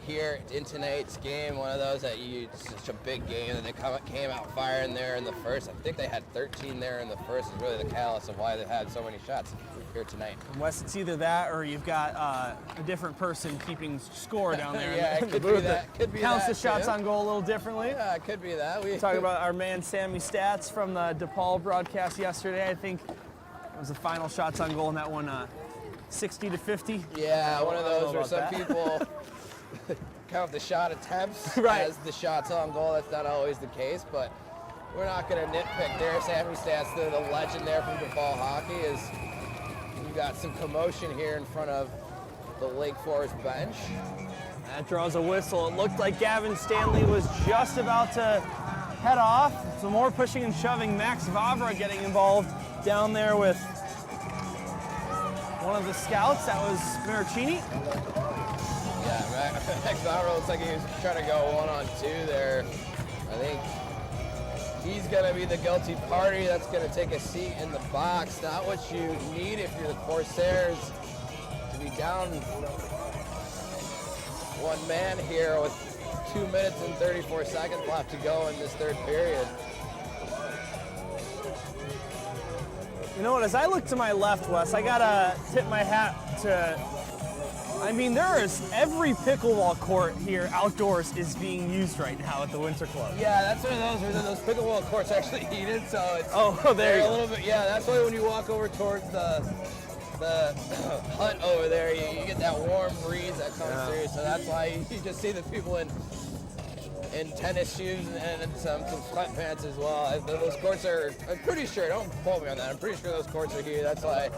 here in tonight's game. One of those that it's such a big game that they came out firing there in the first. I think they had 13 there in the first is really the catalyst of why they had so many shots here tonight. And Wes, it's either that or you've got a different person keeping score down there. Yeah, it could be that. Could be counts that, the shots too. on goal a little differently. Yeah, it could be that. We talking about our man Sammy Stats from the DePaul broadcast yesterday. I think it was the final shots on goal in that one, 60-50. Yeah, one of those where some people count the shot attempts as the shots on goal. That's not always the case, but we're not going to nitpick there. Sammy Stats, the legend there from DePaul hockey, is you got some commotion here in front of the Lake Forest bench. That draws a whistle. It looked like Gavin Stanley was just about to head off. Some more pushing and shoving. Max Vavra getting involved down there with one of the scouts. That was Maricini. Yeah, Max Vavra looks like he was trying to go 1-on-2 there. I think he's going to be the guilty party that's going to take a seat in the box. Not what you need if you're the Corsairs to be down 1 man here with 2 minutes and 34 seconds left to go in this third period. You know what, as I look to my left, Wes, I gotta tip my hat to, I mean, there is every pickleball court here outdoors is being used right now at the Winter Club. Yeah, that's one of those where those pickleball courts actually heated, so it's there you a go. little bit. Yeah, that's why when you walk over towards the hut over there, you get that warm breeze that comes through. So that's why you just see the people in tennis shoes and some sweatpants as well. Those courts are, I'm pretty sure, don't quote me on that, I'm pretty sure those courts are here. That's why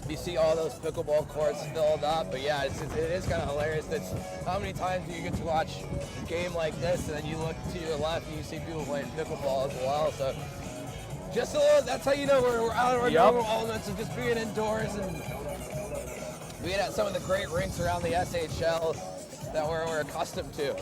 you see all those pickleball courts filled up. But yeah, it is kind of hilarious. How many times do you get to watch a game like this and then you look to your left and you see people playing pickleball as well. So just a little, that's how you know we're out of our normal elements of just being indoors and being at some of the great rinks around the SHL that we're accustomed to.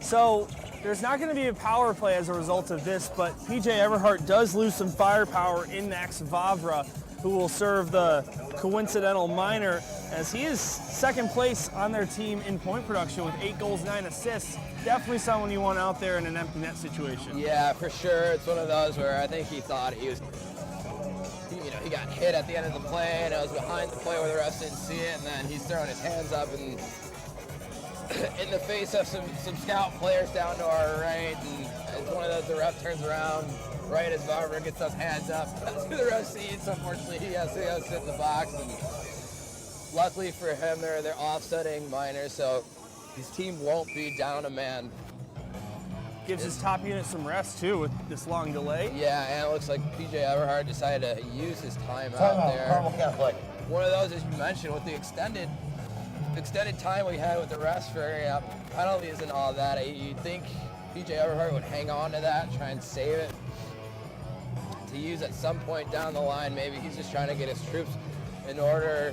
So there's not going to be a power play as a result of this, but PJ Eberhardt does lose some firepower in Max Vavra, who will serve the coincidental minor. as he is second place on their team in point production with 8 goals, 9 assists. Definitely someone you want out there in an empty net situation. Yeah, for sure. It's one of those where I think he thought he he got hit at the end of the play, and it was behind the play where the refs didn't see it, and then he's throwing his hands up and in the face of some scout players down to our right, and it's one of those, the ref turns around right as Barber gets those hands up. That's who the ref sees. Unfortunately, he has to go sit in the box, and luckily for him, they're offsetting minors, so his team won't be down a man. Gives his top unit some rest too with this long delay. Yeah, and it looks like PJ Everhart decided to use his time out there. Carmel Catholic. One of those, as you mentioned, with the extended time we had with the refs for penalties and all that, you'd think PJ Everhart would hang on to that, try and save it to use at some point down the line. Maybe he's just trying to get his troops in order,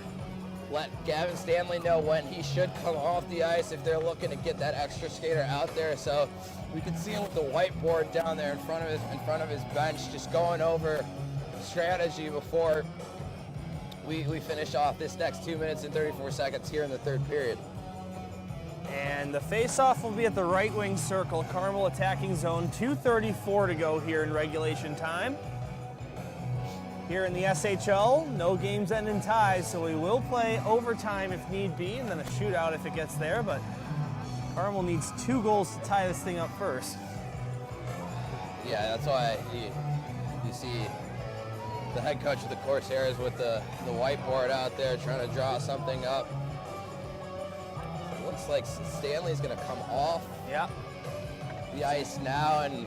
let Gavin Stanley know when he should come off the ice if they're looking to get that extra skater out there. So we can see him with the whiteboard down there in front of his bench, just going over strategy before we finish off this next 2 minutes and 34 seconds here in the third period. And the face-off will be at the right wing circle. Carmel attacking zone, 2:34 to go here in regulation time. Here in the SHL, no games end in ties, so we will play overtime if need be, and then a shootout if it gets there, but Carmel needs 2 goals to tie this thing up first. Yeah, that's why you see the head coach of the Corsairs with the whiteboard out there trying to draw something up. It looks like Stanley's going to come off the ice now, and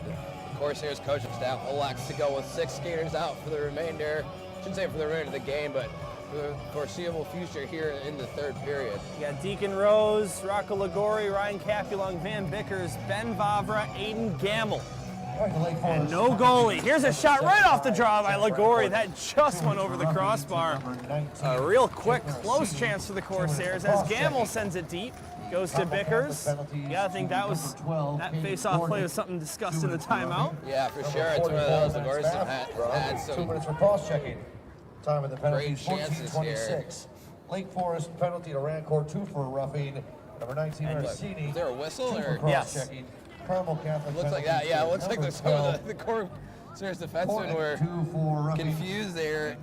the Corsairs coaching staff elects to go with 6 skaters out for the remainder. I shouldn't say for the remainder of the game, but for the foreseeable future here in the third period. You got Deacon Rose, Rocco Ligori, Ryan Capulong, Van Bickers, Ben Vavra, Aiden Gamble. And no goalie. Here's a shot right off the draw by Ligori. That just went over the crossbar. A real quick, close chance for the Corsairs as Gamble sends it deep. Goes to Bickers. Yeah, I think that face-off play was something discussed in the timeout. Yeah, for sure. It's one of those. Ligori's had some 2 minutes for cross-checking. Time of the penalty, great chances 14:26. Lake Forest penalty to Rancourt, 2 for roughing. Number 19, Orsini. Is there a whistle or? Yes. Carmel Catholic. Looks like that. Yeah, it looks like some of the Corsairs defensemen were confused there.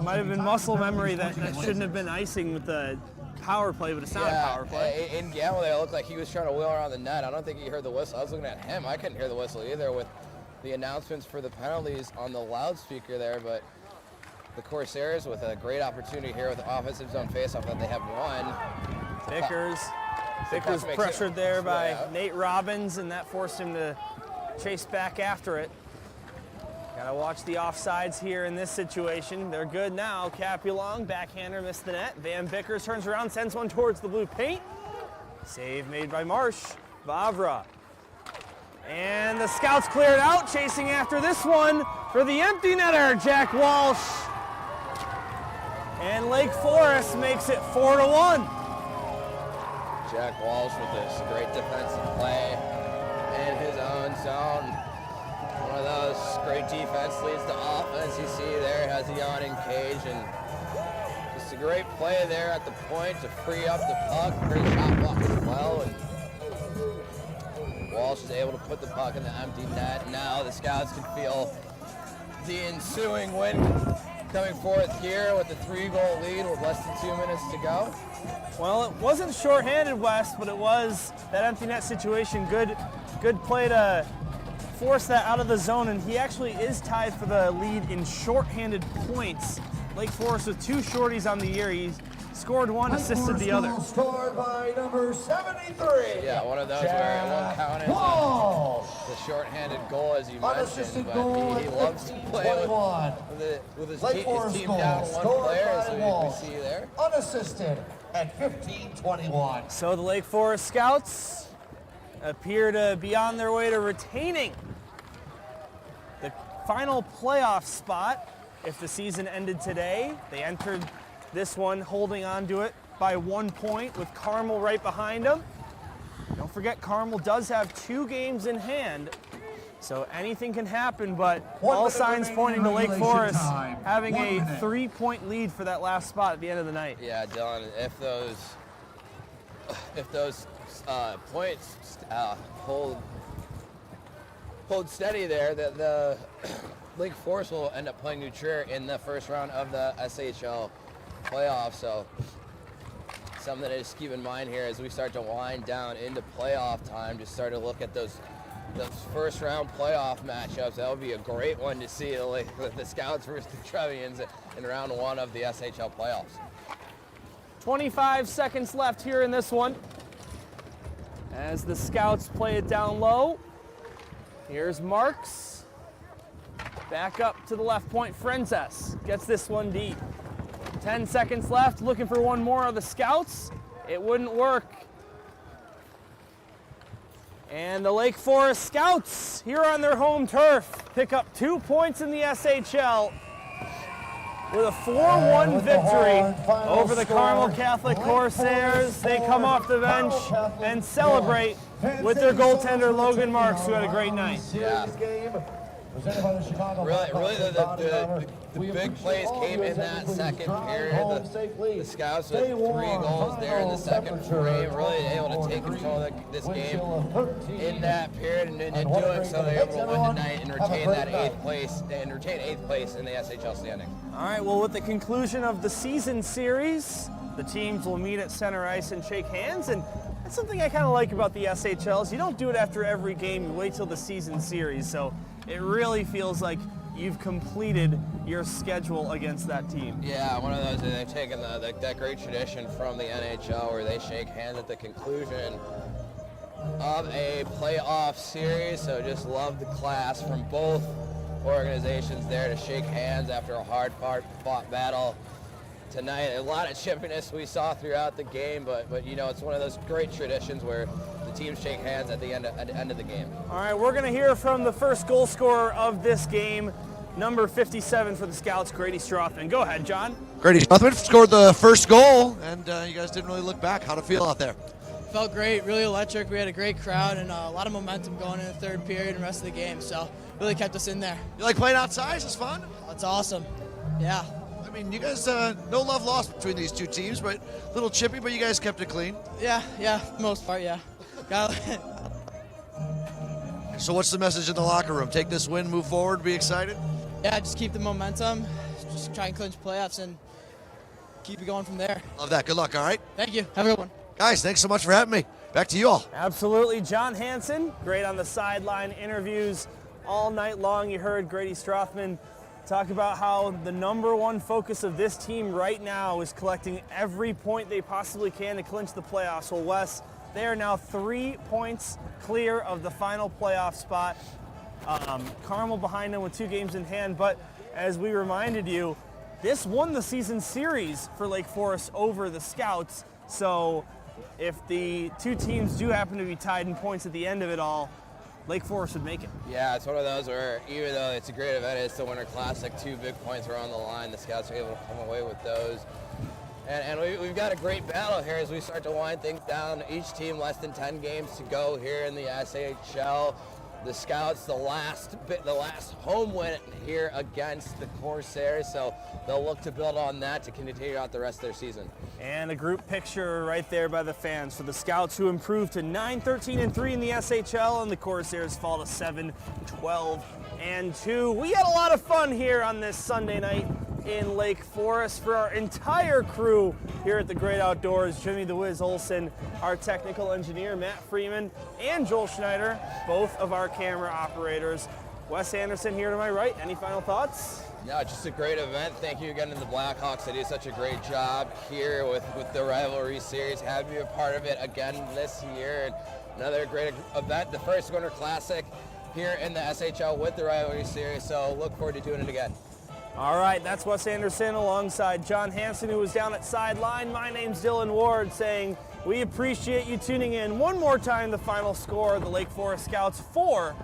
Might have been muscle memory that shouldn't have been icing with the power play, but it's not a power play. In Gamble there, it looked like he was trying to wheel around the net. I don't think he heard the whistle. I was looking at him. I couldn't hear the whistle either with the announcements for the penalties on the loudspeaker there, but the Corsairs with a great opportunity here with the offensive zone faceoff that they have won. Bickers pressured there by Nate Robbins, and that forced him to chase back after it. Gotta watch the offsides here in this situation. They're good now. Capulong, backhander, missed the net. Van Bickers turns around, sends one towards the blue paint. Save made by Marsh. Vavra. And the Scouts cleared out, chasing after this one for the empty netter, Jack Walsh. And Lake Forest makes it 4-1. Jack Walsh with this great defensive play in his own zone. One of those great defense leads to offense. You see there has a yawning cage, and just a great play there at the point to free up the puck. Great shot block as well, and Walsh is able to put the puck in the empty net. Now the Scouts can feel the ensuing wind coming forth here with a 3-goal lead with less than 2 minutes to go. Well, it wasn't shorthanded, West, but it was that empty net situation. Good play to force that out of the zone, and he actually is tied for the lead in shorthanded points. Lake Forest with 2 shorties on the year. He's scored 1, assisted the other. Scored by number 73. Yeah, one of those where it won't count as the shorthanded goal, as you mentioned, but he loves to play with his team down 1 player, as we see there. Unassisted at 15-21. So the Lake Forest Scouts appear to be on their way to retaining the final playoff spot if the season ended today. They entered this one holding on to it by 1 point with Carmel right behind them. Don't forget, Carmel does have 2 games in hand So anything can happen, but all signs pointing to Lake Forest having a 3-point lead for that last spot at the end of the night. Yeah, Dylan, if those points hold steady there, the Lake Forest will end up playing New Trier in the first round of the SHL playoffs. So something to just keep in mind here as we start to wind down into playoff time. Just start to look at those first round playoff matchups. That would be a great one to see, like the Scouts versus the Trevians in round 1 of the SHL playoffs. 25 seconds left here in this one as the Scouts play it down low. Here's Marks. Back up to the left point. Frenzes gets this one deep. 10 seconds left, looking for one more of the Scouts. It wouldn't work. And the Lake Forest Scouts, here on their home turf, pick up 2 points in the SHL with a 4-1 victory over the Carmel Catholic Corsairs. They come off the bench and celebrate with their goaltender Logan Marks, who had a great night. Yeah. Really, the big plays came in that second period. The Scouts with 3 goals there in the second period, really able to take control of this game in that period, and in doing so, they're able to win tonight and retain that 8th place in the SHL standings. All right, well, with the conclusion of the season series, the teams will meet at center ice and shake hands, and that's something I kind of like about the SHL is you don't do it after every game, you wait till the season series, so it really feels like you've completed your schedule against that team. Yeah, one of those, they've taken that great tradition from the NHL where they shake hands at the conclusion of a playoff series, so just love the class from both organizations there to shake hands after a hard-fought battle tonight. A lot of chippiness we saw throughout the game, but you know, it's one of those great traditions where the teams shake hands at the end of the game. All right, we're going to hear from the first goal scorer of this game, number 57 for the Scouts, Grady Strothman. Go ahead, John. Grady Strothman scored the first goal, and you guys didn't really look back. How'd it feel out there? Felt great, really electric. We had a great crowd and a lot of momentum going in the third period and rest of the game, so really kept us in there. You like playing outside? It's fun? It's awesome. Yeah. I mean, you guys, no love lost between these two teams, but a little chippy, but you guys kept it clean. Yeah, for the most part, yeah. So what's the message in the locker room? Take this win, move forward, be excited? Yeah, just keep the momentum, just try and clinch playoffs and keep it going from there. Love that. Good luck, all right? Thank you. Have a good one. Guys, thanks so much for having me. Back to you all. Absolutely. John Hansen, great on the sideline interviews all night long. You heard Grady Strothman talk about how the number one focus of this team right now is collecting every point they possibly can to clinch the playoffs. Well, Wes, they are now 3 points clear of the final playoff spot. Carmel behind them with 2 games in hand, but as we reminded you, this won the season series for Lake Forest over the Scouts. So if the 2 teams do happen to be tied in points at the end of it all, Lake Forest would make it. Yeah, it's one of those where even though it's a great event, it's the Winter Classic, 2 big points are on the line. The Scouts are able to come away with those. And we've got a great battle here as we start to wind things down. Each team less than 10 games to go here in the SHL. The Scouts, the last home win here against the Corsairs, so they'll look to build on that to continue out the rest of their season. And a group picture right there by the fans for the Scouts, who improved to 9-13-3 in the SHL, and the Corsairs fall to 7-12-2. We had a lot of fun here on this Sunday night in Lake Forest. For our entire crew here at the Great Outdoors, Jimmy the Wiz Olson, our technical engineer, Matt Freeman, and Joel Schneider, both of our camera operators. Wes Anderson here to my right. Any final thoughts? Yeah, just a great event. Thank you again to the Blackhawks. They do such a great job here with the Rivalry Series. Have you a part of it again this year. And another great event, the first Winter Classic here in the SHL with the Rivalry Series. So look forward to doing it again. All right, that's Wes Anderson alongside John Hansen, who was down at sideline. My name's Dylan Ward, saying we appreciate you tuning in. One more time, the final score, the Lake Forest Scouts 4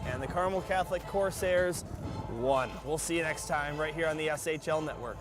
and the Carmel Catholic Corsairs 1. We'll see you next time right here on the SHL Network.